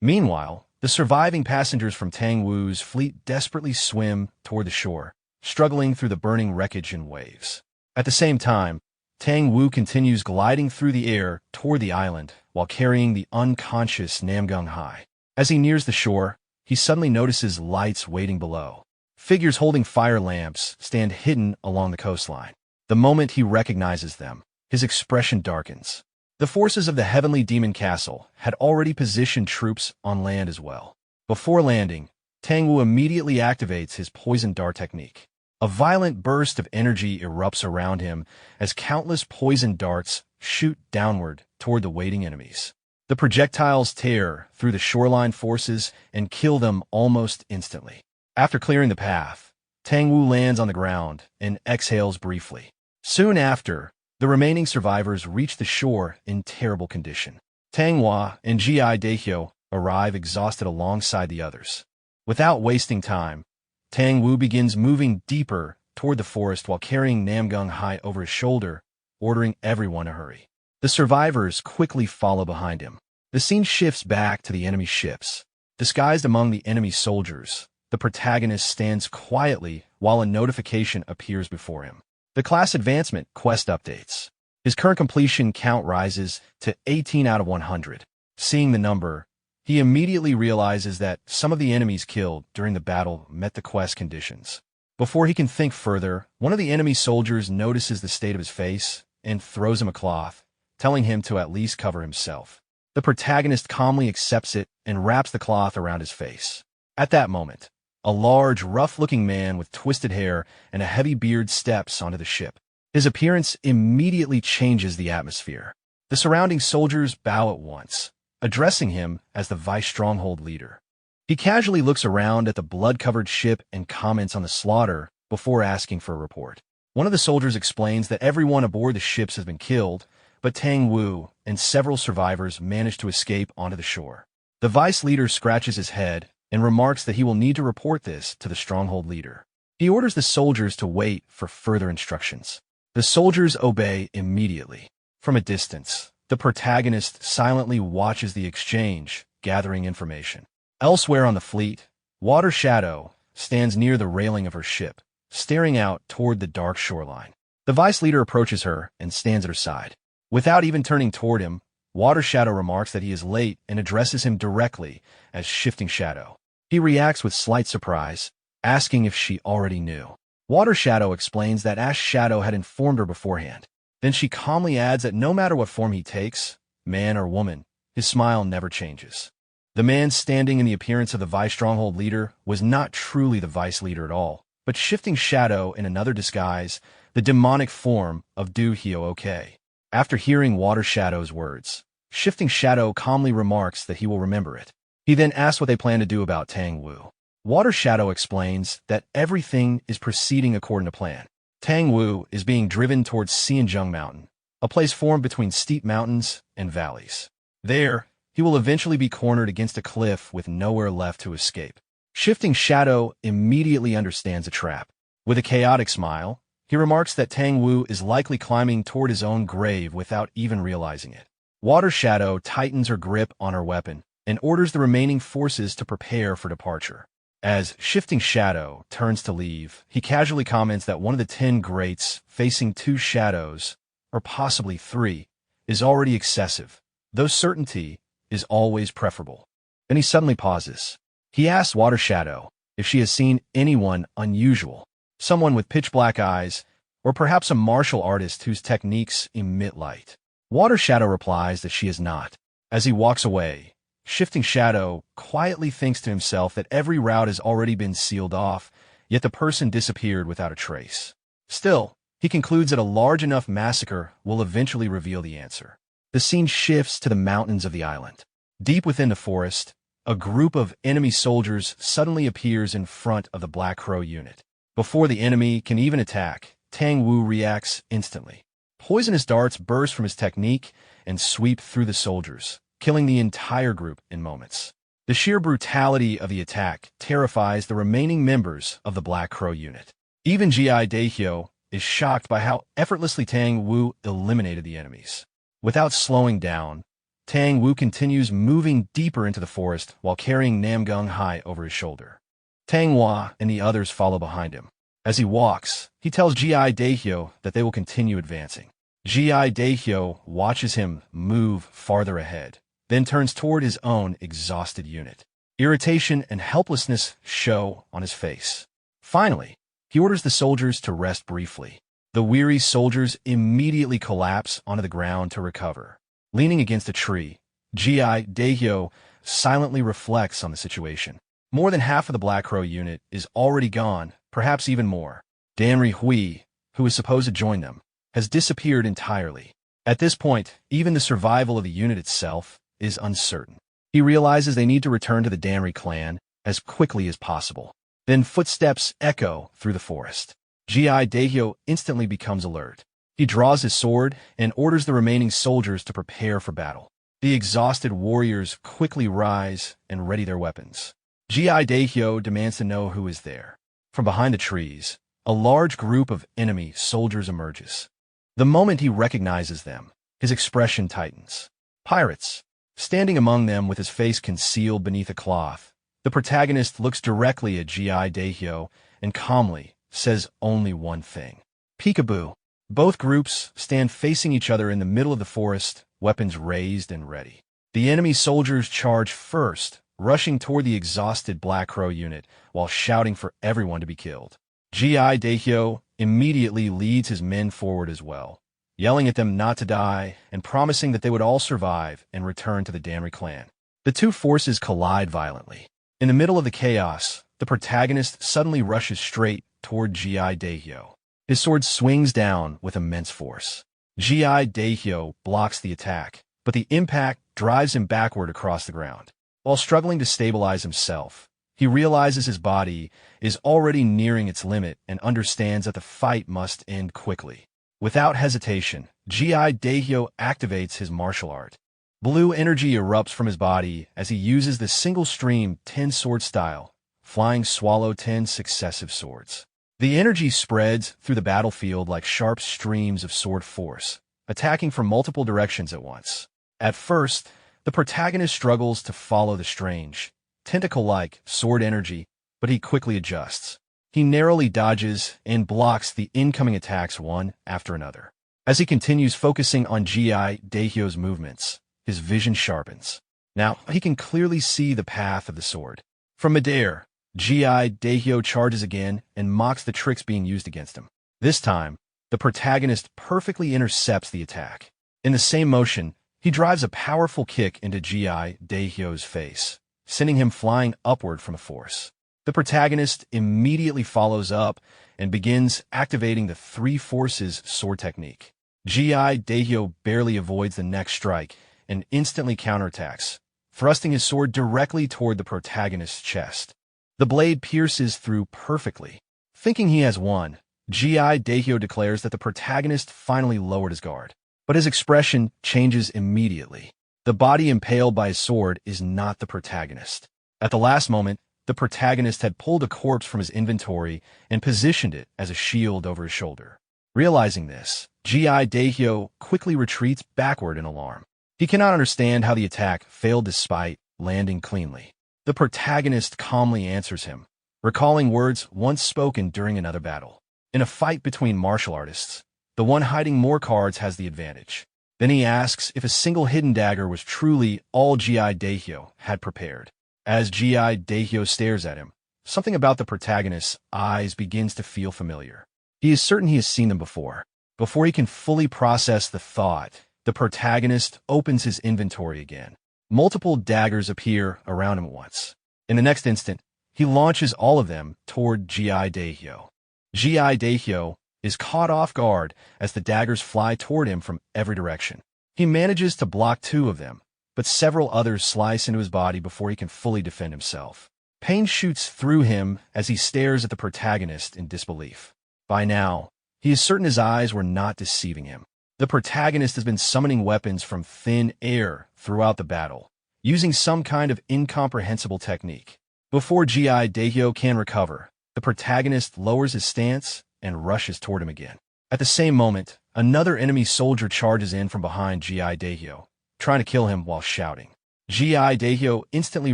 Meanwhile, the surviving passengers from Tang Wu's fleet desperately swim toward the shore, struggling through the burning wreckage and waves. At the same time, Tang Wu continues gliding through the air toward the island while carrying the unconscious Namgung Hai. As he nears the shore, he suddenly notices lights waiting below. Figures holding fire lamps stand hidden along the coastline. The moment he recognizes them, his expression darkens. The forces of the Heavenly Demon Castle had already positioned troops on land as well. Before landing, Tang Wu immediately activates his poison dart technique. A violent burst of energy erupts around him as countless poison darts shoot downward toward the waiting enemies. The projectiles tear through the shoreline forces and kill them almost instantly. After clearing the path, Tang Wu lands on the ground and exhales briefly. Soon after, the remaining survivors reach the shore in terrible condition. Tang Wu and Ji Daehyo arrive exhausted alongside the others. Without wasting time, Tang Wu begins moving deeper toward the forest while carrying Namgung Hai over his shoulder, ordering everyone to hurry. The survivors quickly follow behind him. The scene shifts back to the enemy ships. Disguised among the enemy soldiers, the protagonist stands quietly while a notification appears before him. The class advancement quest updates. His current completion count rises to 18 out of 100. Seeing the number, he immediately realizes that some of the enemies killed during the battle met the quest conditions. Before he can think further, one of the enemy soldiers notices the state of his face and throws him a cloth, telling him to at least cover himself. The protagonist calmly accepts it and wraps the cloth around his face. At that moment, a large, rough-looking man with twisted hair and a heavy beard steps onto the ship. His appearance immediately changes the atmosphere. The surrounding soldiers bow at once, addressing him as the Vice Stronghold leader. He casually looks around at the blood-covered ship and comments on the slaughter before asking for a report. One of the soldiers explains that everyone aboard the ships has been killed, but Tang Wu and several survivors managed to escape onto the shore. The vice leader scratches his head and remarks that he will need to report this to the stronghold leader. He orders the soldiers to wait for further instructions. The soldiers obey immediately. From a distance, the protagonist silently watches the exchange, gathering information. Elsewhere on the fleet, Water Shadow stands near the railing of her ship, staring out toward the dark shoreline. The vice leader approaches her and stands at her side. Without even turning toward him, Water Shadow remarks that he is late and addresses him directly as Shifting Shadow. He reacts with slight surprise, asking if she already knew. Water Shadow explains that Ash Shadow had informed her beforehand. Then she calmly adds that no matter what form he takes, man or woman, his smile never changes. The man standing in the appearance of the Vice Stronghold leader was not truly the Vice leader at all, but Shifting Shadow in another disguise, the demonic form of Du Hyo-ok. After hearing Water Shadow's words, Shifting Shadow calmly remarks that he will remember it. He then asks what they plan to do about Tang Wu. Water Shadow explains that everything is proceeding according to plan. Tang Wu is being driven towards Xianzheng Mountain, a place formed between steep mountains and valleys. There, he will eventually be cornered against a cliff with nowhere left to escape. Shifting Shadow immediately understands the trap. With a chaotic smile, he remarks that Tang Wu is likely climbing toward his own grave without even realizing it. Water Shadow tightens her grip on her weapon and orders the remaining forces to prepare for departure. As Shifting Shadow turns to leave, he casually comments that one of the 10 greats facing 2 shadows, or possibly 3, is already excessive, though certainty is always preferable. Then he suddenly pauses. He asks Water Shadow if she has seen anyone unusual, someone with pitch-black eyes, or perhaps a martial artist whose techniques emit light. Water Shadow replies that she is not. As he walks away, Shifting Shadow quietly thinks to himself that every route has already been sealed off, yet the person disappeared without a trace. Still, he concludes that a large enough massacre will eventually reveal the answer. The scene shifts to the mountains of the island. Deep within the forest, a group of enemy soldiers suddenly appears in front of the Black Crow unit. Before the enemy can even attack, Tang Wu reacts instantly. Poisonous darts burst from his technique and sweep through the soldiers, killing the entire group in moments. The sheer brutality of the attack terrifies the remaining members of the Black Crow unit. Even G.I. Daehyo is shocked by how effortlessly Tang Wu eliminated the enemies. Without slowing down, Tang Wu continues moving deeper into the forest while carrying Namgung high over his shoulder. Tang Hua and the others follow behind him. As he walks, he tells G.I. Daehyo that they will continue advancing. G.I. Daehyo watches him move farther ahead, then turns toward his own exhausted unit. Irritation and helplessness show on his face. Finally, he orders the soldiers to rest briefly. The weary soldiers immediately collapse onto the ground to recover. Leaning against a tree, G.I. Daehyo silently reflects on the situation. More than half of the Black Crow unit is already gone, perhaps even more. Danri Hui, who is supposed to join them, has disappeared entirely. At this point, even the survival of the unit itself is uncertain. He realizes they need to return to the Danri clan as quickly as possible. Then footsteps echo through the forest. G.I. Daehyo instantly becomes alert. He draws his sword and orders the remaining soldiers to prepare for battle. The exhausted warriors quickly rise and ready their weapons. G.I. Daehyo demands to know who is there. From behind the trees, a large group of enemy soldiers emerges. The moment he recognizes them, his expression tightens. Pirates. Standing among them with his face concealed beneath a cloth, the protagonist looks directly at G.I. Daehyo and calmly says only one thing. Peekaboo. Both groups stand facing each other in the middle of the forest, weapons raised and ready. The enemy soldiers charge first, rushing toward the exhausted Black Crow unit while shouting for everyone to be killed. G.I. Daehyo immediately leads his men forward as well, yelling at them not to die and promising that they would all survive and return to the Danri clan. The two forces collide violently. In the middle of the chaos, the protagonist suddenly rushes straight toward G.I. Daehyo. His sword swings down with immense force. Daehyo blocks the attack, but the impact drives him backward across the ground. While struggling to stabilize himself, he realizes his body is already nearing its limit and understands that the fight must end quickly. Without hesitation, Daehyo activates his martial art. Blue energy erupts from his body as he uses the single-stream 10-sword style, flying swallow 10 successive swords. The energy spreads through the battlefield like sharp streams of sword force, attacking from multiple directions at once. At first, the protagonist struggles to follow the strange, tentacle-like sword energy, but he quickly adjusts. He narrowly dodges and blocks the incoming attacks one after another. As he continues focusing on Daehyo's movements, his vision sharpens. Now, he can clearly see the path of the sword. From midair, Daehyo charges again and mocks the tricks being used against him. This time, the protagonist perfectly intercepts the attack. In the same motion, he drives a powerful kick into Daehyo's face, sending him flying upward from a force. The protagonist immediately follows up and begins activating the three forces sword technique. Daehyo barely avoids the next strike and instantly counterattacks, thrusting his sword directly toward the protagonist's chest. The blade pierces through perfectly. Thinking he has won, Daehyo declares that the protagonist finally lowered his guard. But his expression changes immediately. The body impaled by his sword is not the protagonist. At the last moment, the protagonist had pulled a corpse from his inventory and positioned it as a shield over his shoulder. Realizing this, Daehyo quickly retreats backward in alarm. He cannot understand how the attack failed despite landing cleanly. The protagonist calmly answers him, recalling words once spoken during another battle. In a fight between martial artists, the one hiding more cards has the advantage. Then he asks if a single hidden dagger was truly all Daehyo had prepared. As Daehyo stares at him, something about the protagonist's eyes begins to feel familiar. He is certain he has seen them before. Before he can fully process the thought, the protagonist opens his inventory again. Multiple daggers appear around him at once. In the next instant, he launches all of them toward Daehyo. Daehyo is caught off guard as the daggers fly toward him from every direction. He manages to block two of them, but several others slice into his body before he can fully defend himself. Pain shoots through him as he stares at the protagonist in disbelief. By now, he is certain his eyes were not deceiving him. The protagonist has been summoning weapons from thin air throughout the battle, using some kind of incomprehensible technique. Before Daehyo can recover, the protagonist lowers his stance and rushes toward him again. At the same moment, another enemy soldier charges in from behind Daehyo, trying to kill him while shouting. Daehyo instantly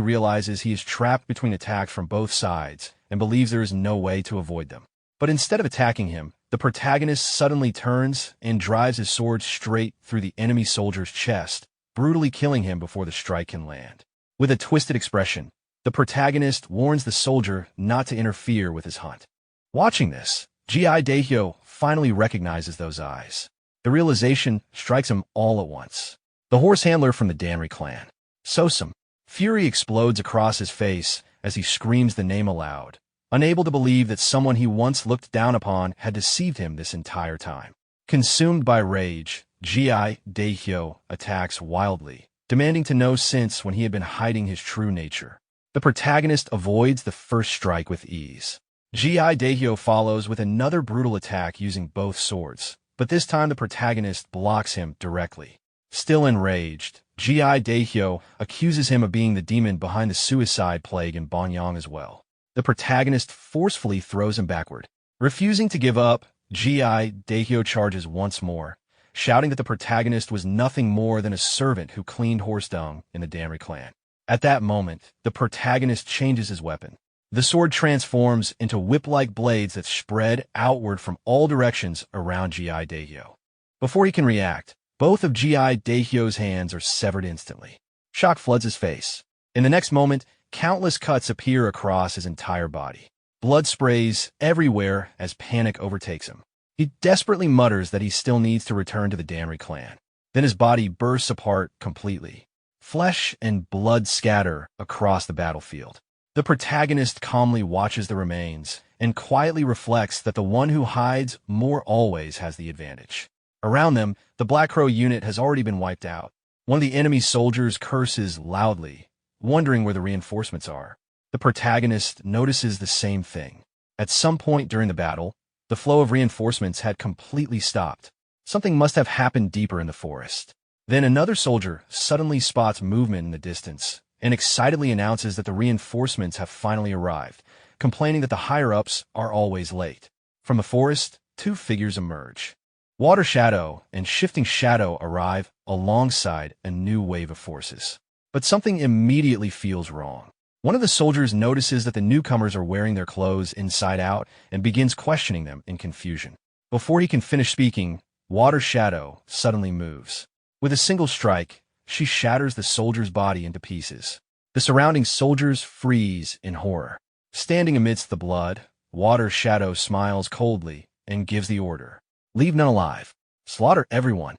realizes he is trapped between attacks from both sides and believes there is no way to avoid them. But instead of attacking him, the protagonist suddenly turns and drives his sword straight through the enemy soldier's chest, brutally killing him before the strike can land. With a twisted expression, the protagonist warns the soldier not to interfere with his hunt. Watching this, Daehyo finally recognizes those eyes. The realization strikes him all at once. The horse handler from the Danri clan. Sosum. Fury explodes across his face as he screams the name aloud, unable to believe that someone he once looked down upon had deceived him this entire time. Consumed by rage, Daehyo attacks wildly, demanding to know since when he had been hiding his true nature. The protagonist avoids the first strike with ease. Daehyo follows with another brutal attack using both swords, but this time the protagonist blocks him directly. Still enraged, Daehyo accuses him of being the demon behind the suicide plague in Bonyang as well. The protagonist forcefully throws him backward. Refusing to give up, Daehyo charges once more, shouting that the protagonist was nothing more than a servant who cleaned horse dung in the Danri clan. At that moment, the protagonist changes his weapon. The sword transforms into whip-like blades that spread outward from all directions around Daehyo. Before he can react, both of Daehyo's hands are severed instantly. Shock floods his face. In the next moment, countless cuts appear across his entire body. Blood sprays everywhere as panic overtakes him. He desperately mutters that he still needs to return to the Danri clan. Then his body bursts apart completely. Flesh and blood scatter across the battlefield. The protagonist calmly watches the remains and quietly reflects that the one who hides more always has the advantage. Around them, the Black Crow unit has already been wiped out. One of the enemy soldiers curses loudly, wondering where the reinforcements are. The protagonist notices the same thing. At some point during the battle, the flow of reinforcements had completely stopped. Something must have happened deeper in the forest. Then another soldier suddenly spots movement in the distance and excitedly announces that the reinforcements have finally arrived, complaining that the higher-ups are always late. From the forest, two figures emerge. Water Shadow and Shifting Shadow arrive alongside a new wave of forces. But something immediately feels wrong. One of the soldiers notices that the newcomers are wearing their clothes inside out and begins questioning them in confusion. Before he can finish speaking, Water Shadow suddenly moves. With a single strike, she shatters the soldier's body into pieces. The surrounding soldiers freeze in horror. Standing amidst the blood, Water Shadow smiles coldly and gives the order. Leave none alive. Slaughter everyone.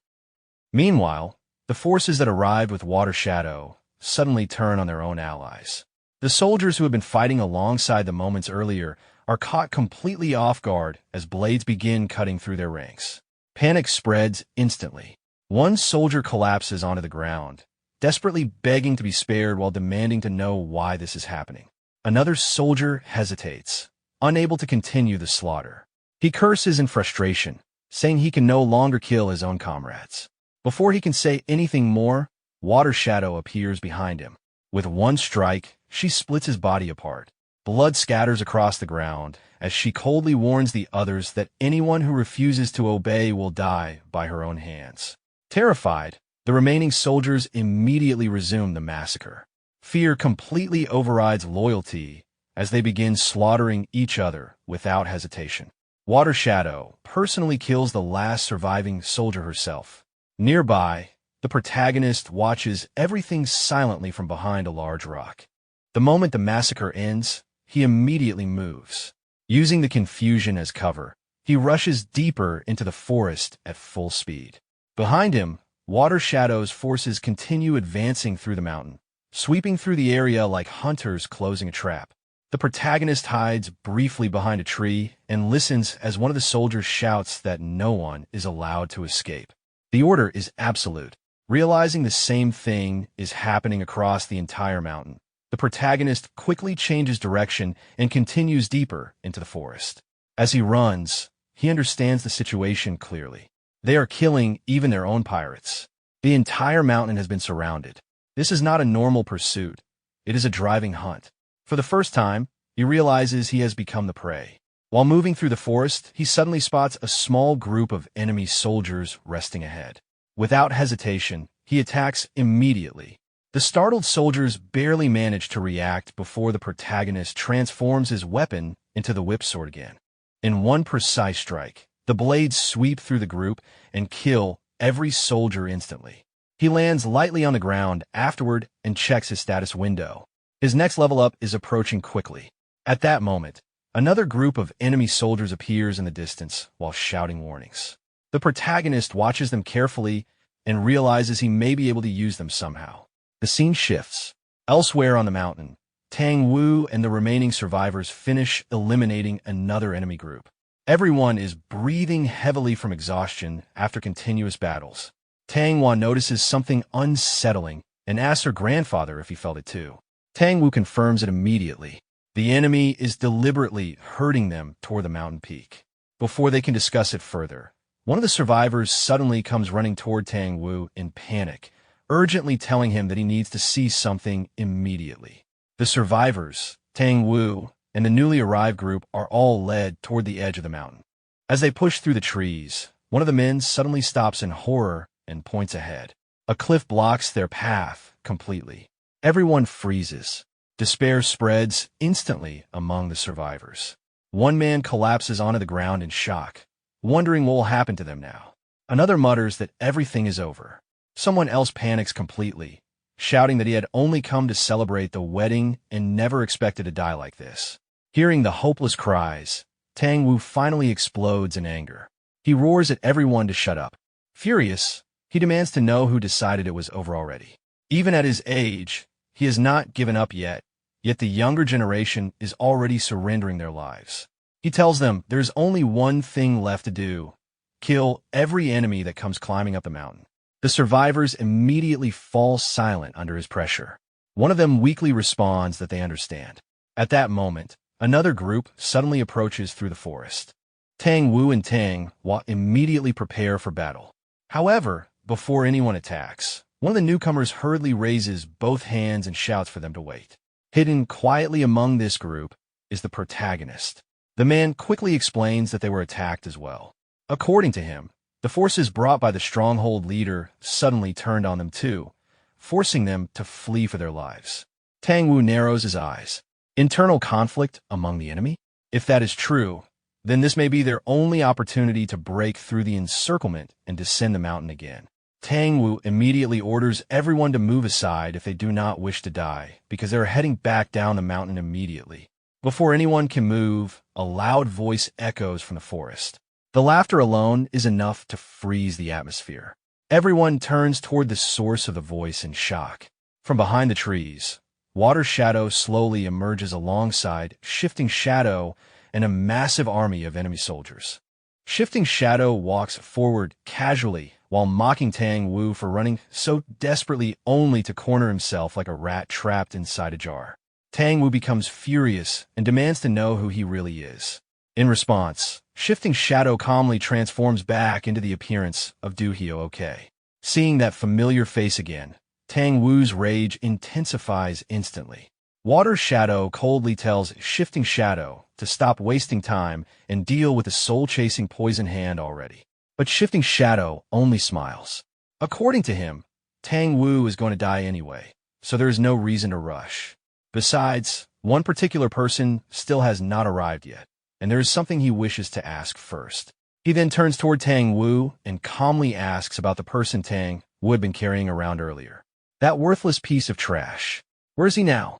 Meanwhile, the forces that arrived with Water Shadow suddenly turn on their own allies. The soldiers who had been fighting alongside them moments earlier are caught completely off guard as blades begin cutting through their ranks. Panic spreads instantly. One soldier collapses onto the ground, desperately begging to be spared while demanding to know why this is happening. Another soldier hesitates, unable to continue the slaughter. He curses in frustration, saying he can no longer kill his own comrades. Before he can say anything more, Water Shadow appears behind him. With one strike, she splits his body apart. Blood scatters across the ground as she coldly warns the others that anyone who refuses to obey will die by her own hands. Terrified, the remaining soldiers immediately resume the massacre. Fear completely overrides loyalty as they begin slaughtering each other without hesitation. Water Shadow personally kills the last surviving soldier herself. Nearby, the protagonist watches everything silently from behind a large rock. The moment the massacre ends, he immediately moves. Using the confusion as cover, he rushes deeper into the forest at full speed. Behind him, Water Shadow's forces continue advancing through the mountain, sweeping through the area like hunters closing a trap. The protagonist hides briefly behind a tree and listens as one of the soldiers shouts that no one is allowed to escape. The order is absolute. Realizing the same thing is happening across the entire mountain, the protagonist quickly changes direction and continues deeper into the forest. As he runs, he understands the situation clearly. They are killing even their own pirates. The entire mountain has been surrounded. This is not a normal pursuit. It is a driving hunt. For the first time, he realizes he has become the prey. While moving through the forest, he suddenly spots a small group of enemy soldiers resting ahead. Without hesitation, he attacks immediately. The startled soldiers barely manage to react before the protagonist transforms his weapon into the whip sword again. In one precise strike, the blades sweep through the group and kill every soldier instantly. He lands lightly on the ground afterward and checks his status window. His next level up is approaching quickly. At that moment, another group of enemy soldiers appears in the distance while shouting warnings. The protagonist watches them carefully and realizes he may be able to use them somehow. The scene shifts. Elsewhere on the mountain, Tang Wu and the remaining survivors finish eliminating another enemy group. Everyone is breathing heavily from exhaustion after continuous battles. Tang Wu notices something unsettling and asks her grandfather if he felt it too. Tang Wu confirms it immediately. The enemy is deliberately herding them toward the mountain peak. Before they can discuss it further, one of the survivors suddenly comes running toward Tang Wu in panic, urgently telling him that he needs to see something immediately. The survivors, Tang Wu, and the newly arrived group are all led toward the edge of the mountain. As they push through the trees, one of the men suddenly stops in horror and points ahead. A cliff blocks their path completely. Everyone freezes. Despair spreads instantly among the survivors. One man collapses onto the ground in shock, wondering what will happen to them now. Another mutters that everything is over. Someone else panics completely, shouting that he had only come to celebrate the wedding and never expected to die like this. Hearing the hopeless cries, Tang Wu finally explodes in anger. He roars at everyone to shut up. Furious, he demands to know who decided it was over already. Even at his age, he has not given up yet the younger generation is already surrendering their lives. He tells them there's only one thing left to do, kill every enemy that comes climbing up the mountain. The survivors immediately fall silent under his pressure. One of them weakly responds that they understand. At that moment, another group suddenly approaches through the forest. Tang Wu and Tang Hua immediately prepare for battle. However, before anyone attacks, one of the newcomers hurriedly raises both hands and shouts for them to wait. Hidden quietly among this group is the protagonist. The man quickly explains that they were attacked as well. According to him, the forces brought by the stronghold leader suddenly turned on them too, forcing them to flee for their lives. Tang Wu narrows his eyes. Internal conflict among the enemy? If that is true, then this may be their only opportunity to break through the encirclement and descend the mountain again. Tang Wu immediately orders everyone to move aside if they do not wish to die, because they are heading back down the mountain immediately. Before anyone can move, a loud voice echoes from the forest. The laughter alone is enough to freeze the atmosphere. Everyone turns toward the source of the voice in shock. From behind the trees, Water Shadow slowly emerges alongside Shifting Shadow and a massive army of enemy soldiers. Shifting Shadow walks forward casually while mocking Tang Wu for running so desperately only to corner himself like a rat trapped inside a jar. Tang Wu becomes furious and demands to know who he really is. In response, Shifting Shadow calmly transforms back into the appearance of Du Hyo-ok. Seeing that familiar face again, Tang Wu's rage intensifies instantly. Water Shadow coldly tells Shifting Shadow to stop wasting time and deal with the soul-chasing poison hand already. But Shifting Shadow only smiles. According to him, Tang Wu is going to die anyway, so there is no reason to rush. Besides, one particular person still has not arrived yet, and there is something he wishes to ask first. He then turns toward Tang Wu and calmly asks about the person Tang Wu had been carrying around earlier. That worthless piece of trash. Where is he now?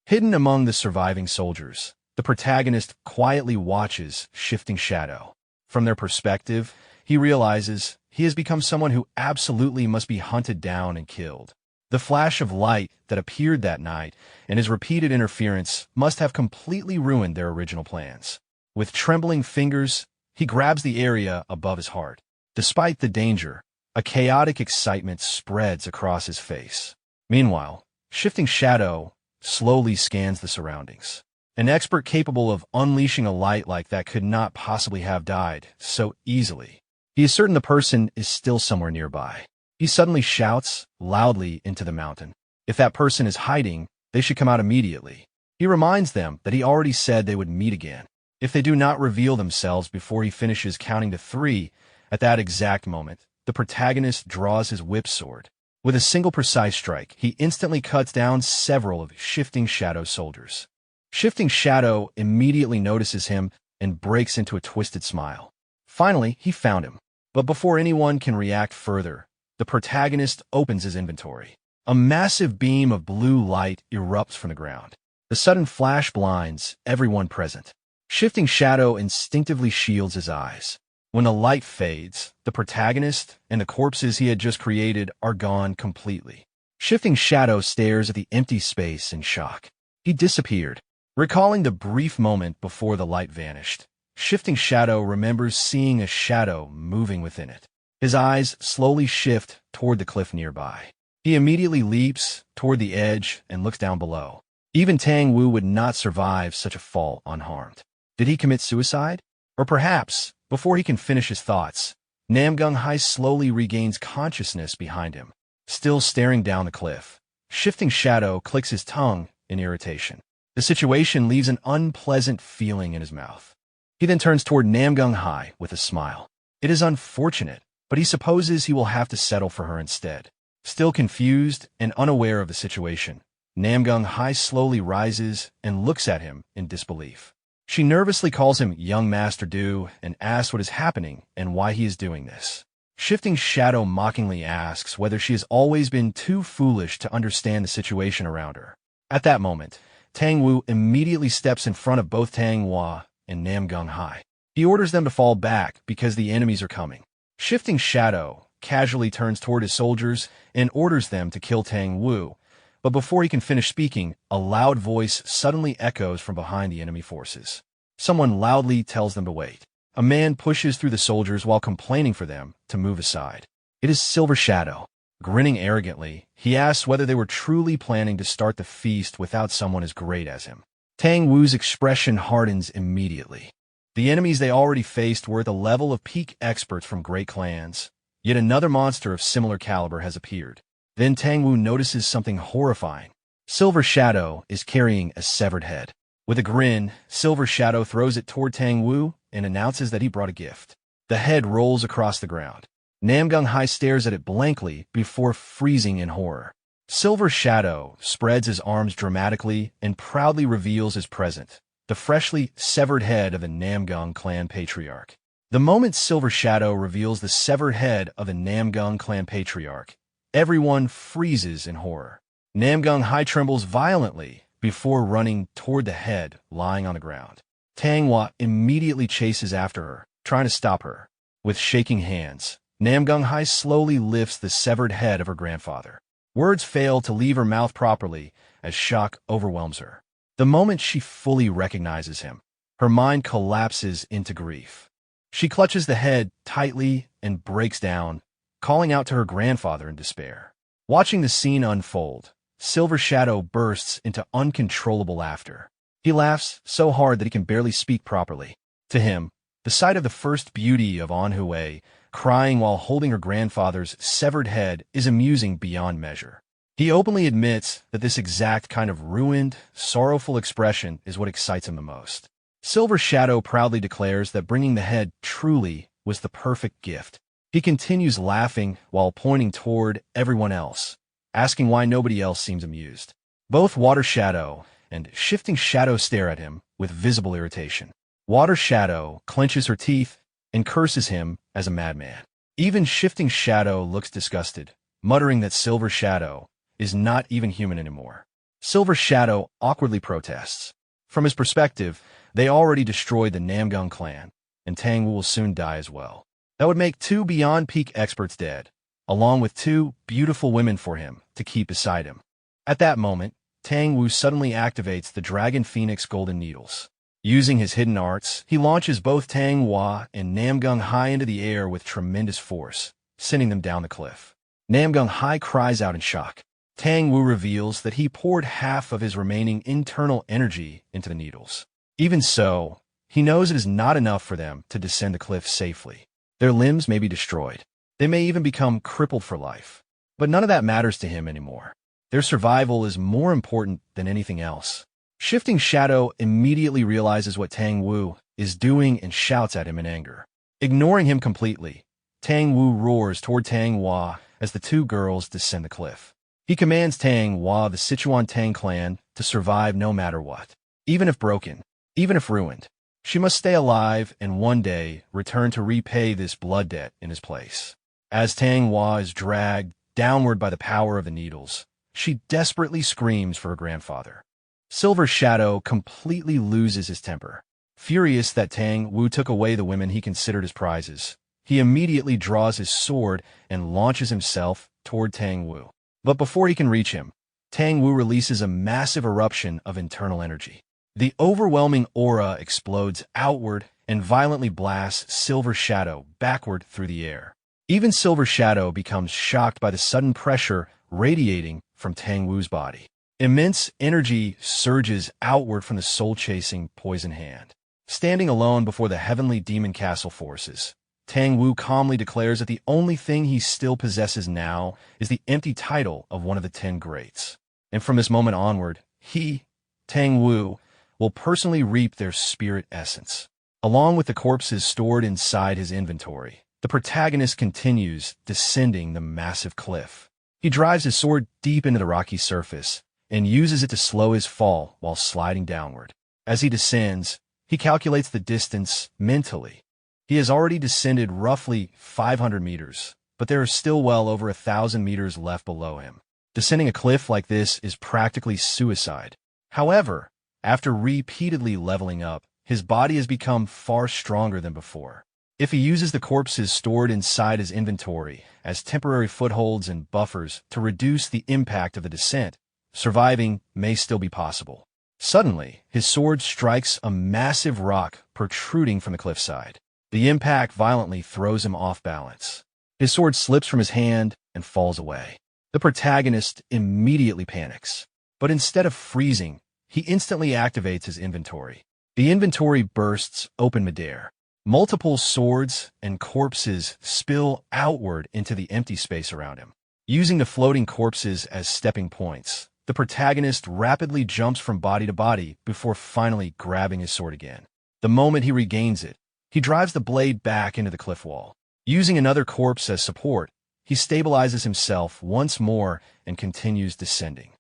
Hidden among the surviving soldiers, the protagonist quietly watches Shifting Shadow. From their perspective, he realizes he has become someone who absolutely must be hunted down and killed. The flash of light that appeared that night and his repeated interference must have completely ruined their original plans. With trembling fingers, he grabs the area above his heart. Despite the danger, a chaotic excitement spreads across his face. Meanwhile, Shifting Shadow slowly scans the surroundings. An expert capable of unleashing a light like that could not possibly have died so easily. He is certain the person is still somewhere nearby. He suddenly shouts loudly into the mountain. If that person is hiding, they should come out immediately. He reminds them that he already said they would meet again. If they do not reveal themselves before he finishes counting to 3, at that exact moment, the protagonist draws his whip sword. With a single precise strike, he instantly cuts down several of Shifting Shadow's soldiers. Shifting Shadow immediately notices him and breaks into a twisted smile. Finally, he found him. But before anyone can react further, the protagonist opens his inventory. A massive beam of blue light erupts from the ground. The sudden flash blinds everyone present. Shifting Shadow instinctively shields his eyes. When the light fades, the protagonist and the corpses he had just created are gone completely. Shifting Shadow stares at the empty space in shock. He disappeared. Recalling the brief moment before the light vanished, Shifting Shadow remembers seeing a shadow moving within it. His eyes slowly shift toward the cliff nearby. He immediately leaps toward the edge and looks down below. Even Tang Wu would not survive such a fall unharmed. Did he commit suicide? Or perhaps, before he can finish his thoughts, Namgung Hai slowly regains consciousness behind him. Still staring down the cliff, Shifting Shadow clicks his tongue in irritation. The situation leaves an unpleasant feeling in his mouth. He then turns toward Namgung Hai with a smile. It is unfortunate, but he supposes he will have to settle for her instead. Still confused and unaware of the situation, Namgung Hai slowly rises and looks at him in disbelief. She nervously calls him Young Master Du and asks what is happening and why he is doing this. Shifting Shadow mockingly asks whether she has always been too foolish to understand the situation around her. At that moment, Tang Wu immediately steps in front of both Tang Hua and Namgung Hai. He orders them to fall back because the enemies are coming. Shifting Shadow casually turns toward his soldiers and orders them to kill Tang Wu, but before he can finish speaking, a loud voice suddenly echoes from behind the enemy forces. Someone loudly tells them to wait. a man pushes through the soldiers while complaining for them to move aside. It is Silver Shadow. Grinning arrogantly, he asks whether they were truly planning to start the feast without someone as great as him. Tang Wu's expression hardens immediately. The enemies they already faced were at the level of peak experts from great clans, yet another monster of similar caliber has appeared. Then Tang Wu notices something horrifying. Silver Shadow is carrying a severed head. With a grin, Silver Shadow throws it toward Tang Wu and announces that he brought a gift. The head rolls across the ground. Namgung Hai stares at it blankly before freezing in horror. Silver Shadow spreads his arms dramatically and proudly reveals his present, the freshly severed head of the Namgung clan patriarch. The moment Silver Shadow reveals the severed head of the Namgung clan patriarch, everyone freezes in horror. Namgung Hai trembles violently before running toward the head lying on the ground. Tang Hua immediately chases after her, trying to stop her. With shaking hands, Namgung Hai slowly lifts the severed head of her grandfather. Words fail to leave her mouth properly as shock overwhelms her. The moment she fully recognizes him, her mind collapses into grief. She clutches the head tightly and breaks down, calling out to her grandfather in despair. Watching the scene unfold, Silver Shadow bursts into uncontrollable laughter. He laughs so hard that he can barely speak properly. To him, the sight of the first beauty of Anhui crying while holding her grandfather's severed head is amusing beyond measure. He openly admits that this exact kind of ruined, sorrowful expression is what excites him the most. Silver Shadow proudly declares that bringing the head truly was the perfect gift. He continues laughing while pointing toward everyone else, asking why nobody else seems amused. Both Water Shadow and Shifting Shadow stare at him with visible irritation. Water Shadow clenches her teeth and curses him as a madman. Even Shifting Shadow looks disgusted, muttering that Silver Shadow is not even human anymore. Silver Shadow awkwardly protests. From his perspective, they already destroyed the Namgung clan, and Tang Wu will soon die as well. That would make 2 beyond peak experts dead, along with 2 beautiful women for him to keep beside him. At that moment, Tang Wu suddenly activates the Dragon Phoenix Golden Needles. Using his hidden arts, he launches both Tang Hua and Namgung Hai into the air with tremendous force, sending them down the cliff. Namgung Hai cries out in shock. Tang Wu reveals that he poured half of his remaining internal energy into the needles. Even so, he knows it is not enough for them to descend the cliff safely. Their limbs may be destroyed. They may even become crippled for life. But none of that matters to him anymore. Their survival is more important than anything else. Shifting Shadow immediately realizes what Tang Wu is doing and shouts at him in anger. Ignoring him completely, Tang Wu roars toward Tang Hua as the 2 girls descend the cliff. He commands Tang Hua of the Sichuan Tang clan to survive no matter what. Even if broken, even if ruined, she must stay alive and one day return to repay this blood debt in his place. As Tang Hua is dragged downward by the power of the needles, she desperately screams for her grandfather. Silver Shadow completely loses his temper. Furious that Tang Wu took away the women he considered his prizes, he immediately draws his sword and launches himself toward Tang Wu. But before he can reach him, Tang Wu releases a massive eruption of internal energy. The overwhelming aura explodes outward and violently blasts Silver Shadow backward through the air. Even Silver Shadow becomes shocked by the sudden pressure radiating from Tang Wu's body. Immense energy surges outward from the soul-chasing poison hand. Standing alone before the heavenly demon castle forces, Tang Wu calmly declares that the only thing he still possesses now is the empty title of one of the 10 greats. And from this moment onward, he, Tang Wu, will personally reap their spirit essence. Along with the corpses stored inside his inventory, the protagonist continues descending the massive cliff. He drives his sword deep into the rocky surface and uses it to slow his fall while sliding downward. As he descends, he calculates the distance mentally. He has already descended roughly 500 meters, but there are still well over 1,000 meters left below him. Descending a cliff like this is practically suicide. However, after repeatedly leveling up, his body has become far stronger than before. If he uses the corpses stored inside his inventory as temporary footholds and buffers to reduce the impact of the descent, surviving may still be possible. Suddenly, his sword strikes a massive rock protruding from the cliffside. The impact violently throws him off balance. His sword slips from his hand and falls away. The protagonist immediately panics. But instead of freezing, he instantly activates his inventory. The inventory bursts open midair. Multiple swords and corpses spill outward into the empty space around him. Using the floating corpses as stepping points, the protagonist rapidly jumps from body to body before finally grabbing his sword again. The moment he regains it, he drives the blade back into the cliff wall. Using another corpse as support, he stabilizes himself once more and continues descending.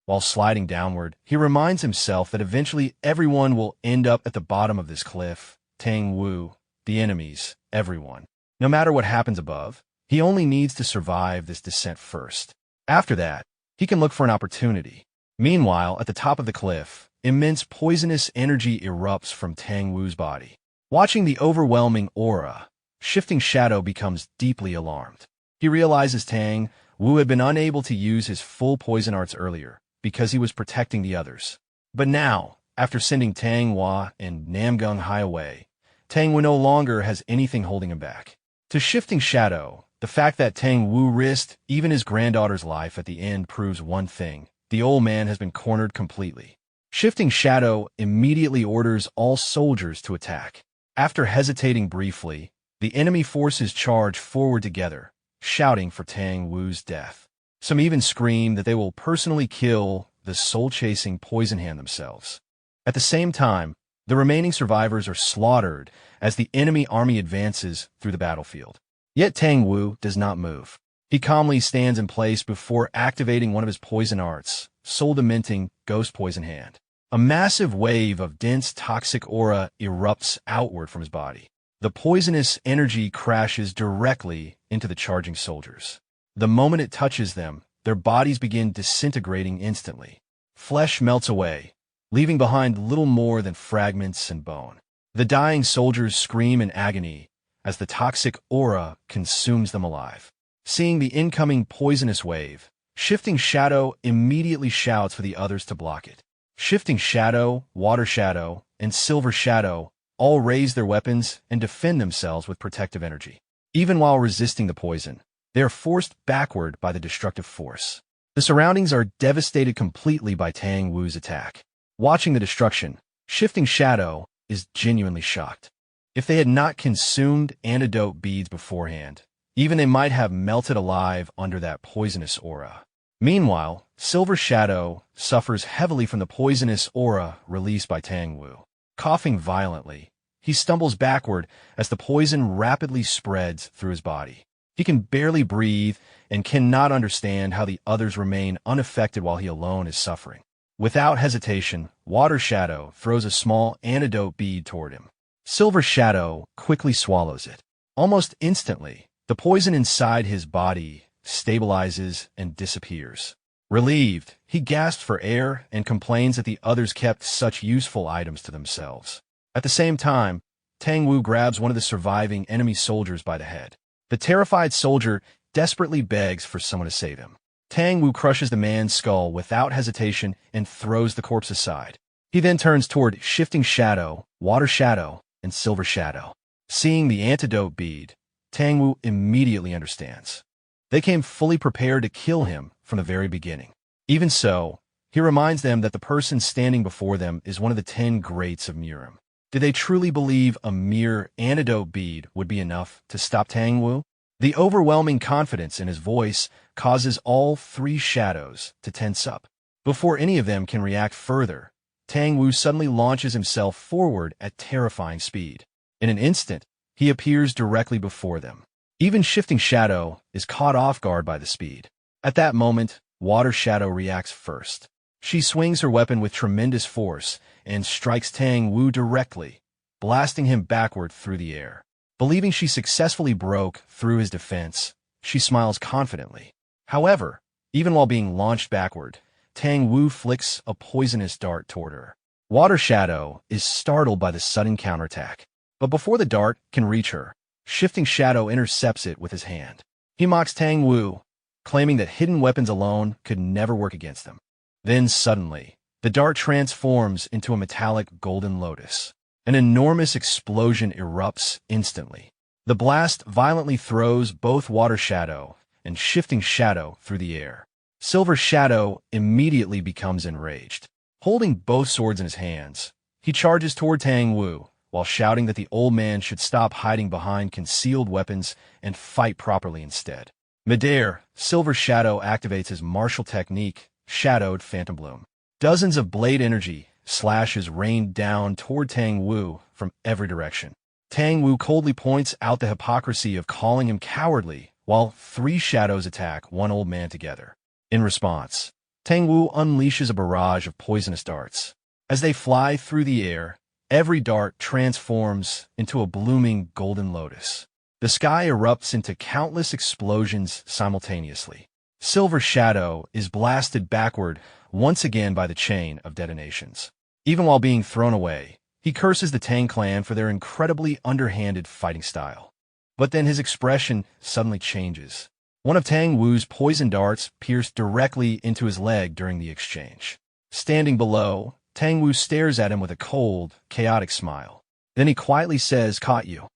While sliding downward, he reminds himself that eventually everyone will end up at the bottom of this cliff. Tang Wu, the enemies, everyone. No matter what happens above, he only needs to survive this descent first. After that, he can look for an opportunity. Meanwhile, at the top of the cliff, immense poisonous energy erupts from Tang Wu's body. Watching the overwhelming aura, Shifting Shadow becomes deeply alarmed. He realizes Tang Wu had been unable to use his full poison arts earlier because he was protecting the others. But now, after sending Tang Hua and Namgung Hai away, Tang Wu no longer has anything holding him back. To Shifting Shadow, the fact that Tang Wu risked even his granddaughter's life at the end proves one thing: the old man has been cornered completely. Shifting Shadow immediately orders all soldiers to attack. After hesitating briefly, the enemy forces charge forward together, shouting for Tang Wu's death. Some even scream that they will personally kill the soul-chasing poison hand themselves. At the same time, the remaining survivors are slaughtered as the enemy army advances through the battlefield. Yet Tang Wu does not move. He calmly stands in place before activating one of his poison arts, soul-dementing Ghost Poison Hand. A massive wave of dense toxic aura erupts outward from his body. The poisonous energy crashes directly into the charging soldiers. The moment it touches them, their bodies begin disintegrating instantly. Flesh melts away, leaving behind little more than fragments and bone. The dying soldiers scream in agony as the toxic aura consumes them alive. Seeing the incoming poisonous wave, Shifting Shadow immediately shouts for the others to block it. Shifting Shadow, Water Shadow, and Silver Shadow all raise their weapons and defend themselves with protective energy. Even while resisting the poison, they are forced backward by the destructive force. The surroundings are devastated completely by Tang Wu's attack. Watching the destruction, Shifting Shadow is genuinely shocked. If they had not consumed antidote beads beforehand, even they might have melted alive under that poisonous aura. Meanwhile, Silver Shadow suffers heavily from the poisonous aura released by Tang Wu. Coughing violently, he stumbles backward as the poison rapidly spreads through his body. He can barely breathe and cannot understand how the others remain unaffected while he alone is suffering. Without hesitation, Water Shadow throws a small antidote bead toward him. Silver Shadow quickly swallows it. Almost instantly, the poison inside his body stabilizes and disappears. Relieved, he gasps for air and complains that the others kept such useful items to themselves. At the same time, Tang Wu grabs one of the surviving enemy soldiers by the head. The terrified soldier desperately begs for someone to save him. Tang Wu crushes the man's skull without hesitation and throws the corpse aside. He then turns toward Shifting Shadow, Water Shadow, and Silver Shadow. Seeing the antidote bead, Tang Wu immediately understands. They came fully prepared to kill him from the very beginning. Even so, he reminds them that the person standing before them is one of the 10 greats of Murim. Did they truly believe a mere antidote bead would be enough to stop Tang Wu? The overwhelming confidence in his voice causes all 3 shadows to tense up. Before any of them can react further, Tang Wu suddenly launches himself forward at terrifying speed. In an instant, he appears directly before them. Even Shifting Shadow is caught off guard by the speed. At that moment, Water Shadow reacts first. She swings her weapon with tremendous force and strikes Tang Wu directly, blasting him backward through the air. Believing she successfully broke through his defense, she smiles confidently. However, even while being launched backward, Tang Wu flicks a poisonous dart toward her. Water Shadow is startled by the sudden counterattack. But before the dart can reach her, Shifting Shadow intercepts it with his hand. He mocks Tang Wu, claiming that hidden weapons alone could never work against them. Then suddenly, the dart transforms into a metallic golden lotus. An enormous explosion erupts instantly. The blast violently throws both Water Shadow and Shifting Shadow through the air. Silver Shadow immediately becomes enraged. Holding both swords in his hands, he charges toward Tang Wu, while shouting that the old man should stop hiding behind concealed weapons and fight properly instead. Midair, Silver Shadow activates his martial technique, Shadowed Phantom Bloom. Dozens of blade energy slashes rain down toward Tang Wu from every direction. Tang Wu coldly points out the hypocrisy of calling him cowardly, while 3 shadows attack one old man together. In response, Tang Wu unleashes a barrage of poisonous darts. As they fly through the air, every dart transforms into a blooming golden lotus. The sky erupts into countless explosions simultaneously. Silver Shadow is blasted backward once again by the chain of detonations. Even while being thrown away, he curses the Tang clan for their incredibly underhanded fighting style. But then his expression suddenly changes. One of Tang Wu's poison darts pierced directly into his leg during the exchange. Standing below, Tang Wu stares at him with a cold, chaotic smile. Then he quietly says, "Caught you."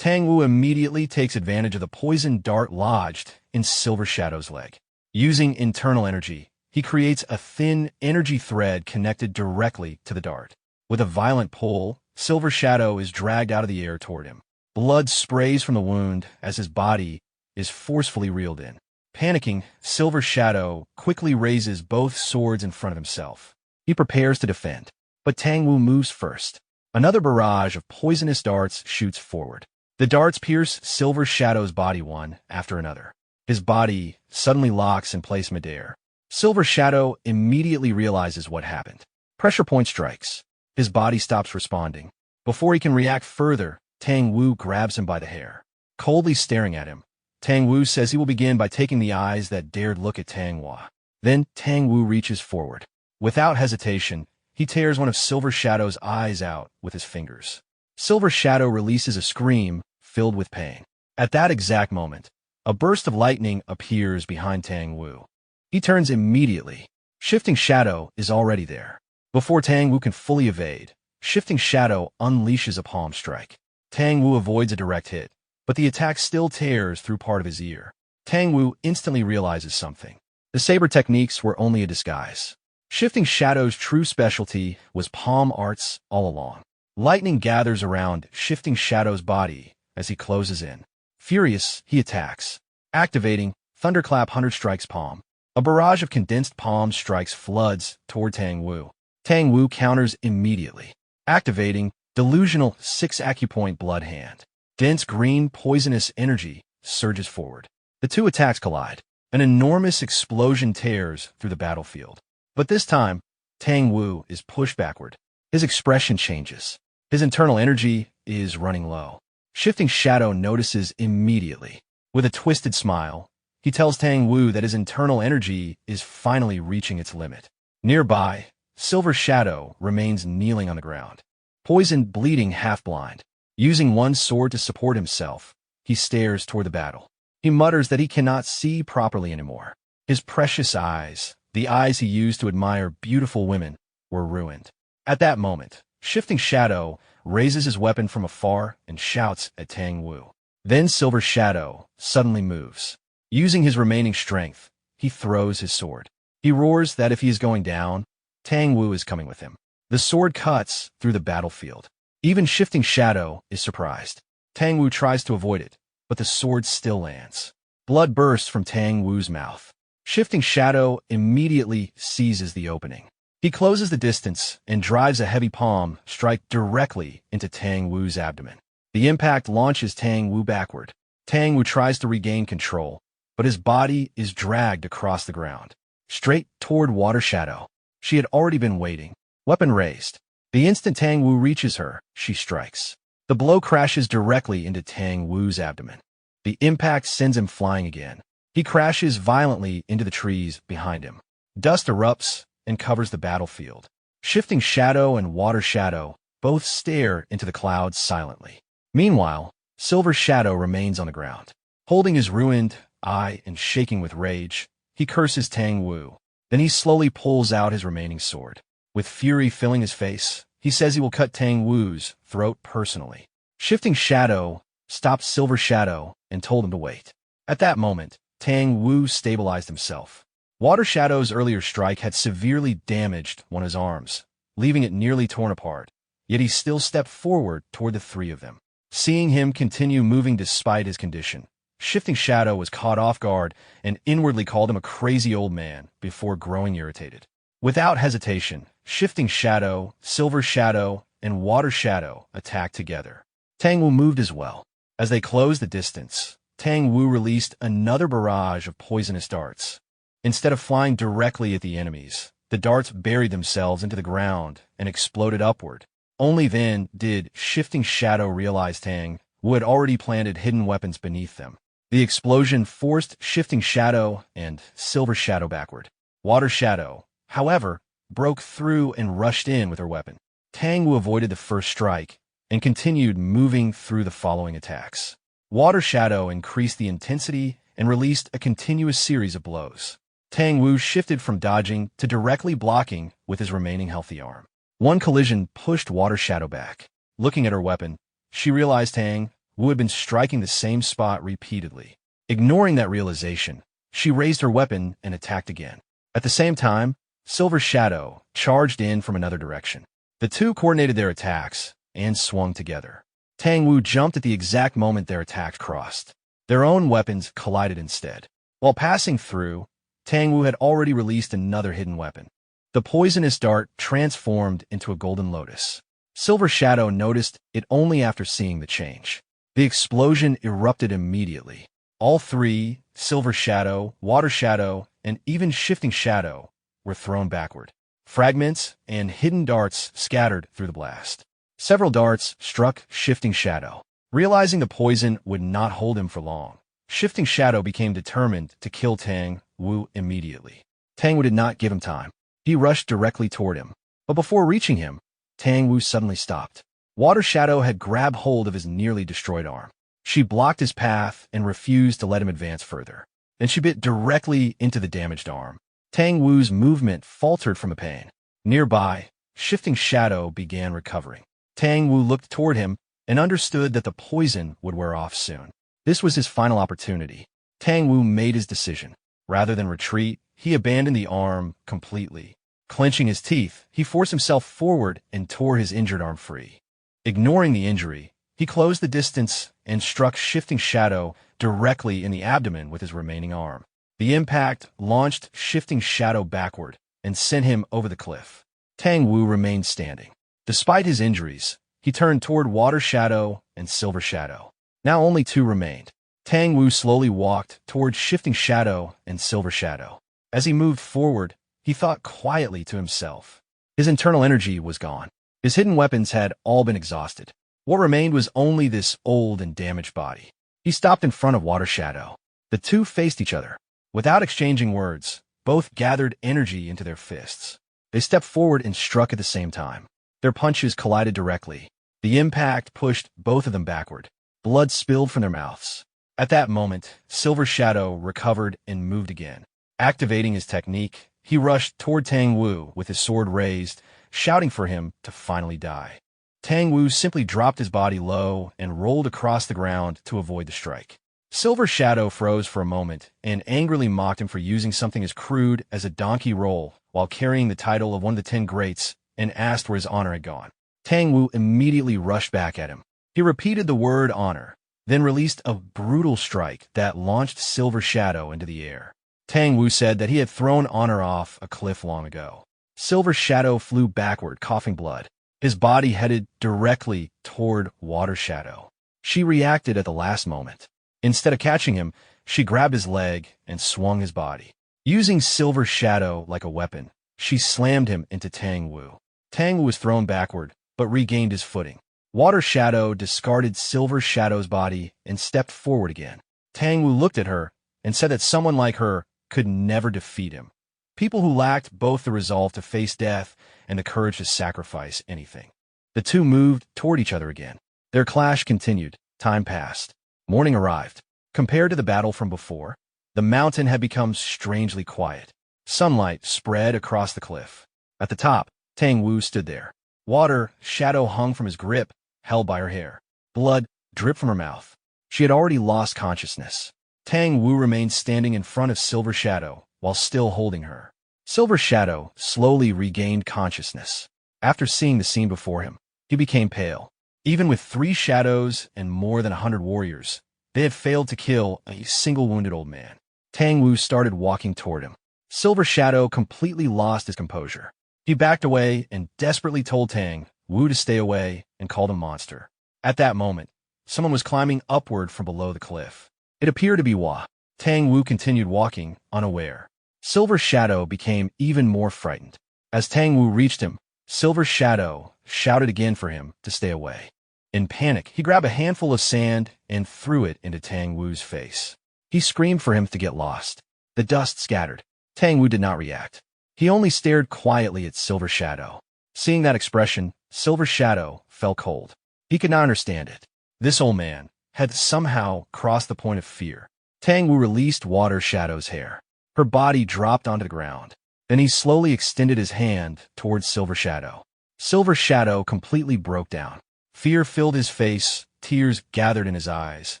Tang Wu immediately takes advantage of the poison dart lodged in Silver Shadow's leg. Using internal energy, he creates a thin energy thread connected directly to the dart. With a violent pull, Silver Shadow is dragged out of the air toward him. Blood sprays from the wound as his body is forcefully reeled in. Panicking, Silver Shadow quickly raises both swords in front of himself. He prepares to defend, but Tang Wu moves first. Another barrage of poisonous darts shoots forward. The darts pierce Silver Shadow's body one after another. His body suddenly locks in place midair. Silver Shadow immediately realizes what happened. Pressure point strikes. His body stops responding. Before he can react further, Tang Wu grabs him by the hair. Coldly staring at him, Tang Wu says he will begin by taking the eyes that dared look at Tang Hua. Then Tang Wu reaches forward. Without hesitation, he tears one of Silver Shadow's eyes out with his fingers. Silver Shadow releases a scream filled with pain. At that exact moment, a burst of lightning appears behind Tang Wu. He turns immediately. Shifting Shadow is already there. Before Tang Wu can fully evade, Shifting Shadow unleashes a palm strike. Tang Wu avoids a direct hit, but the attack still tears through part of his ear. Tang Wu instantly realizes something. The saber techniques were only a disguise. Shifting Shadow's true specialty was palm arts all along. Lightning gathers around Shifting Shadow's body as he closes in. Furious, he attacks. Activating Thunderclap 100 Strikes Palm. A barrage of condensed palm strikes floods toward Tang Wu. Tang Wu counters immediately. Activating Delusional 6 Acupoint Blood Hand. Dense green poisonous energy surges forward. The two attacks collide. An enormous explosion tears through the battlefield. But this time, Tang Wu is pushed backward. His expression changes. His internal energy is running low. Shifting Shadow notices immediately. With a twisted smile, he tells Tang Wu that his internal energy is finally reaching its limit. Nearby, Silver Shadow remains kneeling on the ground. Poisoned, bleeding, half-blind. Using one sword to support himself, he stares toward the battle. He mutters that he cannot see properly anymore. His precious eyes, the eyes he used to admire beautiful women, were ruined. At that moment, Shifting Shadow raises his weapon from afar and shouts at Tang Wu. Then Silver Shadow suddenly moves. Using his remaining strength, he throws his sword. He roars that if he is going down, Tang Wu is coming with him. The sword cuts through the battlefield. Even Shifting Shadow is surprised. Tang Wu tries to avoid it, but the sword still lands. Blood bursts from Tang Wu's mouth. Shifting Shadow immediately seizes the opening. He closes the distance and drives a heavy palm strike directly into Tang Wu's abdomen. The impact launches Tang Wu backward. Tang Wu tries to regain control, but his body is dragged across the ground, straight toward Water Shadow. She had already been waiting, weapon raised. The instant Tang Wu reaches her, she strikes. The blow crashes directly into Tang Wu's abdomen. The impact sends him flying again. He crashes violently into the trees behind him. Dust erupts and covers the battlefield. Shifting Shadow and Water Shadow both stare into the clouds silently. Meanwhile, Silver Shadow remains on the ground. Holding his ruined eye and shaking with rage, he curses Tang Wu. Then he slowly pulls out his remaining sword. With fury filling his face, he says he will cut Tang Wu's throat personally. Shifting Shadow stopped Silver Shadow and told him to wait. At that moment, Tang Wu stabilized himself. Water Shadow's earlier strike had severely damaged one of his arms, leaving it nearly torn apart. Yet he still stepped forward toward the three of them. Seeing him continue moving despite his condition, Shifting Shadow was caught off guard and inwardly called him a crazy old man before growing irritated. Without hesitation, Shifting Shadow, Silver Shadow, and Water Shadow attacked together. Tang Wu moved as well. As they closed the distance, Tang Wu released another barrage of poisonous darts. Instead of flying directly at the enemies, the darts buried themselves into the ground and exploded upward. Only then did Shifting Shadow realize Tang Wu had already planted hidden weapons beneath them. The explosion forced Shifting Shadow and Silver Shadow backward. Water Shadow, however, broke through and rushed in with her weapon. Tang Wu avoided the first strike and continued moving through the following attacks. Water Shadow increased the intensity and released a continuous series of blows. Tang Wu shifted from dodging to directly blocking with his remaining healthy arm. One collision pushed Water Shadow back. Looking at her weapon, she realized Tang Wu had been striking the same spot repeatedly. Ignoring that realization, she raised her weapon and attacked again. At the same time, Silver Shadow charged in from another direction. The two coordinated their attacks and swung together. Tang Wu jumped at the exact moment their attacks crossed. Their own weapons collided instead. While passing through, Tang Wu had already released another hidden weapon. The poisonous dart transformed into a golden lotus. Silver Shadow noticed it only after seeing the change. The explosion erupted immediately. All three, Silver Shadow, Water Shadow, and even Shifting Shadow, were thrown backward. Fragments and hidden darts scattered through the blast. Several darts struck Shifting Shadow. Realizing the poison would not hold him for long, Shifting Shadow became determined to kill Tang Wu immediately. Tang Wu did not give him time. He rushed directly toward him. But before reaching him, Tang Wu suddenly stopped. Water Shadow had grabbed hold of his nearly destroyed arm. She blocked his path and refused to let him advance further. Then she bit directly into the damaged arm. Tang Wu's movement faltered from the pain. Nearby, Shifting Shadow began recovering. Tang Wu looked toward him and understood that the poison would wear off soon. This was his final opportunity. Tang Wu made his decision. Rather than retreat, he abandoned the arm completely. Clenching his teeth, he forced himself forward and tore his injured arm free. Ignoring the injury, he closed the distance and struck Shifting Shadow directly in the abdomen with his remaining arm. The impact launched Shifting Shadow backward and sent him over the cliff. Tang Wu remained standing. Despite his injuries, he turned toward Water Shadow and Silver Shadow. Now only two remained. Tang Wu slowly walked toward Shifting Shadow and Silver Shadow. As he moved forward, he thought quietly to himself. His internal energy was gone. His hidden weapons had all been exhausted. What remained was only this old and damaged body. He stopped in front of Water Shadow. The two faced each other. Without exchanging words, both gathered energy into their fists. They stepped forward and struck at the same time. Their punches collided directly. The impact pushed both of them backward. Blood spilled from their mouths. At that moment, Silver Shadow recovered and moved again. Activating his technique, he rushed toward Tang Wu with his sword raised, shouting for him to finally die. Tang Wu simply dropped his body low and rolled across the ground to avoid the strike. Silver Shadow froze for a moment and angrily mocked him for using something as crude as a donkey roll while carrying the title of one of the 10 greats, and asked where his honor had gone. Tang Wu immediately rushed back at him. He repeated the word honor, then released a brutal strike that launched Silver Shadow into the air. Tang Wu said that he had thrown honor off a cliff long ago. Silver Shadow flew backward, coughing blood. His body headed directly toward Water Shadow. She reacted at the last moment. Instead of catching him, she grabbed his leg and swung his body. Using Silver Shadow like a weapon, she slammed him into Tang Wu. Tang Wu was thrown backward, but regained his footing. Water Shadow discarded Silver Shadow's body and stepped forward again. Tang Wu looked at her and said that someone like her could never defeat him. People who lacked both the resolve to face death and the courage to sacrifice anything. The two moved toward each other again. Their clash continued. Time passed. Morning arrived. Compared to the battle from before, the mountain had become strangely quiet. Sunlight spread across the cliff. At the top, Tang Wu stood there. Water, shadow hung from his grip, held by her hair. Blood dripped from her mouth. She had already lost consciousness. Tang Wu remained standing in front of Silver Shadow while still holding her. Silver Shadow slowly regained consciousness. After seeing the scene before him, he became pale. Even with 3 shadows and more than 100 warriors, they had failed to kill a single wounded old man. Tang Wu started walking toward him. Silver Shadow completely lost his composure. He backed away and desperately told Tang Wu to stay away and called him monster. At that moment, someone was climbing upward from below the cliff. It appeared to be Hua. Tang Wu continued walking, unaware. Silver Shadow became even more frightened. As Tang Wu reached him, Silver Shadow shouted again for him to stay away. In panic, he grabbed a handful of sand and threw it into Tang Wu's face. He screamed for him to get lost. The dust scattered. Tang Wu did not react. He only stared quietly at Silver Shadow. Seeing that expression, Silver Shadow felt cold. He could not understand it. This old man had somehow crossed the point of fear. Tang Wu released Water Shadow's hair. Her body dropped onto the ground. Then he slowly extended his hand towards Silver Shadow. Silver Shadow completely broke down. Fear filled his face, tears gathered in his eyes,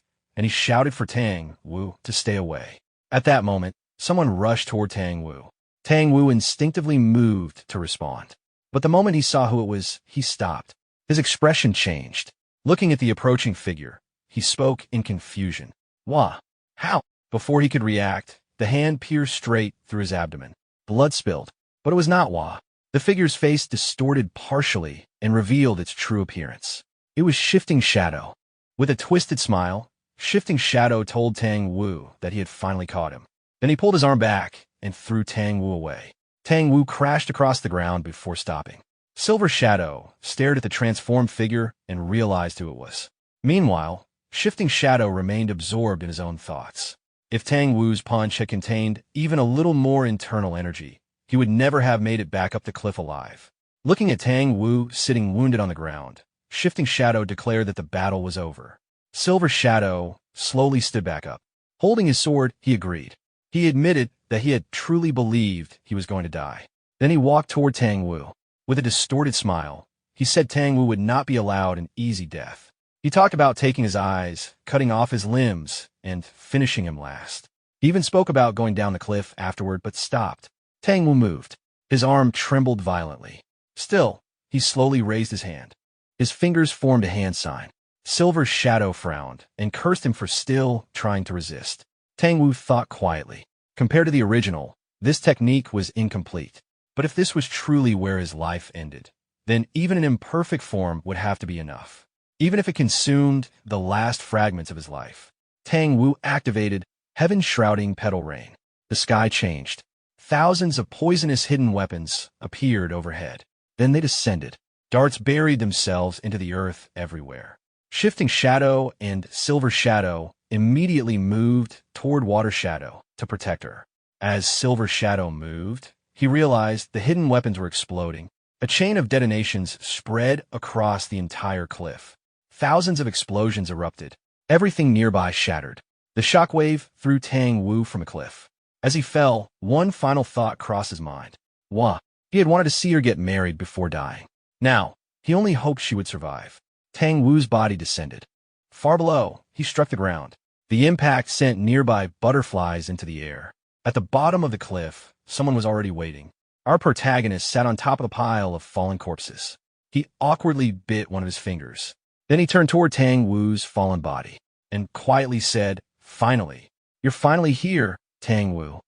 and he shouted for Tang Wu to stay away. At that moment, someone rushed toward Tang Wu. Tang Wu instinctively moved to respond. But the moment he saw who it was, he stopped. His expression changed. Looking at the approaching figure, he spoke in confusion. Wha? How? Before he could react, the hand pierced straight through his abdomen. Blood spilled, but it was not Hua. The figure's face distorted partially and revealed its true appearance. It was Shifting Shadow. With a twisted smile, Shifting Shadow told Tang Wu that he had finally caught him. Then he pulled his arm back and threw Tang Wu away. Tang Wu crashed across the ground before stopping. Silver Shadow stared at the transformed figure and realized who it was. Meanwhile, Shifting Shadow remained absorbed in his own thoughts. If Tang Wu's punch had contained even a little more internal energy, he would never have made it back up the cliff alive. Looking at Tang Wu sitting wounded on the ground, Shifting Shadow declared that the battle was over. Silver Shadow slowly stood back up. Holding his sword, he agreed. He admitted that he had truly believed he was going to die. Then he walked toward Tang Wu. With a distorted smile, he said Tang Wu would not be allowed an easy death. He talked about taking his eyes, cutting off his limbs, and finishing him last. He even spoke about going down the cliff afterward, but stopped. Tang Wu moved. His arm trembled violently. Still, he slowly raised his hand. His fingers formed a hand sign. Silver Shadow frowned and cursed him for still trying to resist. Tang Wu thought quietly. Compared to the original, this technique was incomplete. But if this was truly where his life ended, then even an imperfect form would have to be enough. Even if it consumed the last fragments of his life. Tang Wu activated heaven-shrouding petal rain. The sky changed. Thousands of poisonous hidden weapons appeared overhead. Then they descended. Darts buried themselves into the earth everywhere. Shifting Shadow and Silver Shadow immediately moved toward Water Shadow to protect her. As Silver Shadow moved, he realized the hidden weapons were exploding. A chain of detonations spread across the entire cliff. Thousands of explosions erupted. Everything nearby shattered. The shockwave threw Tang Wu from a cliff. As he fell, one final thought crossed his mind. Wha? He had wanted to see her get married before dying. Now, he only hoped she would survive. Tang Wu's body descended. Far below, he struck the ground. The impact sent nearby butterflies into the air. At the bottom of the cliff, someone was already waiting. Our protagonist sat on top of the pile of fallen corpses. He awkwardly bit one of his fingers. Then he turned toward Tang Wu's fallen body and quietly said, "Finally, you're finally here, Tang Wu."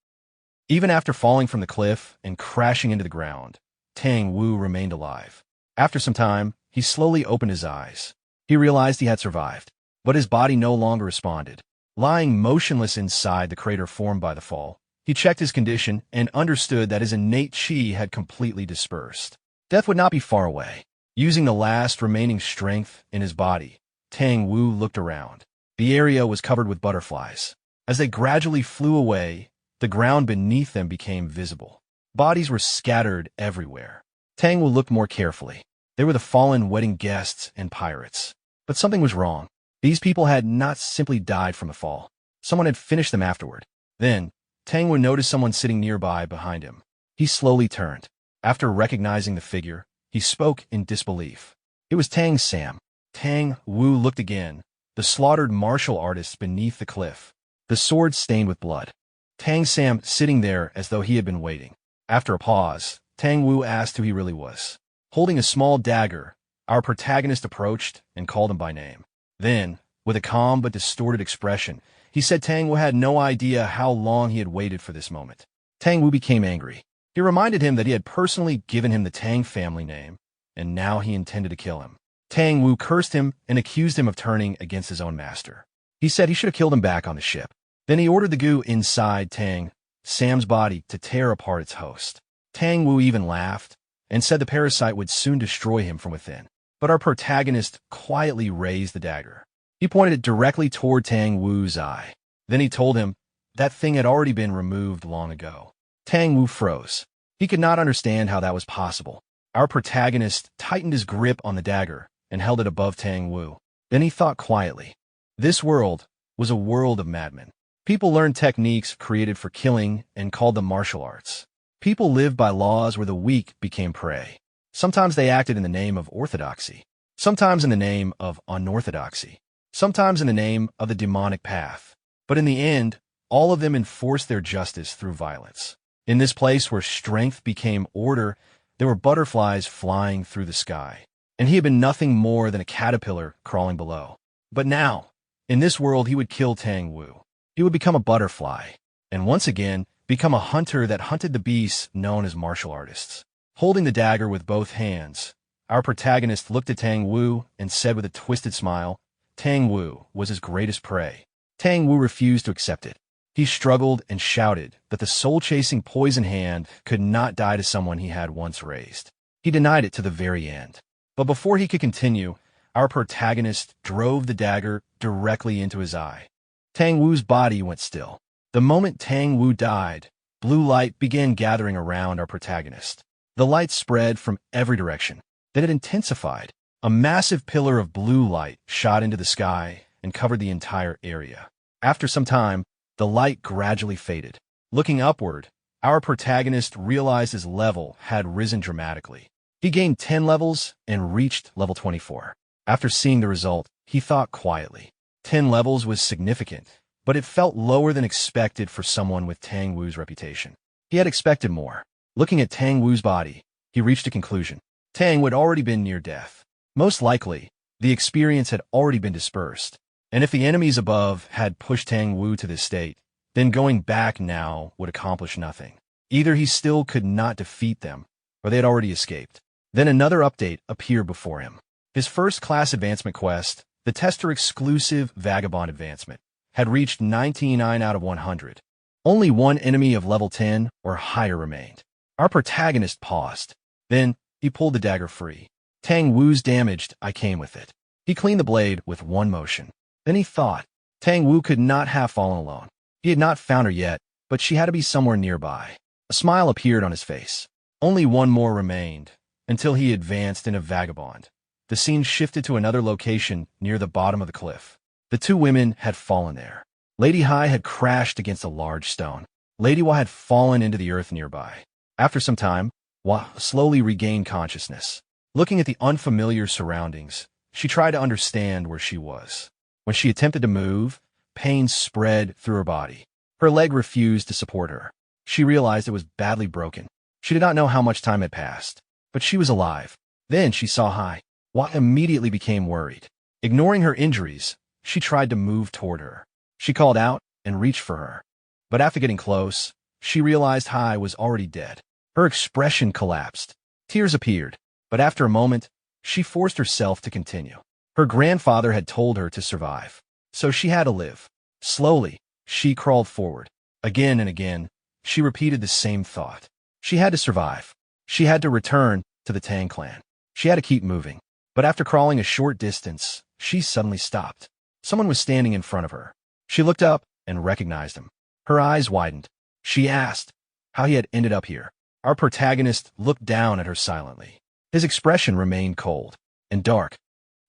Even after falling from the cliff and crashing into the ground, Tang Wu remained alive. After some time, he slowly opened his eyes. He realized he had survived, but his body no longer responded. Lying motionless inside the crater formed by the fall, he checked his condition and understood that his innate chi had completely dispersed. Death would not be far away. Using the last remaining strength in his body, Tang Wu looked around. The area was covered with butterflies. As they gradually flew away, the ground beneath them became visible. Bodies were scattered everywhere. Tang Wu looked more carefully. They were the fallen wedding guests and pirates. But something was wrong. These people had not simply died from a fall. Someone had finished them afterward. Then, Tang Wu noticed someone sitting nearby behind him. He slowly turned. After recognizing the figure, He spoke in disbelief. It was Tang Sam. Tang Wu looked again. The slaughtered martial artists beneath the cliff. The sword stained with blood. Tang Sam sitting there as though he had been waiting. After a pause, Tang Wu asked who he really was. Holding a small dagger, our protagonist approached and called him by name. Then, with a calm but distorted expression, he said Tang Wu had no idea how long he had waited for this moment. Tang Wu became angry. He reminded him that he had personally given him the Tang family name, and now he intended to kill him. Tang Wu cursed him and accused him of turning against his own master. He said he should have killed him back on the ship. Then he ordered the goo inside Tang Sam's body to tear apart its host. Tang Wu even laughed and said the parasite would soon destroy him from within. But our protagonist quietly raised the dagger. He pointed it directly toward Tang Wu's eye. Then he told him that thing had already been removed long ago. Tang Wu froze. He could not understand how that was possible. Our protagonist tightened his grip on the dagger and held it above Tang Wu. Then he thought quietly. This world was a world of madmen. People learned techniques created for killing and called them martial arts. People lived by laws where the weak became prey. Sometimes they acted in the name of orthodoxy, sometimes in the name of unorthodoxy, sometimes in the name of the demonic path. But in the end, all of them enforced their justice through violence. In this place where strength became order, there were butterflies flying through the sky, and he had been nothing more than a caterpillar crawling below. But now, in this world, he would kill Tang Wu. He would become a butterfly, and once again, become a hunter that hunted the beasts known as martial artists. Holding the dagger with both hands, our protagonist looked at Tang Wu and said with a twisted smile, Tang Wu was his greatest prey. Tang Wu refused to accept it. He struggled and shouted that the soul-chasing poison hand could not die to someone he had once raised. He denied it to the very end. But before he could continue, our protagonist drove the dagger directly into his eye. Tang Wu's body went still. The moment Tang Wu died, blue light began gathering around our protagonist. The light spread from every direction. Then it intensified. A massive pillar of blue light shot into the sky and covered the entire area. After some time, the light gradually faded. Looking upward, our protagonist realized his level had risen dramatically. He gained 10 levels and reached level 24. After seeing the result, he thought quietly. 10 levels was significant, but it felt lower than expected for someone with Tang Wu's reputation. He had expected more. Looking at Tang Wu's body, he reached a conclusion. Tang Wu had already been near death. Most likely, the experience had already been dispersed, and if the enemies above had pushed Tang Wu to this state, then going back now would accomplish nothing. Either he still could not defeat them, or they had already escaped. Then another update appeared before him. His first class advancement quest, the Tester Exclusive Vagabond Advancement, had reached 99 out of 100. Only one enemy of level 10 or higher remained. Our protagonist paused. Then, he pulled the dagger free. Tang Wu's damaged, I came with it. He cleaned the blade with one motion. Then he thought, Tang Wu could not have fallen alone. He had not found her yet, but she had to be somewhere nearby. A smile appeared on his face. Only one more remained, until he advanced in a vagabond. The scene shifted to another location near the bottom of the cliff. The two women had fallen there. Lady Hai had crashed against a large stone. Lady Hua had fallen into the earth nearby. After some time, Hua slowly regained consciousness. Looking at the unfamiliar surroundings, she tried to understand where she was. When she attempted to move, pain spread through her body. Her leg refused to support her. She realized it was badly broken. She did not know how much time had passed, but she was alive. Then she saw Hai. Hua immediately became worried. Ignoring her injuries, she tried to move toward her. She called out and reached for her. But after getting close, she realized Hai was already dead. Her expression collapsed. Tears appeared, but after a moment, she forced herself to continue. Her grandfather had told her to survive, so she had to live. Slowly, she crawled forward. Again and again, she repeated the same thought. She had to survive. She had to return to the Tang clan. She had to keep moving. But after crawling a short distance, she suddenly stopped. Someone was standing in front of her. She looked up and recognized him. Her eyes widened. She asked how he had ended up here. Our protagonist looked down at her silently. His expression remained cold and dark.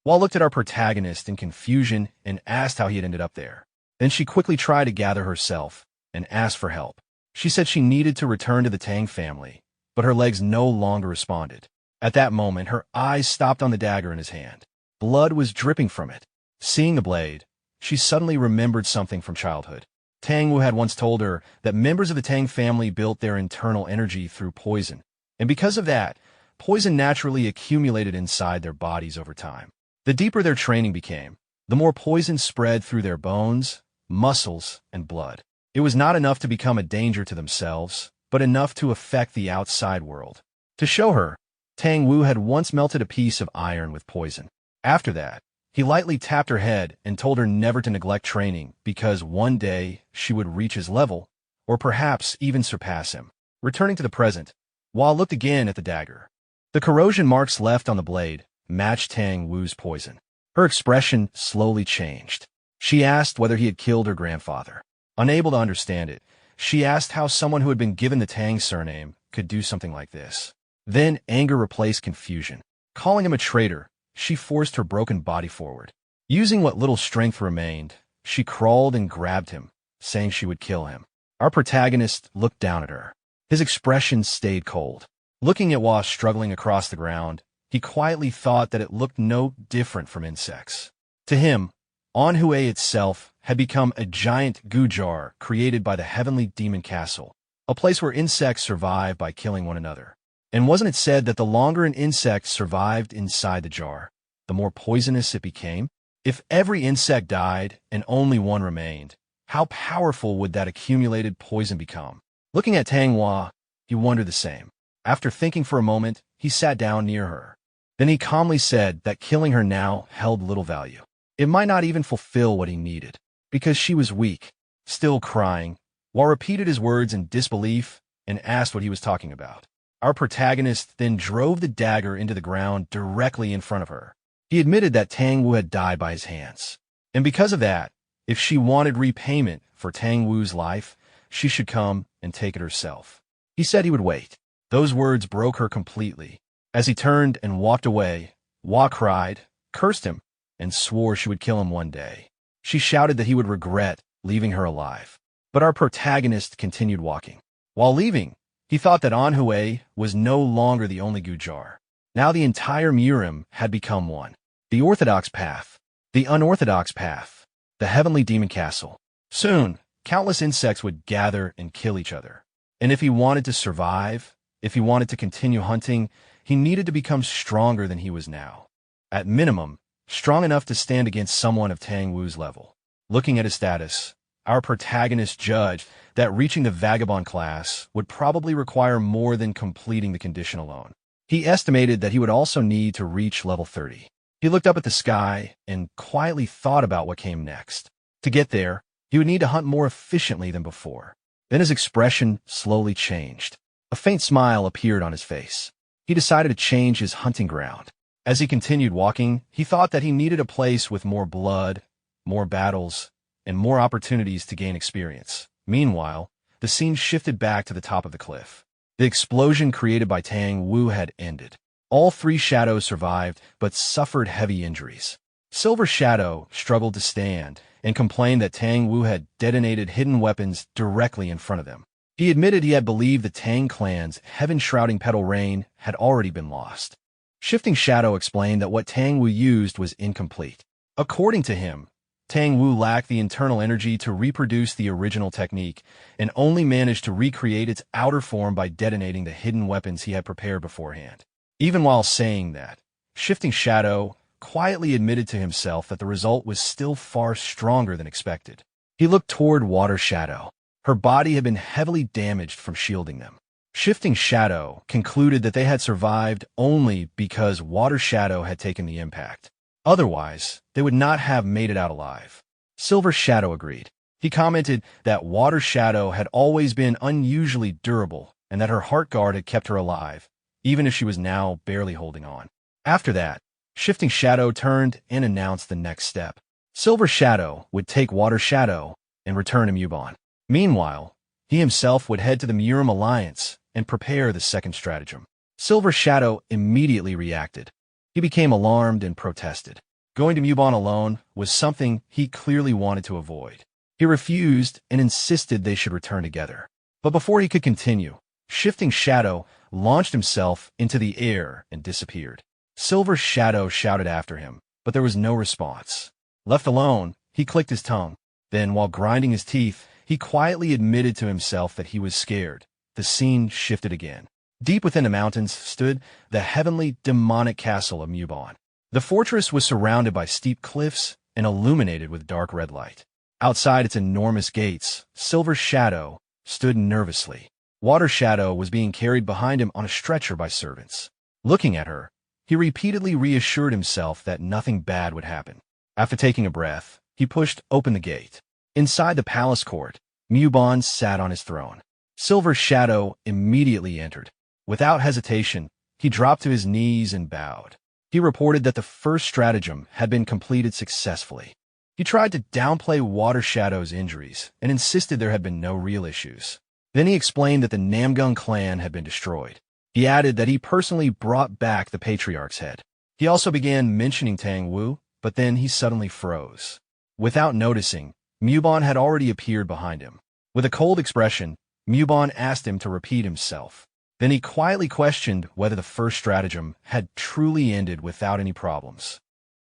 Hua looked at our protagonist in confusion and asked how he had ended up there. Then she quickly tried to gather herself and asked for help. She said she needed to return to the Tang family, but her legs no longer responded. At that moment, her eyes stopped on the dagger in his hand. Blood was dripping from it. Seeing the blade, she suddenly remembered something from childhood. Tang Wu had once told her that members of the Tang family built their internal energy through poison, and because of that, poison naturally accumulated inside their bodies over time. The deeper their training became, the more poison spread through their bones, muscles, and blood. It was not enough to become a danger to themselves, but enough to affect the outside world. To show her, Tang Wu had once melted a piece of iron with poison. After that, he lightly tapped her head and told her never to neglect training because one day she would reach his level, or perhaps even surpass him. Returning to the present, Hua looked again at the dagger. The corrosion marks left on the blade matched Tang Wu's poison. Her expression slowly changed. She asked whether he had killed her grandfather. Unable to understand it, she asked how someone who had been given the Tang surname could do something like this. Then anger replaced confusion. Calling him a traitor, she forced her broken body forward. Using what little strength remained, she crawled and grabbed him, saying she would kill him. Our protagonist looked down at her. His expression stayed cold. Looking at Hua struggling across the ground, he quietly thought that it looked no different from insects. To him, Anhui itself had become a giant goo jar created by the heavenly demon castle, a place where insects survive by killing one another. And wasn't it said that the longer an insect survived inside the jar, the more poisonous it became? If every insect died and only one remained, how powerful would that accumulated poison become? Looking at Tang Hua, he wondered the same. After thinking for a moment, he sat down near her. Then he calmly said that killing her now held little value. It might not even fulfill what he needed, because she was weak. Still crying, Hua repeated his words in disbelief and asked what he was talking about. Our protagonist then drove the dagger into the ground directly in front of her. He admitted that Tang Wu had died by his hands. And because of that, if she wanted repayment for Tang Wu's life, she should come and take it herself. He said he would wait. Those words broke her completely. As he turned and walked away, Hua cried, cursed him, and swore she would kill him one day. She shouted that he would regret leaving her alive. But our protagonist continued walking. While leaving, he thought that Anhui was no longer the only goo jar. Now the entire Murim had become one. The orthodox path, the unorthodox path, the heavenly demon castle. Soon, countless insects would gather and kill each other. And if he wanted to survive, if he wanted to continue hunting, he needed to become stronger than he was now. At minimum, strong enough to stand against someone of Tang Wu's level. Looking at his status, our protagonist judged that reaching the vagabond class would probably require more than completing the condition alone. He estimated that he would also need to reach level 30. He looked up at the sky and quietly thought about what came next. To get there, he would need to hunt more efficiently than before. Then his expression slowly changed. A faint smile appeared on his face. He decided to change his hunting ground. As he continued walking, he thought that he needed a place with more blood, more battles, and more opportunities to gain experience. Meanwhile, the scene shifted back to the top of the cliff. The explosion created by Tang Wu had ended. All three shadows survived, but suffered heavy injuries. Silver Shadow struggled to stand and complained that Tang Wu had detonated hidden weapons directly in front of them. He admitted he had believed the Tang clan's heaven-shrouding petal rain had already been lost. Shifting Shadow explained that what Tang Wu used was incomplete. According to him, Tang Wu lacked the internal energy to reproduce the original technique and only managed to recreate its outer form by detonating the hidden weapons he had prepared beforehand. Even while saying that, Shifting Shadow quietly admitted to himself that the result was still far stronger than expected. He looked toward Water Shadow. Her body had been heavily damaged from shielding them. Shifting Shadow concluded that they had survived only because Water Shadow had taken the impact. Otherwise, they would not have made it out alive. Silver Shadow agreed. He commented that Water Shadow had always been unusually durable and that her heart guard had kept her alive, even if she was now barely holding on. After that, Shifting Shadow turned and announced the next step. Silver Shadow would take Water Shadow and return to Mubon. Meanwhile, he himself would head to the Murim Alliance and prepare the second stratagem. Silver Shadow immediately reacted. He became alarmed and protested. Going to Mubon alone was something he clearly wanted to avoid. He refused and insisted they should return together. But before he could continue, Shifting Shadow launched himself into the air and disappeared. Silver Shadow shouted after him, but there was no response. Left alone, he clicked his tongue. Then, while grinding his teeth, he quietly admitted to himself that he was scared. The scene shifted again. Deep within the mountains stood the heavenly, demonic castle of Muban. The fortress was surrounded by steep cliffs and illuminated with dark red light. Outside its enormous gates, Silver Shadow stood nervously. Water Shadow was being carried behind him on a stretcher by servants. Looking at her, he repeatedly reassured himself that nothing bad would happen. After taking a breath, he pushed open the gate. Inside the palace court, Muban sat on his throne. Silver Shadow immediately entered. Without hesitation, he dropped to his knees and bowed. He reported that the first stratagem had been completed successfully. He tried to downplay Water Shadow's injuries and insisted there had been no real issues. Then he explained that the Namgung clan had been destroyed. He added that he personally brought back the patriarch's head. He also began mentioning Tang Wu, but then he suddenly froze. Without noticing, Muban had already appeared behind him. With a cold expression, Muban asked him to repeat himself. Then he quietly questioned whether the first stratagem had truly ended without any problems.